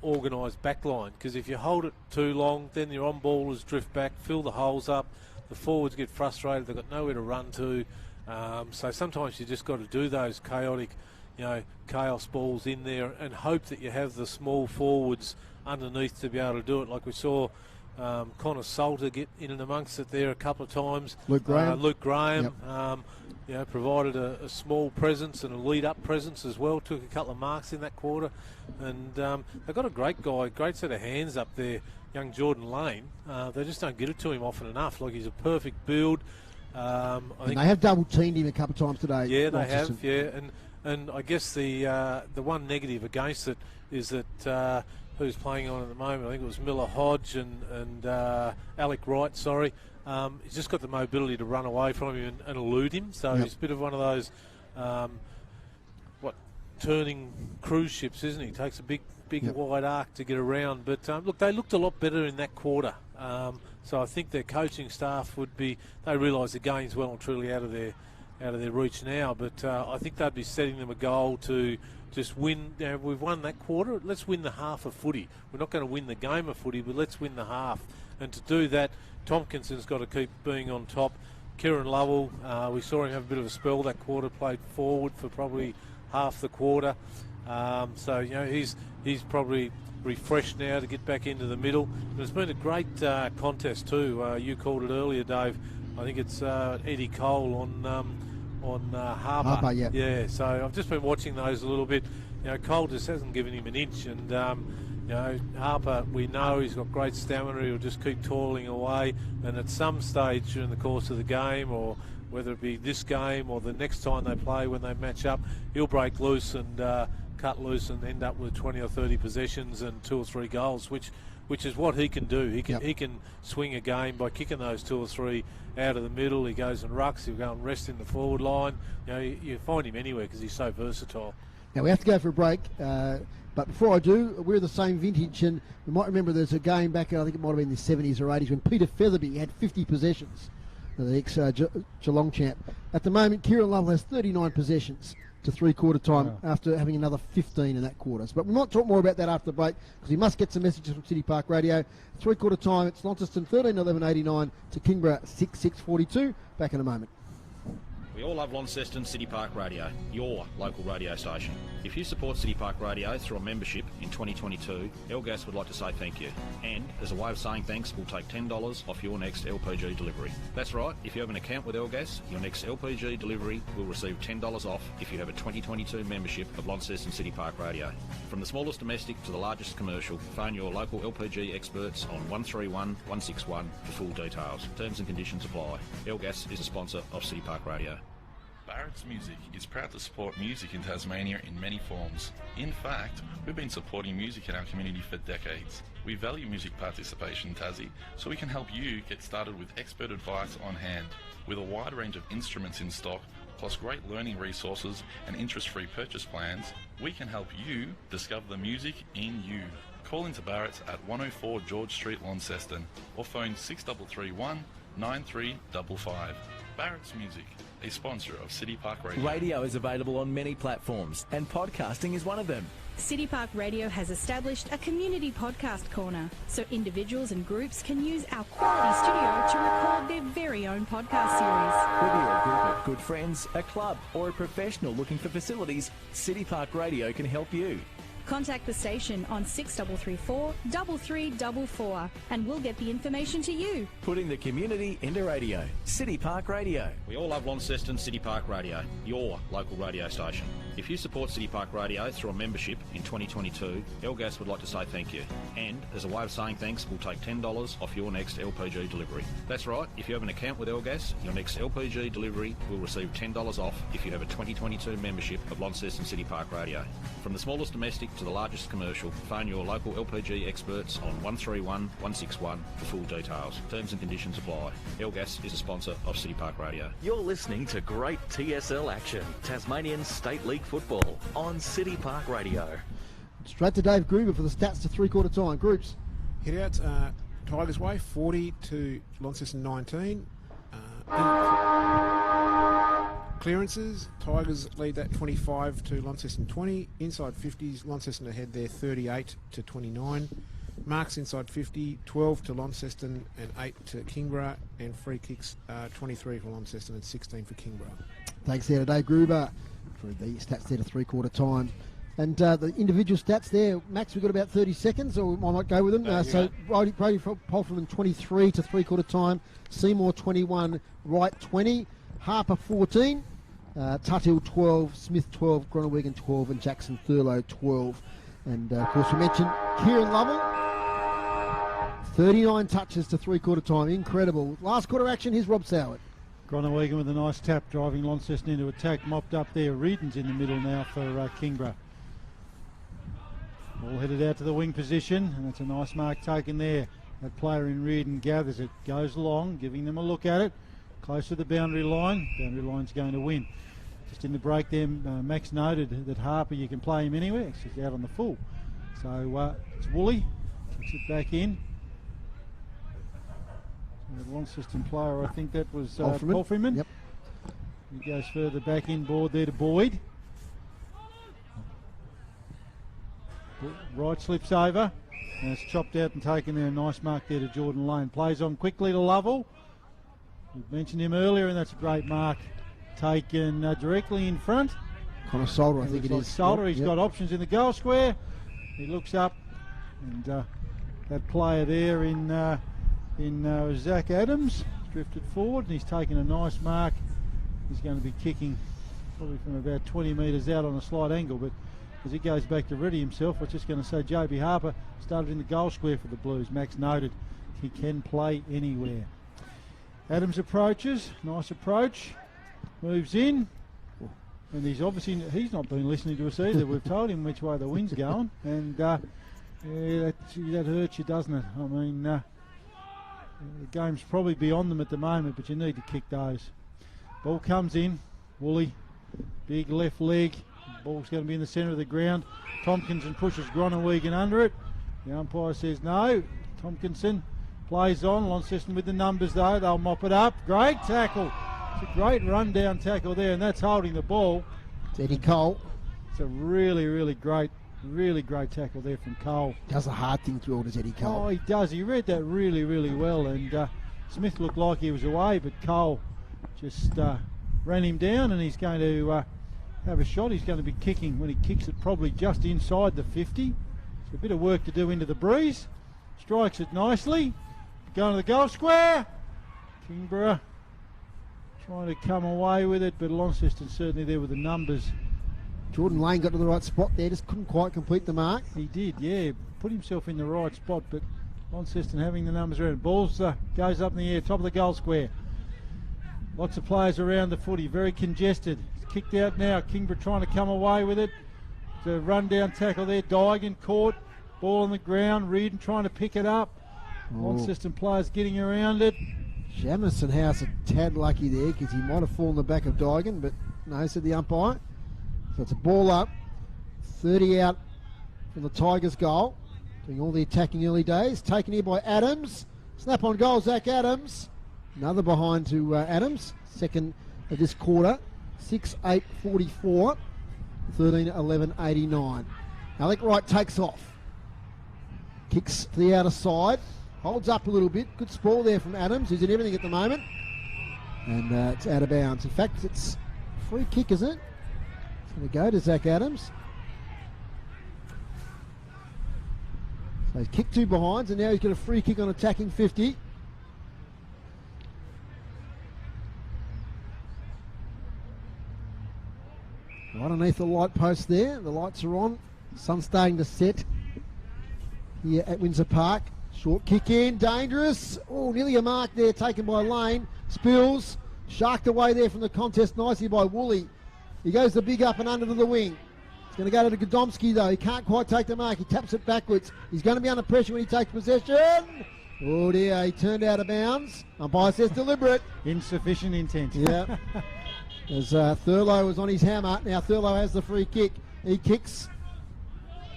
organised backline, because if you hold it too long, then your on-ballers drift back, fill the holes up, the forwards get frustrated, they've got nowhere to run to. So sometimes you just got to do those chaotic, chaos balls in there and hope that you have the small forwards underneath to be able to do it, like we saw Connor Salter get in and amongst it there a couple of times. Luke Graham. Yep. provided a small presence and a lead-up presence as well. Took a couple of marks in that quarter, and they've got a great guy, great set of hands up there, young Jordan Lane. They just don't get it to him often enough. Like, he's a perfect build. I think they have double teamed him a couple of times today. Yeah, they have. Yeah, and I guess the one negative against it is that who's playing on at the moment? I think it was Miller Hodge and Alec Wright. Sorry. He's just got the mobility to run away from him and elude him. So he's a bit of one of those turning cruise ships, isn't he? Takes a big wide arc to get around. But look, they looked a lot better in that quarter. So I think their coaching staff they realise the game's well and truly out of their reach now. But I think they'd be setting them a goal to just win. We've won that quarter. Let's win the half of footy. We're not going to win the game of footy, but let's win the half. And to do that, Tompkinson's got to keep being on top. Kieran Lovell, we saw him have a bit of a spell that quarter, played forward for probably half the quarter. So he's probably refreshed now to get back into the middle. And it's been a great contest too. You called it earlier, Dave. I think it's Eddie Cole on Harper. Yeah. So I've just been watching those a little bit. Cole just hasn't given him an inch, and Harper, we know he's got great stamina. He'll just keep toiling away, and at some stage during the course of the game, or whether it be this game or the next time they play when they match up, he'll break loose and cut loose and end up with 20 or 30 possessions and 2 or 3 goals, which is what he can do. He can swing a game by kicking those 2 or 3 out of the middle. He goes and rucks. He'll go and rest in the forward line. You find him anywhere because he's so versatile. Now we have to go for a break. But before I do, we're the same vintage, and you might remember there's a game back, I think it might have been in the 70s or 80s, when Peter Featherby had 50 possessions, the ex-Geelong champ. At the moment, Kieran Lovell has 39 possessions to three-quarter time after having another 15 in that quarter. But we might talk more about that after the break, because we must get some messages from City Park Radio. Three-quarter time, it's Launceston 13-11-89 to Kingborough 6-6-42. Back in a moment. We all love Launceston City Park Radio, your local radio station. If you support City Park Radio through a membership in 2022, Elgas would like to say thank you. And as a way of saying thanks, we'll take $10 off your next LPG delivery. That's right, if you have an account with Elgas, your next LPG delivery will receive $10 off if you have a 2022 membership of Launceston City Park Radio. From the smallest domestic to the largest commercial, phone your local LPG experts on 131 161 for full details. Terms and conditions apply. Elgas is a sponsor of City Park Radio. Barrett's Music is proud to support music in Tasmania in many forms. In fact, we've been supporting music in our community for decades. We value music participation in Tassie, so we can help you get started with expert advice on hand. With a wide range of instruments in stock, plus great learning resources and interest-free purchase plans, we can help you discover the music in you. Call into Barrett's at 104 George Street, Launceston, or phone 6331 9355. Barrett's Music, a sponsor of City Park Radio. Radio is available on many platforms, and podcasting is one of them. City Park Radio has established a community podcast corner, so individuals and groups can use our quality studio to record their very own podcast series. Whether you're a group of good friends, a club, or a professional looking for facilities, City Park Radio can help you. Contact the station on 6334 3344 and we'll get the information to you. Putting the community into radio. City Park Radio. We all love Launceston City Park Radio, your local radio station. If you support City Park Radio through a membership in 2022, Elgas would like to say thank you. And as a way of saying thanks, we'll take $10 off your next LPG delivery. That's right, if you have an account with Elgas, your next LPG delivery will receive $10 off if you have a 2022 membership of Launceston City Park Radio. From the smallest domestic to the largest commercial, phone your local LPG experts on 131 161 for full details. Terms and conditions apply. Elgas is a sponsor of City Park Radio. You're listening to great TSL action, Tasmanian State League football, on City Park Radio. Straight to Dave Gruber for the stats to three-quarter time. Groups. Hit out Tigers way, 40 to Launceston 19. Clearances, Tigers lead that 25 to Launceston 20. Inside 50s, Launceston ahead there 38 to 29. Marks inside 50, 12 to Launceston and 8 to Kingborough. And free kicks, 23 for Launceston and 16 for Kingborough. Thanks there to Dave Gruber for the stats there to three-quarter time. And the individual stats there, Max, we've got about 30 seconds, or I might go with them. So Brody Polferman 23 to three-quarter time. Seymour 21, Wright 20. Harper 14. Tuthill 12, Smith 12, Groningen 12, and Jackson Thurlow 12. And of course, we mentioned Kieran Lovell, 39 touches to three-quarter time. Incredible. Last quarter action, here's Rob Soward. Groningen with a nice tap, driving Launceston into attack. Mopped up there. Reedon's in the middle now for Kingborough. Ball headed out to the wing position, and that's a nice mark taken there. That player in Reedon gathers it, goes along, giving them a look at it. Close to the boundary line. Boundary line's going to win. Just in the break there, Max noted that Harper, you can play him anywhere. It's just out on the full. So it's Woolley. Kicks it back in. The Launceston player, I think that was Paul Freeman. Yep. He goes further back inboard there to Boyd. Right slips over. And it's chopped out and taken there. A nice mark there to Jordan Lane. Plays on quickly to Lovell. We mentioned him earlier, and that's a great mark. Taken directly in front. Connor Solder, I think it is. Solder, he's got options in the goal square. He looks up, and that player there in Zach Adams drifted forward, and he's taken a nice mark. He's going to be kicking probably from about 20 metres out on a slight angle, but as he goes back to ready himself, I was just going to say JB Harper started in the goal square for the Blues. Max noted he can play anywhere. Adams approaches, nice approach, moves in, and he's not been listening to us either. We've told him which way the wind's going, and that hurts you, doesn't it? I mean, the game's probably beyond them at the moment, but you need to kick those. Ball comes in, Woolley, big left leg. Ball's going to be in the centre of the ground. Tompkinson pushes Groningen under it. The umpire says no. Tompkinson plays on. Launceston with the numbers though. They'll mop it up. Great tackle. It's a great run-down tackle there, and that's holding the ball. It's Eddie Cole. It's a really great tackle there from Cole. Does a hard thing through all, does Eddie Cole? Oh, he does. He read that really well, and Smith looked like he was away, but Cole just ran him down, and he's going to have a shot. He's going to be kicking, when he kicks it, probably just inside the 50. It's a bit of work to do into the breeze. Strikes it nicely. Going to the goal square. Kingborough trying to come away with it, but Launceston certainly there with the numbers. Jordan Lane got to the right spot there, just couldn't quite complete the mark. He did, yeah. Put himself in the right spot, but Launceston having the numbers around. Balls goes up in the air, top of the goal square. Lots of players around the footy, very congested. It's kicked out now. Kingborough trying to come away with it. It's a run-down tackle there. Daigan caught. Ball on the ground. Reedon trying to pick it up. Launceston players getting around it. Jamison House a tad lucky there because he might have fallen the back of Daigan, but no, said the umpire. So it's a ball up. 30 out from the Tigers' goal. Doing all the attacking early days. Taken here by Adams. Snap on goal, Zach Adams. Another behind to Adams. Second of this quarter. 6-8-44. 13-11-89. Alec Wright takes off. Kicks to the outer side. Holds up a little bit. Good sprawl there from Adams, who's in everything at the moment. And it's out of bounds. In fact, it's a free kick, isn't it? It's going to go to Zach Adams. So he's kicked two behinds, and now he's got a free kick on attacking 50. Right underneath the light post there. The lights are on. Sun's starting to set here at Windsor Park. Short kick in, dangerous. Oh, nearly a mark there taken by Lane. Spills, sharked away there from the contest nicely by Woolley. He goes the big up and under to the wing. It's going to go to Godomski though. He can't quite take the mark. He taps it backwards. He's going to be under pressure when he takes possession. Oh dear, he turned out of bounds. Umpire says deliberate. Insufficient intent. Yeah. As Thurlow was on his hammer. Now Thurlow has the free kick. He kicks.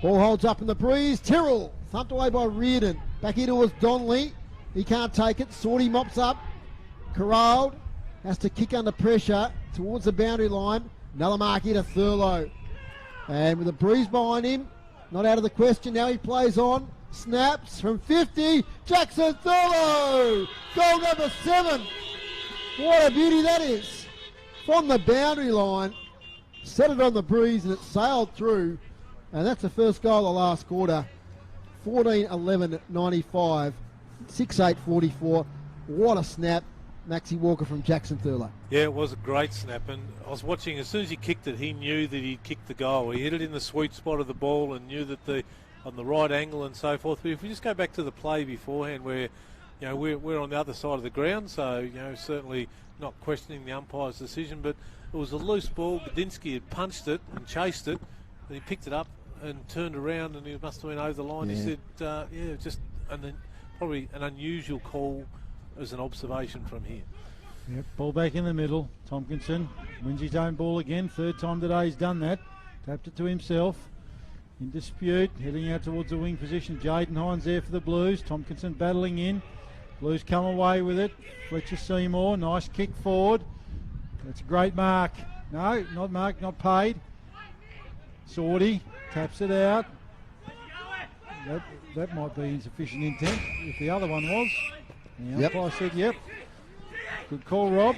Ball holds up in the breeze. Tyrrell thumped away by Reardon. Back here towards Donnelly. He can't take it. Sorty mops up. Corralled. Has to kick under pressure towards the boundary line. Another mark here to Thurlow. And with a breeze behind him, not out of the question. Now he plays on. Snaps from 50. Jackson Thurlow. Goal number 7. What a beauty that is. From the boundary line. Set it on the breeze and it sailed through. And that's the first goal of the last quarter. 14-11-95. 6-8-44. What a snap. Maxie Walker from Jackson Thurlow. Yeah, it was a great snap, and I was watching. As soon as he kicked it, he knew that he'd kicked the goal. He hit it in the sweet spot of the ball and knew that on the right angle and so forth. But if we just go back to the play beforehand, where we're on the other side of the ground, so certainly not questioning the umpire's decision, but it was a loose ball. Badinsky had punched it and chased it, and he picked it up and turned around, and he must have been over the line. Yeah. He said, and then probably an unusual call as an observation from here. Yep, ball back in the middle. Tompkinson wins his own ball again. Third time today he's done that. Tapped it to himself. In dispute, heading out towards the wing position. Jaden Hines there for the Blues. Tompkinson battling in. Blues come away with it. Fletcher Seymour, nice kick forward. That's a great mark. No, not marked, not paid. Sorty taps it out. That might be insufficient intent, if the other one was. The umpire said yep. Good call, Rob.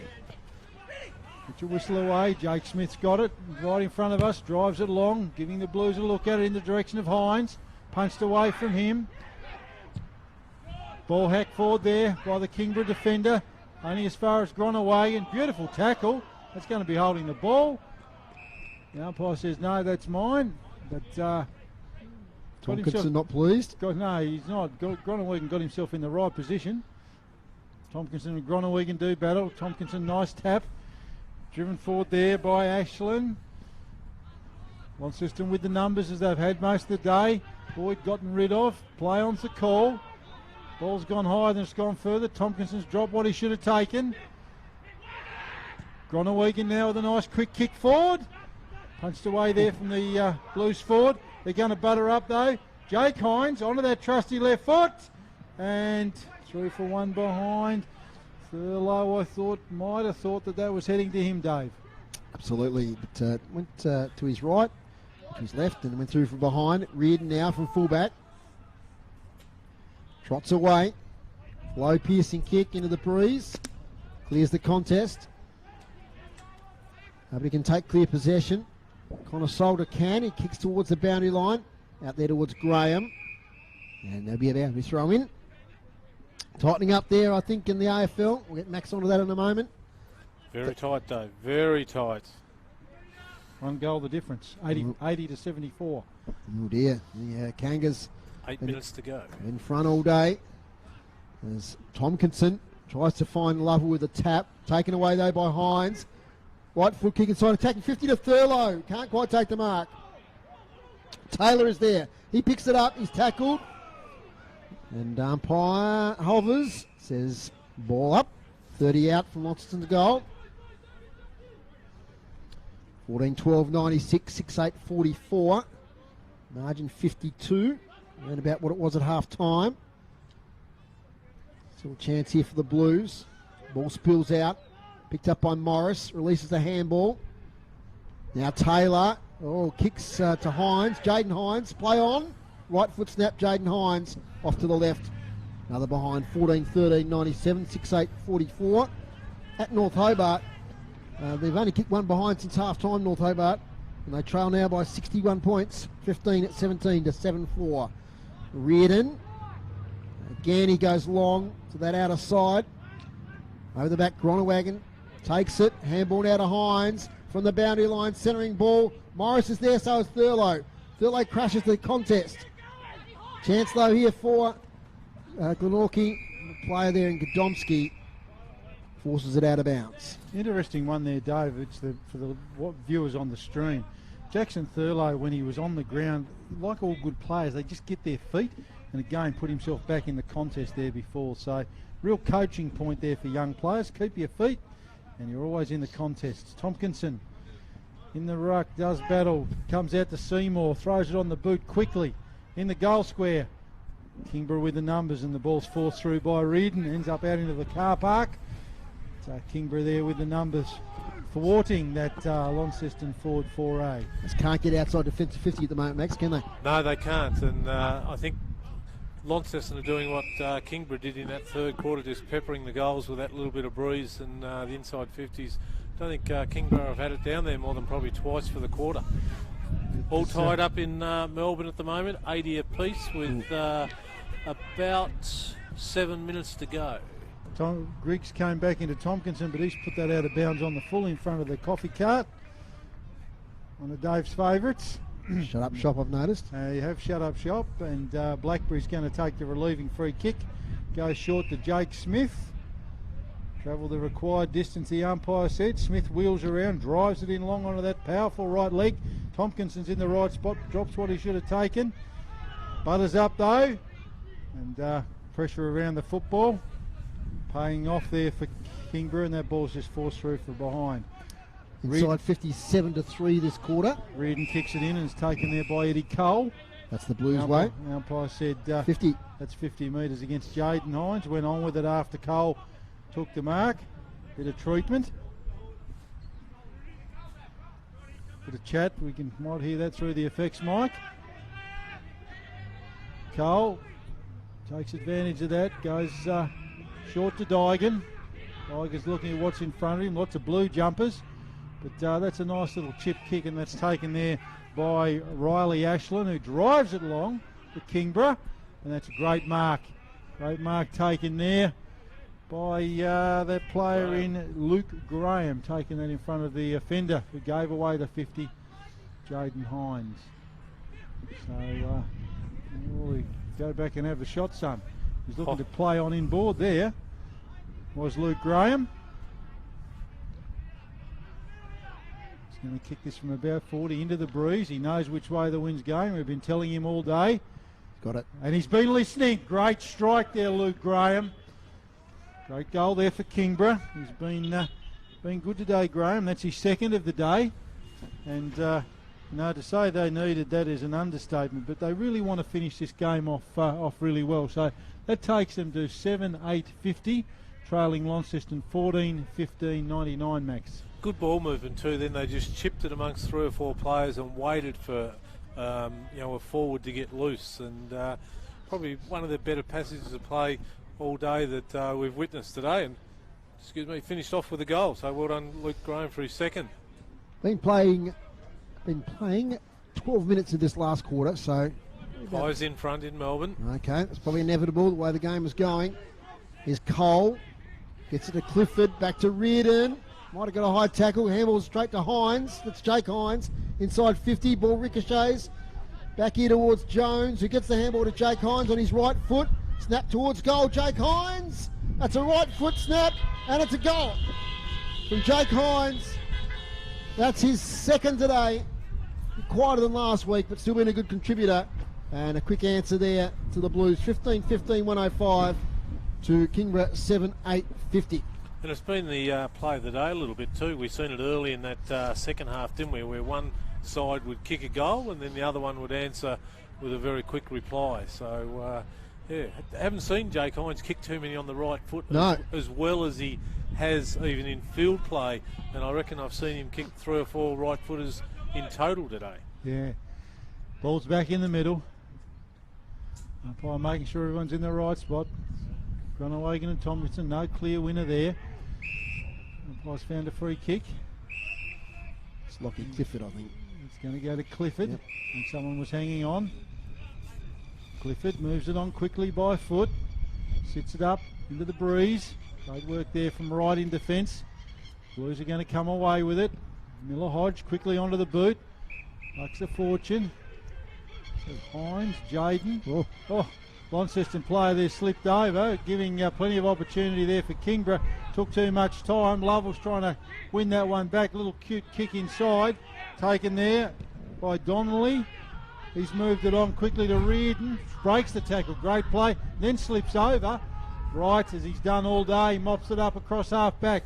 Put your whistle away. Jake Smith's got it right in front of us. Drives it along, giving the Blues a look at it in the direction of Hines. Punched away from him. Ball hacked forward there by the Kingborough defender. Only as far as Gronaway, and beautiful tackle. That's going to be holding the ball. The umpire says, no, that's mine. But Tompkinson not pleased? No, he's not. Groenewegen got himself in the right position. Tompkinson and Groenewegen do battle. Tompkinson, nice tap. Driven forward there by Ashland. Launceston with the numbers as they've had most of the day. Boyd gotten rid of. Play on's the call. Ball's gone higher than it's gone further. Tompkinson's dropped what he should have taken. Groenewegen now with a nice quick kick forward. Punched away there from the Blues forward. They're going to butter up though. Jake Hines onto that trusty left foot. And 3 for 1 behind. Thurlow, might have thought that was heading to him, Dave. Absolutely, but went to his right, to his left, and went through from behind. Reardon now from fullback. Trots away. Low piercing kick into the breeze. Clears the contest. But he can take clear possession. Connor Solder can. He kicks towards the boundary line. Out there towards Graham. And there'll be a boundary throw in. Tightening up there, I think, in the AFL. We'll get Max onto that in a moment. Very tight, Dave. Very tight. One goal the difference. 80 to 74. Oh dear. The Kangas 8 minutes to go. In front all day. As Tompkinson tries to find Lovell with a tap. Taken away though by Hines. Right foot kick inside, attacking 50 to Thurlow. Can't quite take the mark. Taylor is there. He picks it up. He's tackled. And umpire hovers. Says ball up. 30 out from Launceston's goal. 14-12-96, 6-8-44. Margin 52. Around about what it was at half time. Still a chance here for the Blues. Ball spills out. Picked up by Morris. Releases the handball. Now Taylor. Kicks to Hines. Jaden Hines. Play on. Right foot snap. Jaden Hines off to the left. Another behind. 14-13-97. 6-8-44. At North Hobart. They've only kicked one behind since half time, North Hobart. And they trail now by 61 points. 15-17 to 7-4. Reardon. Again, he goes long to that outer side. Over the back, Groenewegen takes it. Handball now to Hines from the boundary line. Centering ball. Morris is there, so is Thurlow. Thurlow crashes the contest. Chance though here for Glenorchy. The player there in Godomsky forces it out of bounds. Interesting one there, Dave. It's for the viewers on the stream. Jackson Thurlow, when he was on the ground, like all good players, they just get their feet and again put himself back in the contest there before. So real coaching point there for young players. Keep your feet and you're always in the contest. Tompkinson in the ruck, does battle, comes out to Seymour, throws it on the boot quickly in the goal square. Kingborough with the numbers and the ball's forced through by Reardon, ends up out into the car park. So Kingborough there with the numbers, thwarting that Launceston forward 4A. Just can't get outside defensive 50 at the moment, Max, can they? No, they can't. And I think Launceston are doing what Kingborough did in that third quarter, just peppering the goals with that little bit of breeze and the inside 50s. I don't think Kingborough have had it down there more than probably twice for the quarter. All tied up in Melbourne at the moment, 80 apiece with about 7 minutes to go. Griggs came back into Tompkinson, but he's put that out of bounds on the full in front of the coffee cart. One of Dave's favourites. Shut up shop, I've noticed. You have shut up shop, and Blackberry's going to take the relieving free kick. Goes short to Jake Smith. Travel the required distance, the umpire said. Smith wheels around, drives it in long onto that powerful right leg. Tompkinson's in the right spot, drops what he should have taken. Butters up though, and pressure around the football. Paying off there for Kingborough, and that ball's just forced through from behind. Inside 57-3 this quarter. Reardon kicks it in and is taken there by Eddie Cole. That's the Blues way. The umpire said 50. That's 50 metres against Jaden Hines. Went on with it after Cole took the mark. Bit of treatment. Bit of chat. We might hear that through the effects mic. Cole takes advantage of that. Goes short to Dygan. Dygan's looking at what's in front of him. Lots of blue jumpers. But that's a nice little chip kick, and that's taken there by Riley Ashland, who drives it long to Kingborough. And that's a great mark. Great mark taken there by that player in Luke Graham, taking that in front of the offender who gave away the 50, Jaden Hines. So we go back and have the shot, son. He's looking to play on inboard there. Was Luke Graham. He's going to kick this from about 40 into the breeze. He knows which way the wind's going. We've been telling him all day. Got it. And he's been listening. Great strike there, Luke Graham. Great goal there for Kingborough. He's been good today, Graham. That's his second of the day. And to say they needed that is an understatement, but they really want to finish this game off really well. So that takes them to 7-8-50, trailing Launceston 14-15-99, Max. Good ball movement too. Then they just chipped it amongst 3 or 4 players and waited for a forward to get loose. And probably one of the better passages of play all day that we've witnessed today. And finished off with a goal. So well done, Luke Graham, for his second. Been playing 12 minutes of this last quarter. So Eyes in front in Melbourne. Okay, it's probably inevitable the way the game is going. Here's Cole. Gets it to Clifford. Back to Reardon. Might have got a high tackle. Handballs straight to Hines. That's Jake Hines. Inside 50. Ball ricochets. Back here towards Jones, who gets the handball to Jake Hines on his right foot. Snap towards goal. Jake Hines. That's a right foot snap. And it's a goal from Jake Hines. That's his second today. Quieter than last week, but still been a good contributor. And a quick answer there to the Blues. 15-15-105 to Kingborough 7-8-50. And it's been the play of the day a little bit too. We've seen it early in that second half, didn't we? Where one side would kick a goal and then the other one would answer with a very quick reply. So, haven't seen Jake Hines kick too many on the right foot as well as he has even in field play. And I reckon I've seen him kick 3 or 4 right footers in total today. Yeah. Ball's back in the middle. Umpire making sure everyone's in the right spot. Groenewegen and Tomlinson, no clear winner there. Umpire's found a free kick. It's Lockie Clifford, I think. It's going to go to Clifford. Yep. And someone was hanging on. Clifford moves it on quickly by foot. Sits it up into the breeze. Great work there from right in defence. Blues are going to come away with it. Miller Hodge quickly onto the boot. Bucks a fortune. So Hines, Jaden. Launceston player there slipped over, giving plenty of opportunity there for Kingborough. Took too much time. Lovell's trying to win that one back. Little cute kick inside. Taken there by Donnelly. He's moved it on quickly to Reardon. Breaks the tackle. Great play. Then slips over. Right, as he's done all day. Mops it up across half back.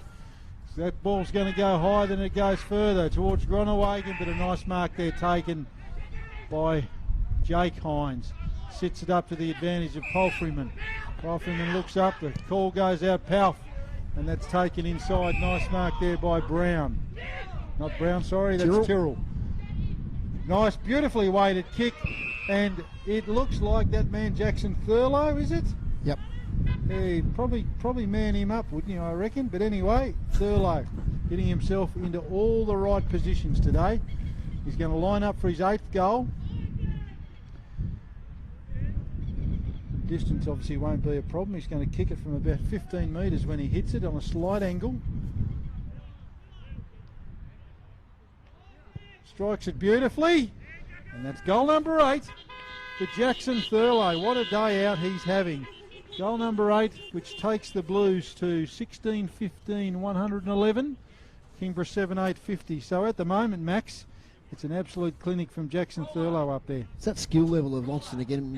So that ball's going to go higher than it goes further towards Groenewegen, but a nice mark there taken by Jake Hines. Sits it up to the advantage of Palfreyman. Palfreyman looks up, the call goes out, Palf, and that's taken inside. Nice mark there by Brown. Not Brown, sorry, that's Tyrrell. Nice, beautifully weighted kick, and it looks like that man Jackson Thurlow, is it? Yep. He'd probably man him up, wouldn't you, I reckon? But anyway, Thurlow getting himself into all the right positions today. He's going to line up for his 8th goal. distance obviously won't be a problem. He's going to kick it from about 15 metres when he hits it on a slight angle. Strikes it beautifully, and that's goal number 8 for Jackson Thurlow. What a day out he's having. Goal number 8, which takes the Blues to 16-15-111. Kingborough 7-8-50. So at the moment, Max, it's an absolute clinic from Jackson Thurlow up there. It's that skill level of Launceston again.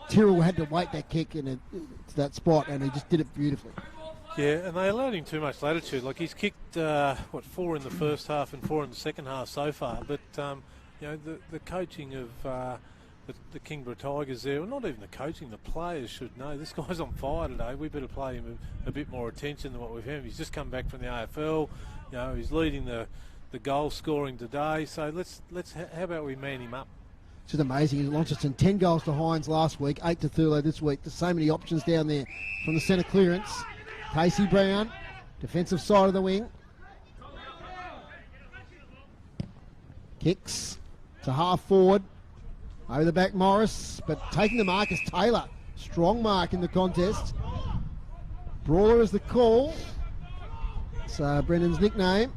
Tyrrell had to wait that kick to that spot, and he just did it beautifully. Yeah, and they allowed him too much latitude. Like, he's kicked 4 in the first half and 4 in the second half so far. But the coaching of the Kingborough Tigers there, well, not even the coaching, the players should know this guy's on fire today. We better play him a bit more attention than what we've had. He's just come back from the AFL. He's leading the goal scoring today. So how about we man him up? It's just amazing. Launceston 10 goals to Hines last week, 8 to Thurlow this week. There's so many options down there from the centre clearance. Casey Brown, defensive side of the wing. Kicks to half forward. Over the back Morris, but taking the mark is Taylor. Strong mark in the contest. Brawler is the call. It's Brendan's nickname.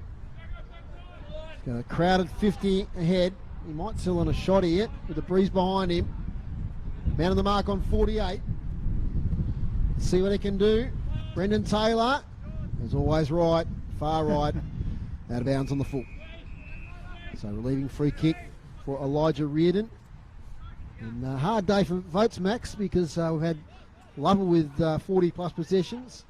He's got a crowded 50 ahead. He might still on a shot here with the breeze behind him. Man on the mark on 48. Let's see what he can do. Brendan Taylor, as always, right, far right, out of bounds on the full. So relieving free kick for Elijah Reardon. And a hard day for votes, Max, because we've had Lovell with 40 plus possessions,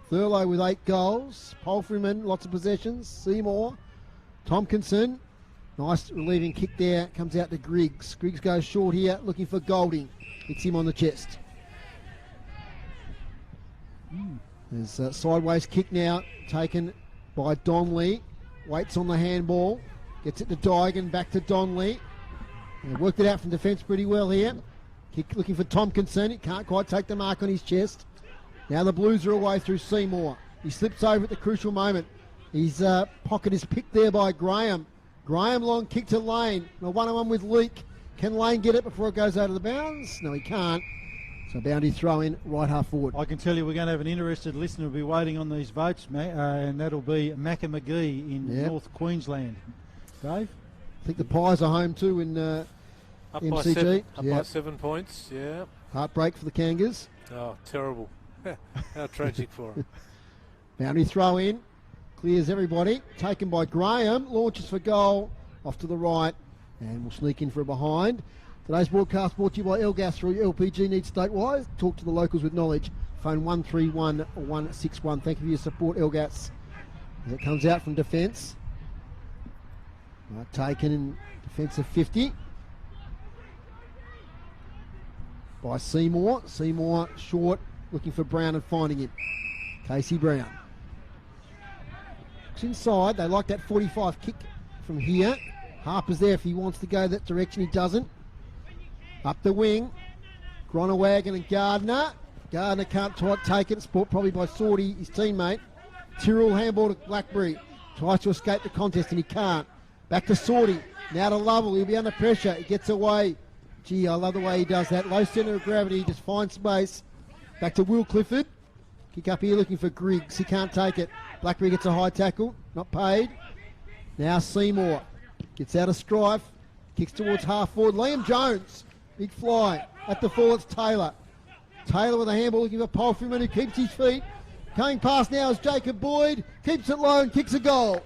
Thurlow with 8 goals, Polfreeman lots of possessions, Seymour, Tompkinson, nice relieving kick there, comes out to Griggs. Griggs goes short here, looking for Golding, hits him on the chest. There's a sideways kick now, taken by Donley, waits on the handball, gets it to Digan, back to Donley. And worked it out from defence pretty well here. Kick looking for Tompkinson. He can't quite take the mark on his chest. Now the Blues are away through Seymour. He slips over at the crucial moment. His pocket is picked there by Graham. Graham long kick to Lane. A one-on-one with Leake. Can Lane get it before it goes out of the bounds? No, he can't. So boundary throw in right half forward. I can tell you we're going to have an interested listener who'll be waiting on these votes, and that'll be Macca McGee in North Queensland. Dave? I think the Pies are home too in MCG. By 7 points, yeah. Heartbreak for the Kangas. Oh, terrible. How tragic for them. Boundary throw in. Clears everybody. Taken by Graham. Launches for goal. Off to the right. And will sneak in for a behind. Today's broadcast brought to you by Elgas through LPG needs statewide. Talk to the locals with knowledge. Phone 131 161. Thank you for your support, Elgas. As it comes out from defence. Taken in defensive 50 by Seymour. Seymour short, looking for Brown and finding him. Casey Brown. Looks inside. They like that 45 kick from here. Harper's there if he wants to go that direction. He doesn't. Up the wing. Gronawagon and Gardner. Gardner can't take it. Sport probably by Sorty, his teammate. Tyrrell handball to Blackberry. Tries to escape the contest and he can't. Back to Sorty. Now to Lovell. He'll be under pressure. He gets away. Gee, I love the way he does that. Low centre of gravity. Just finds space. Back to Will Clifford. Kick up here looking for Griggs. He can't take it. Blackberry gets a high tackle. Not paid. Now Seymour. Gets out of strife. Kicks towards half forward. Liam Jones. Big fly. At the full, it's Taylor. Taylor with a handball looking for Polfreeman who keeps his feet. Going past now is Jacob Boyd. Keeps it low and kicks a goal.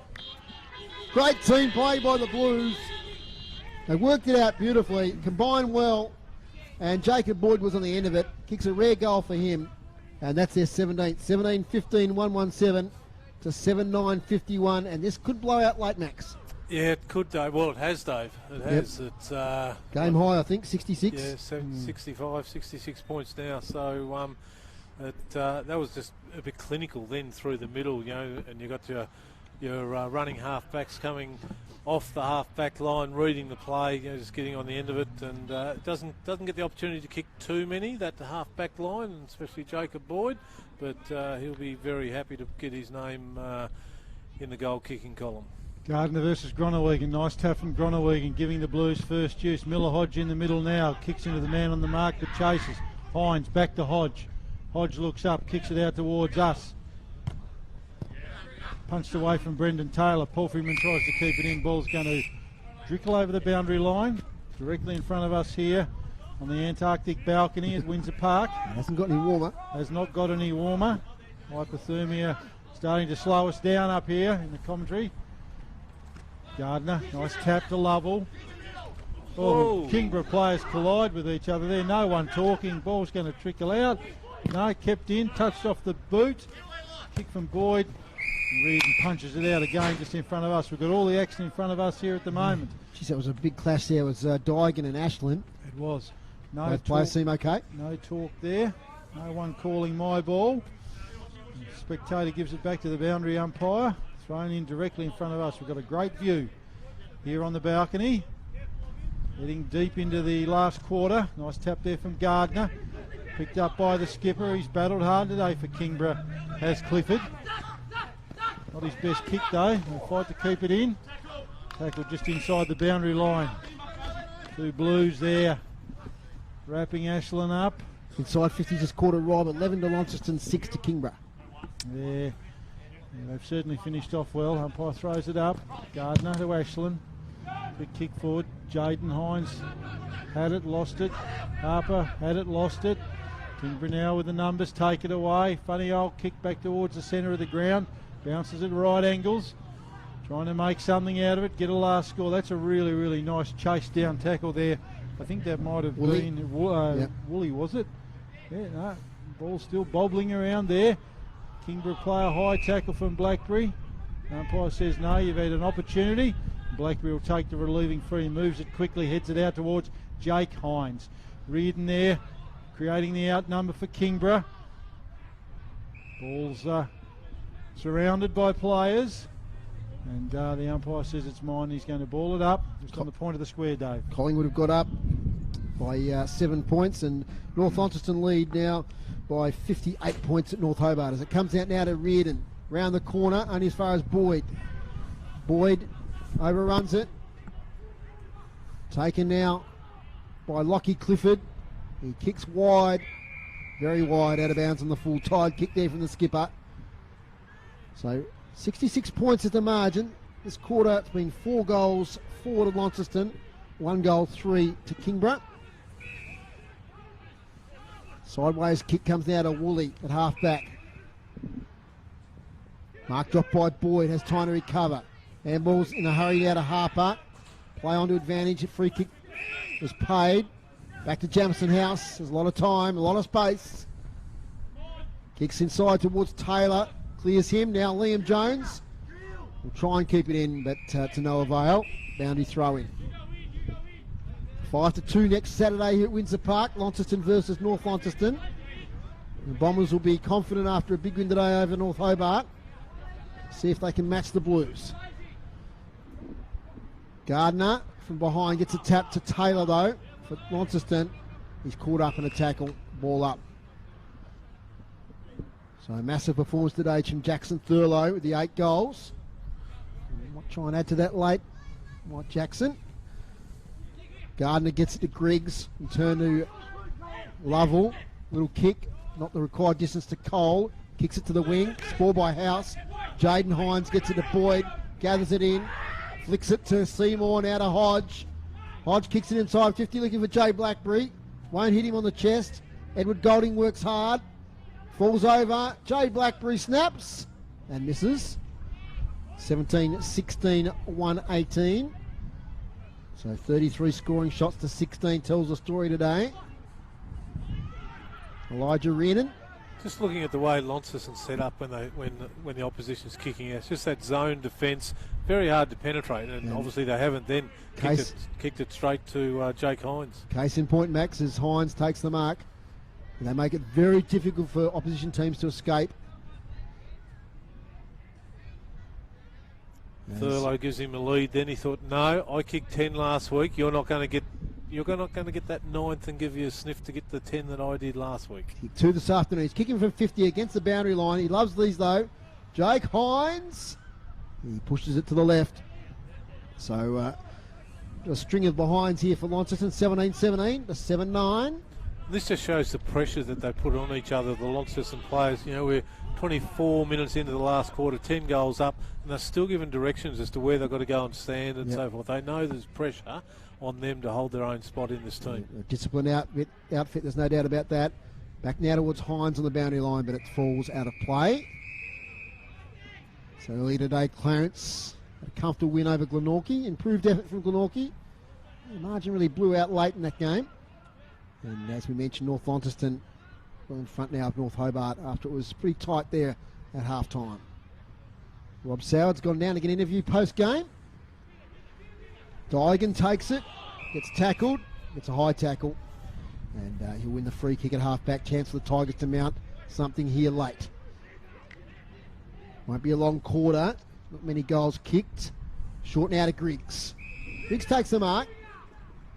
Great team play by the Blues. They worked it out beautifully, combined well, and Jacob Boyd was on the end of it. Kicks a rare goal for him, and that's their 17th. 17-15-117 to 7-9-51, and this could blow out late, Max. Yeah, it could, Dave. Well, it has, Dave. It has. It's game high, I think, 66. Yeah, 65, 66 points now. So that was just a bit clinical then through the middle, and you got your running half-backs coming off the half-back line, reading the play, just getting on the end of it, and doesn't get the opportunity to kick too many, that half-back line, and especially Jacob Boyd, but he'll be very happy to get his name in the goal-kicking column. Gardner versus Gronawagen. Nice tap from Gronawagen, giving the Blues first use. Miller Hodge in the middle now. Kicks into the man on the mark, but chases. Hines back to Hodge. Hodge looks up, kicks it out towards us. Punched away from Brendan Taylor. Paul Freeman tries to keep it in. Ball's going to trickle over the boundary line, directly in front of us here on the Antarctic balcony at Windsor Park. Hasn't got any warmer. Has not got any warmer. Hypothermia starting to slow us down up here in the commentary. Gardner, nice tap to Lovell. Oh, Kingborough players collide with each other there. No one talking. Ball's going to trickle out. No, kept in, touched off the boot. Kick from Boyd. Reardon punches it out again just in front of us. We've got all the action in front of us here at the moment. Geez, that was a big clash there. It was Dygan and Ashland. It was. No Both players seem okay. No talk there. No one calling my ball. The spectator gives it back to the boundary umpire. Thrown in directly in front of us. We've got a great view here on the balcony. Heading deep into the last quarter. Nice tap there from Gardner. Picked up by the skipper. He's battled hard today for Kingborough, has Clifford. Not his best kick though. He'll fight to keep it in. Tackle just inside the boundary line. Two Blues there. Wrapping Ashland up. Inside 50 just caught a rob. 11 to Launceston, 6 to Kingborough. Yeah, they've certainly finished off well. Umpire throws it up. Gardner to Ashland. Quick kick forward. Jaden Hines had it, lost it. Harper had it, lost it. Kingborough now with the numbers, take it away. Funny old kick back towards the centre of the ground. Bounces at right angles. Trying to make something out of it, get a last score. That's a really, really nice chase down tackle there. I think that might have been Woolley, was it? Yeah, no. Ball still bobbling around there. Kingborough play a high tackle from Blackberry. Umpire says no, you've had an opportunity. Blackberry will take the relieving free, moves it quickly, heads it out towards Jake Hines. Reardon there, creating the outnumber for Kingborough. Ball's surrounded by players. And the umpire says it's mine. He's going to ball it up. Just on the point of the square, Dave. Collingwood have got up by 7 points, and North Launceston lead now by 58 points at North Hobart as it comes out now to Reardon. Round the corner, only as far as Boyd. Boyd overruns it. Taken now by Lockie Clifford. He kicks wide, very wide, out of bounds on the full tide. Kick there from the skipper. So 66 points at the margin. This quarter it's been 4 goals, 4 to Launceston, 1 goal, 3 to Kingborough. Sideways kick comes now to Woolley at half back. Mark dropped by Boyd, has time to recover. Handball's in a hurry now to Harper. Play on to advantage. Free kick was paid. Back to Jamison House. There's a lot of time, a lot of space. Kicks inside towards Taylor. Clears him. Now Liam Jones will try and keep it in, but to no avail. Boundary throw in. 5-2 next Saturday here at Windsor Park. Launceston versus North Launceston. The Bombers will be confident after a big win today over North Hobart. See if they can match the Blues. Gardner from behind gets a tap to Taylor though for Launceston. He's caught up in a tackle. Ball up. So massive performance today from Jackson Thurlow with the 8 goals. Might try and add to that late. Mike Jackson. Gardner gets it to Griggs and turn to Lovell. Little kick, not the required distance to Cole. Kicks it to the wing. Score by House. Jaden Hines gets it to Boyd. Gathers it in. Flicks it to Seymour, now to Hodge. Hodge kicks it inside 50, looking for Jay Blackberry. Won't hit him on the chest. Edward Golding works hard. Falls over. Jay Blackberry snaps and misses. 17-16, 1-18. So 33 scoring shots to 16 tells the story today. Elijah Reardon. Just looking at the way Launceston set up when the opposition's kicking out, it's just that zone defence, very hard to penetrate, and obviously they haven't then kicked it straight to Jake Hines. Case in point, Max, as Hines takes the mark. And they make it very difficult for opposition teams to escape. Thurlow gives him a lead. Then he thought, no, I kicked 10 last week. You're not going to get that 9th and give you a sniff to get the 10 that I did last week. Kick 2 this afternoon. He's kicking from 50 against the boundary line. He loves these though. Jake Hines. He pushes it to the left. So a string of behinds here for Launceston. 17-17 to 7-9. This just shows the pressure that they put on each other, the Launceston players. You know, we're 24 minutes into the last quarter, 10 goals up, and they're still given directions as to where they've got to go and stand and so forth. They know there's pressure on them to hold their own spot in this team. A disciplined outfit, there's no doubt about that. Back now towards Hines on the boundary line, but it falls out of play. So early today, Clarence had a comfortable win over Glenorchy. Improved effort from Glenorchy. The margin really blew out late in that game. And as we mentioned, North Launceston well in front now of North Hobart after it was pretty tight there at half-time. Rob Soward's gone down to get an interview post-game. Digan takes it, gets tackled, gets a high tackle, and he'll win the free kick at half-back. Chance for the Tigers to mount something here late. Won't be a long quarter, not many goals kicked. Short now to Griggs. Griggs takes the mark,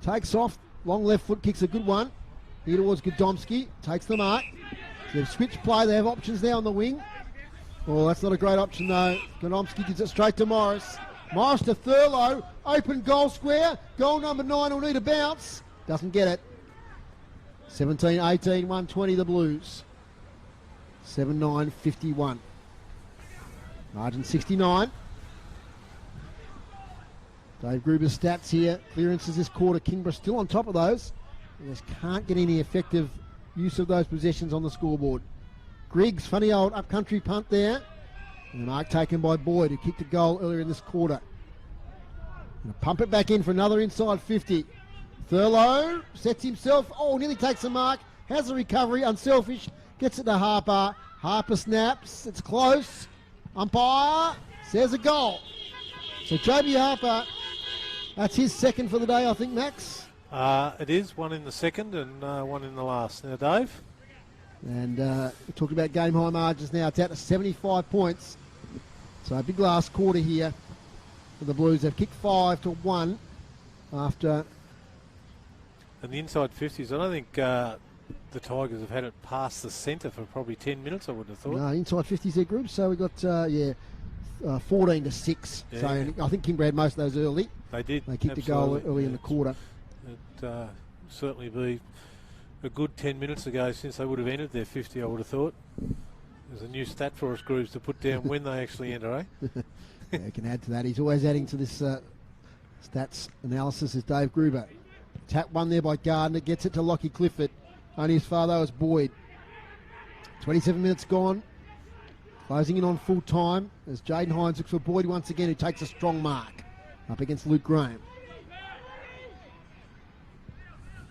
takes off, long left foot, kicks a good one. Here towards Godomski, takes the mark. So they've switched play, they have options now on the wing. Oh, that's not a great option though. Godomski gives it straight to Morris. Morris to Thurlow, open goal square. Goal number 9 will need a bounce. Doesn't get it. 17-18, 120 the Blues. 7-9-51. Margin 69. Dave Gruber's stats here. Clearances this quarter. Kingborough still on top of those. They just can't get any effective use of those possessions on the scoreboard. Griggs, funny old up-country punt there. And the mark taken by Boyd, who kicked a goal earlier in this quarter. And pump it back in for another inside 50. Thurlow sets himself. Oh, nearly takes the mark. Has a recovery. Unselfish. Gets it to Harper. Harper snaps. It's close. Umpire says a goal. So Joby Harper, that's his second for the day, I think, Max. It is. One in the second and one in the last. Now, Dave? And we talked about game high margins now. It's out to 75 points. So a big last quarter here for the Blues. They've kicked 5-1 after. And the inside 50s, I don't think the Tigers have had it past the centre for probably 10 minutes, I would have thought. No, inside 50s their group. So we got, 14-6. Yeah. So I think Kingborough had most of those early. They did. They kicked absolutely. a goal early in the quarter. It'd certainly be a good 10 minutes ago since they would have entered their 50, I would have thought. There's a new stat for us, Grooves, to put down when they actually enter, eh? Yeah, you can add to that. He's always adding to this stats analysis is Dave Gruber. Tap one there by Gardner, gets it to Lockie Clifford. Only his father was Boyd. 27 minutes gone. Closing in on full time as Jaden Hines looks for Boyd once again, who takes a strong mark up against Luke Graham.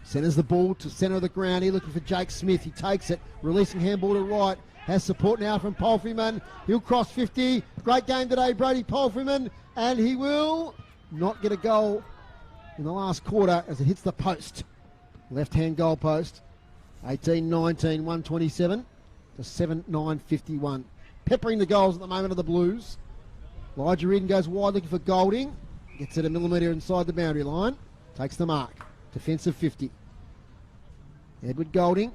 Centres the ball to centre of the ground here, looking for Jake Smith. He takes it, releasing handball to right. Has support now from Palfreyman. He'll cross 50. Great game today, Brody Palfreyman. And he will not get a goal in the last quarter as it hits the post. Left-hand goal post. 18-19, 127 to 7-9-51. Peppering the goals at the moment of the Blues. Elijah Reardon goes wide looking for Golding. Gets it a millimetre inside the boundary line. Takes the mark. Defensive 50. Edward Golding.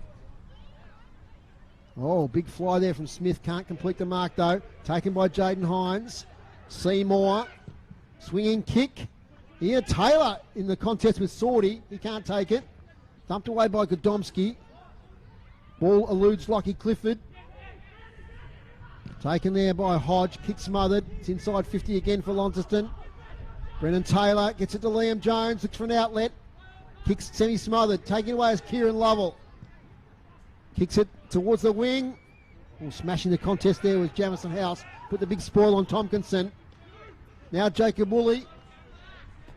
Oh, big fly there from Smith. Can't complete the mark though. Taken by Jaden Hines. Seymour. Swinging kick. Ian Taylor in the contest with Sorty. He can't take it. Dumped away by Godomski. Ball eludes Lockie Clifford. Taken there by Hodge. Kick smothered. It's inside 50 again for Launceston. Brennan Taylor gets it to Liam Jones. Looks for an outlet. Kicks semi-smothered. Taking away is Kieran Lovell. Kicks it towards the wing. Oh, smashing the contest there was Jamison House. Put the big spoil on Tompkinson. Now Jacob Woolley.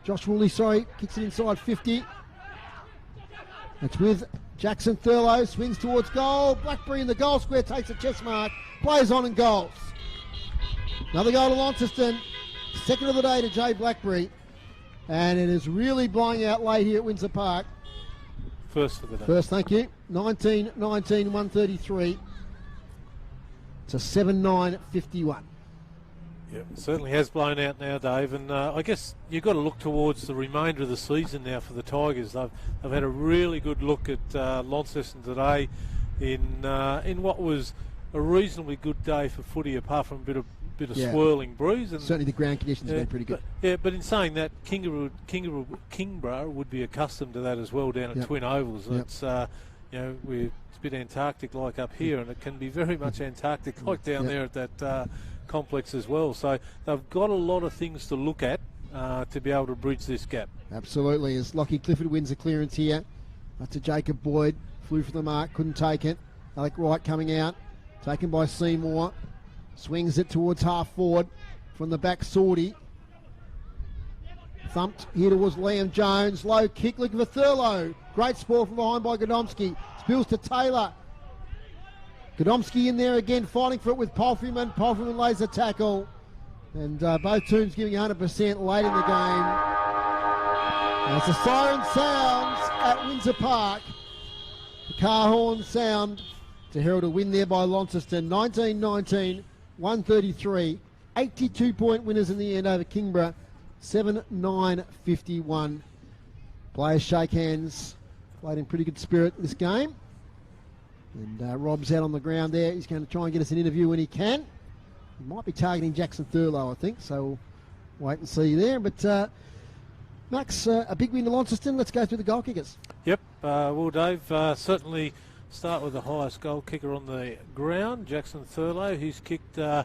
Josh Woolley, sorry. Kicks it inside 50. It's with Jackson Thurlow. Swings towards goal. Blackberry in the goal square. Takes a chest mark. Plays on and goals. Another goal to Launceston. Second of the day to Jay Blackberry. And it is really blowing out late here at Windsor Park. First for the day. First, thank you. 19-19, 133 to 7-9-51. Yeah, it certainly has blown out now, Dave. And I guess you've got to look towards the remainder of the season now for the Tigers. They've had a really good look at Launceston today in what was a reasonably good day for footy, apart from a bit of swirling breeze. And certainly the ground conditions have been pretty good. But in saying that, Kingborough would be accustomed to that as well down at Twin Ovals. It's it's a bit Antarctic-like up here, and it can be very much Antarctic-like down there at that complex as well. So they've got a lot of things to look at to be able to bridge this gap. Absolutely. As Lockie Clifford wins the clearance here, to Jacob Boyd, flew for the mark, couldn't take it. Alec Wright coming out, taken by Seymour, swings it towards half forward from the back. Sortie thumped here towards Liam Jones, low kick looking for Thurlow, great sport from behind by Godomski, spills to Taylor. Godomski in there again, fighting for it with Palfreyman. Palfreyman lays a tackle, and both teams giving 100% late in the game. As the siren sounds at Windsor Park, the car horns sound to herald a win there by Launceston. 19-19, 133, 82-point winners in the end over Kingborough, 7-9-51. Players shake hands, played in pretty good spirit this game. And Rob's out on the ground there. He's going to try and get us an interview when he can. He might be targeting Jackson Thurlow, I think, so we'll wait and see there. But Max, a big win to Launceston. Let's go through the goal kickers. Yep, well, Dave, certainly start with the highest goal kicker on the ground, Jackson Thurlow. He's kicked 4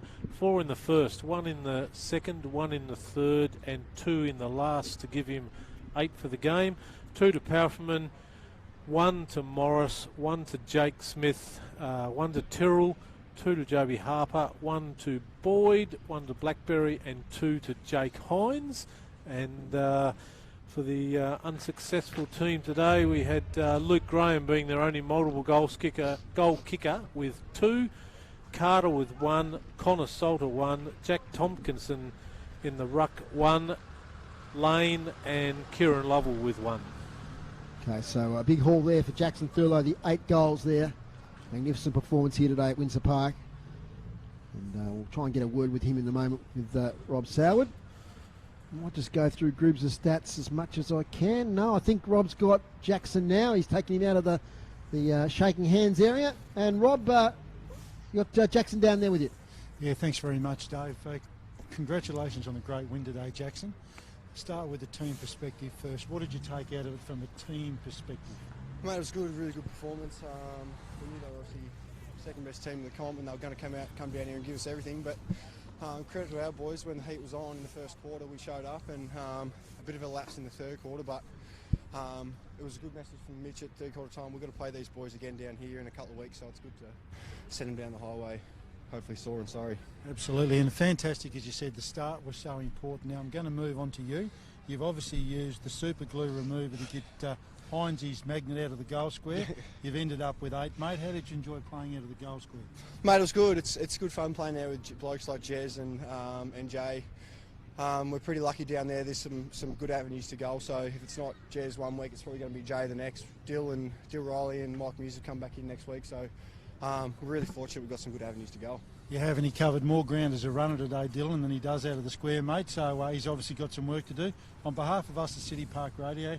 in the first, 1 in the second, 1 in the third, and 2 in the last to give him 8 for the game. 2 to Powerfman, 1 to Morris, 1 to Jake Smith, 1 to Tyrrell, 2 to Joby Harper, 1 to Boyd, 1 to Blackberry, and 2 to Jake Hines. And for the unsuccessful team today, we had Luke Graham being their only multiple goal kicker with 2, Carter with 1, Connor Salter 1, Jack Tompkinson in the ruck 1, Lane and Kieran Lovell with 1. Okay, so a big haul there for Jackson Thurlow, the 8 goals there. Magnificent performance here today at Windsor Park. And we'll try and get a word with him in a moment with Rob Soward. I might just go through groups of stats as much as I can. No, I think Rob's got Jackson now. He's taking him out of the shaking hands area. And Rob, you got Jackson down there with you. Yeah, thanks very much, Dave. Congratulations on the great win today, Jackson. Start with the team perspective first. What did you take out of it from a team perspective? Mate, it was good, really good performance. We knew they were obviously second best team in the comp and they were going to come down here and give us everything. But credit to our boys, when the heat was on in the first quarter, we showed up, and a bit of a lapse in the third quarter, but it was a good message from Mitch at third quarter time. We've got to play these boys again down here in a couple of weeks, so it's good to send them down the highway, hopefully sore and sorry. Absolutely, and fantastic, as you said, the start was so important. Now I'm going to move on to you. You've obviously used the super glue remover to get Hinesy's magnet out of the goal square. You've ended up with 8, mate. How did you enjoy playing out of the goal square? Mate, it was good. It's good fun playing there with blokes like Jez and Jay. We're pretty lucky down there. There's some good avenues to goal. So if it's not Jez one week, it's probably going to be Jay the next. Dill Riley and Mike Muse come back in next week. So we're really fortunate we've got some good avenues to goal. You have, and he covered more ground as a runner today, Dylan, than he does out of the square, mate. So he's obviously got some work to do. On behalf of us at City Park Radio,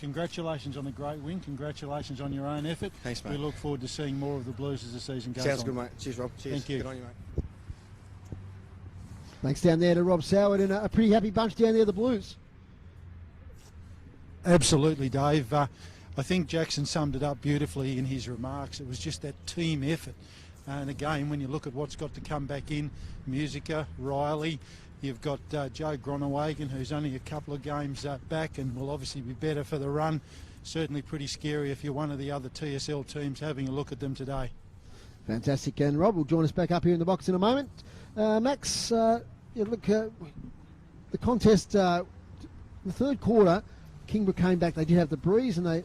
congratulations on the great win. Congratulations on your own effort. Thanks, mate. We look forward to seeing more of the Blues as the season goes on. Sounds good, mate. Cheers, Rob. Cheers. Thank you. Good on you, mate. Thanks down there to Rob Soward, and a pretty happy bunch down there, the Blues. Absolutely, Dave. I think Jackson summed it up beautifully in his remarks. It was just that team effort. And again, when you look at what's got to come back in, Musica, Riley, you've got Joe Gronewagen, who's only a couple of games back and will obviously be better for the run. Certainly pretty scary if you're one of the other TSL teams having a look at them today. Fantastic. And Rob will join us back up here in the box in a moment. Max, the contest, the third quarter, Kingborough came back. They did have the breeze, and they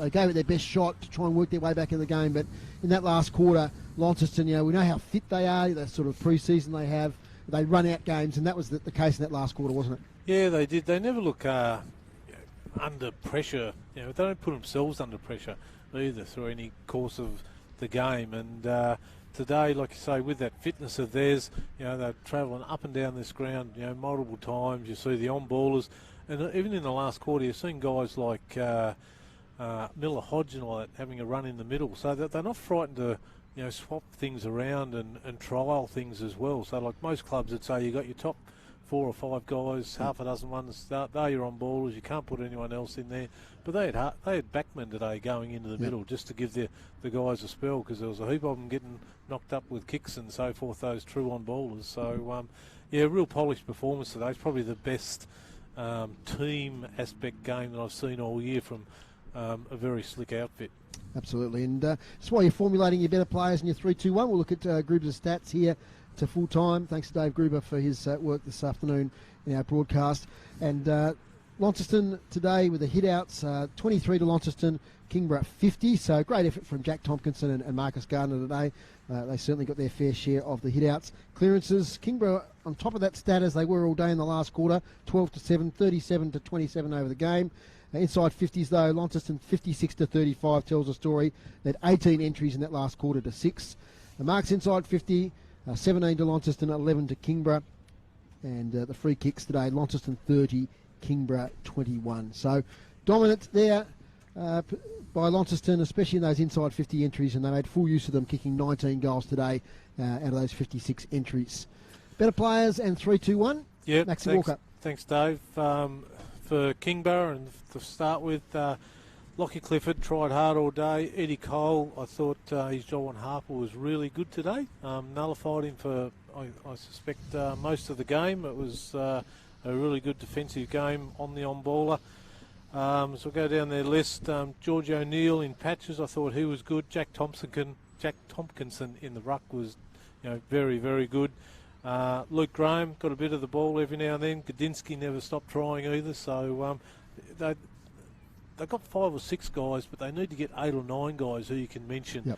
gave it their best shot to try and work their way back in the game. But in that last quarter, Launceston, we know how fit they are, the sort of pre-season they have. They run out games, and that was the case in that last quarter, wasn't it? Yeah, they did. They never look under pressure. They don't put themselves under pressure either through any course of the game. And today, like you say, with that fitness of theirs, they're travelling up and down this ground, multiple times. You see the on-ballers. And even in the last quarter, you've seen guys like Miller Hodge and all that having a run in the middle. So that they're not frightened to swap things around and trial things as well. So like most clubs would say, you got your top 4 or 5 guys, half a dozen ones. They're your on ballers. You can't put anyone else in there. But they had backmen today going into the middle just to give the guys a spell, because there was a heap of them getting knocked up with kicks and so forth, those true on ballers. So, real polished performance today. It's probably the best team aspect game that I've seen all year from a very slick outfit. Absolutely, and that's why you're formulating your better players in your 3-2-1. We'll look at Gruber's stats here to full time. Thanks to Dave Gruber for his work this afternoon in our broadcast. And Launceston today with the hit-outs, 23 to Launceston, Kingborough 50. So great effort from Jack Tompkinson and Marcus Gardner today. They certainly got their fair share of the hit-outs. Clearances, Kingborough on top of that stat as they were all day in the last quarter, 12-7, 37-27 over the game. Inside 50s though, Launceston 56-35 tells a story. They had 18 entries in that last quarter to 6. The marks inside 50, 17 to Launceston, 11 to Kingborough. And the free kicks today, Launceston 30, Kingborough 21. So dominant there by Launceston, especially in those inside 50 entries, and they made full use of them, kicking 19 goals today out of those 56 entries. Better players and 3-2-1. Yeah, Maxi Walker. Thanks, Dave. For Kingborough, and to start with, Lockie Clifford tried hard all day. Eddie Cole, I thought his job on Harper was really good today. Nullified him for, I suspect, most of the game. It was a really good defensive game on the on-baller. So we'll go down their list. George O'Neill in patches, I thought he was good. Jack Tompkinson in the ruck was, very, very good. Luke Graham got a bit of the ball every now and then. Gadinsky never stopped trying either. So they've got 5 or 6 guys, but they need to get 8 or 9 guys who you can mention.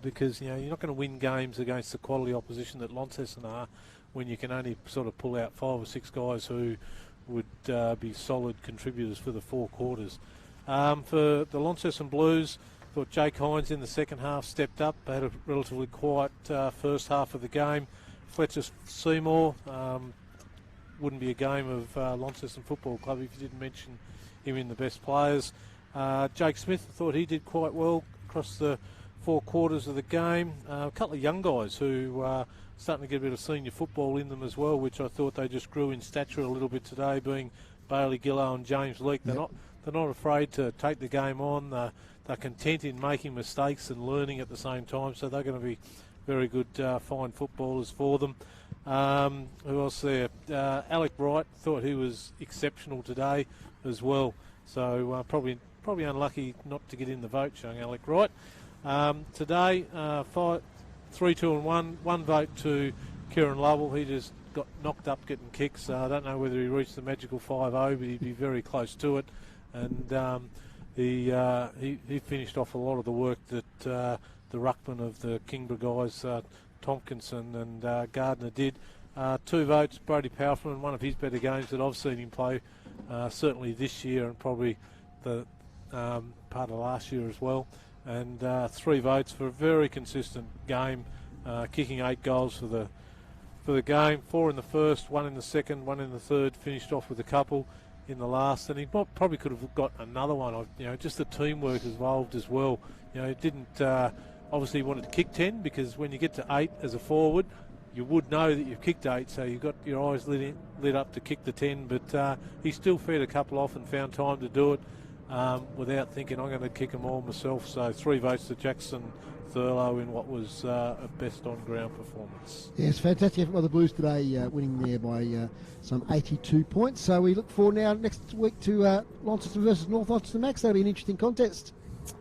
Because you're not going to win games against the quality opposition that Launceston are when you can only sort of pull out 5 or 6 guys who would be solid contributors for the 4 quarters. For the Launceston Blues, I thought Jake Hines in the second half stepped up. They had a relatively quiet first half of the game. Fletcher Seymour wouldn't be a game of Launceston Football Club if you didn't mention him in the best players. Jake Smith, I thought he did quite well across the 4 quarters of the game. A couple of young guys who starting to get a bit of senior football in them as well, which I thought they just grew in stature a little bit today, being Bailey Gillow and James Leake. They're not afraid to take the game on. They're content in making mistakes and learning at the same time, so they're going to be very good, fine footballers for them. Who else there? Alec Wright, thought he was exceptional today as well. So probably unlucky not to get in the vote, showing Alec Wright. Today, 3-2-1, 1 vote to Kieran Lovell. He just got knocked up getting kicks. I don't know whether he reached the magical 5-0, but he'd be very close to it. And he finished off a lot of the work that the ruckman of the Kingborough guys, Tompkinson and Gardner, did. 2 votes, Brodie Powerful, one of his better games that I've seen him play, certainly this year and probably the part of last year as well. And 3 votes for a very consistent game, kicking 8 goals for the game. 4 in the first, 1 in the second, 1 in the third. Finished off with a couple in the last, and he probably could have got another one. Just the teamwork involved as well. He didn't obviously wanted to kick 10, because when you get to 8 as a forward, you would know that you've kicked 8, so you've got your eyes lit up to kick the 10. But he still fed a couple off and found time to do it. Without thinking, I'm going to kick them all myself. So 3 votes to Jackson Thurlow in what was a best on-ground performance. Yes, fantastic effort by the Blues today, winning there by some 82 points. So we look forward now next week to Launceston versus North Launceston Max. That'll be an interesting contest.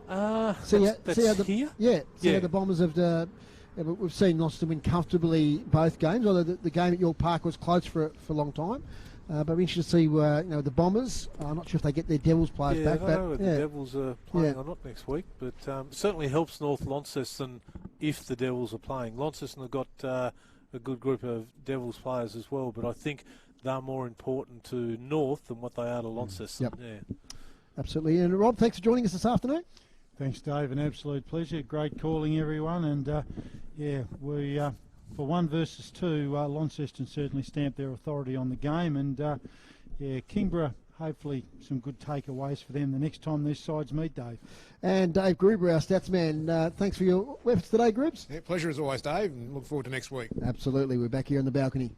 See how the Bombers have... we've seen Launceston win comfortably both games, although the game at York Park was close for a long time. But we're interested to see the Bombers. I'm not sure if they get their Devils players back. I don't know if the Devils are playing or not next week, but it certainly helps North Launceston if the Devils are playing. Launceston have got a good group of Devils players as well, but I think they're more important to North than what they are to Launceston. Absolutely. And Rob, thanks for joining us this afternoon. Thanks, Dave. An absolute pleasure. Great calling, everyone. And we... For 1 versus 2, Launceston certainly stamped their authority on the game, and Kingborough, hopefully some good takeaways for them the next time these sides meet, Dave. And Dave Gruber, our stats man, thanks for your efforts today, Grubs. Pleasure as always, Dave, and look forward to next week. Absolutely, we're back here on the balcony.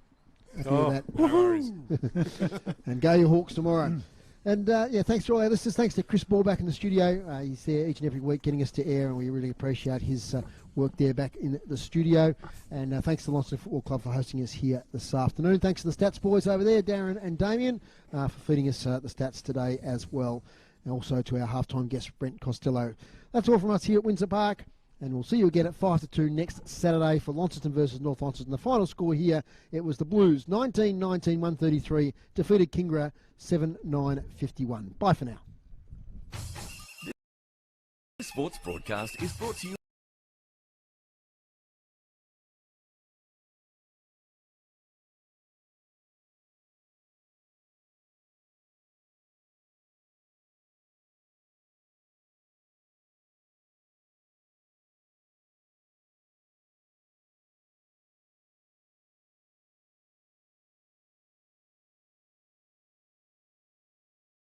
Happy Oh, with no worries. that. And go your Hawks tomorrow. And yeah, thanks to all our listeners. Thanks to Chris Ball back in the studio. He's there each and every week getting us to air, and we really appreciate his work there back in the studio. And thanks to Launceston Football Club for hosting us here this afternoon. Thanks to the stats boys over there, Darren and Damien, for feeding us the stats today as well. And also to our halftime guest, Brent Costello. That's all from us here at Windsor Park. And we'll see you again at 5-2 next Saturday for Launceston versus North Launceston. The final score here, it was the Blues 19-19, 133, defeated Kingborough 7-9-51. Bye for now. This sports broadcast is brought to you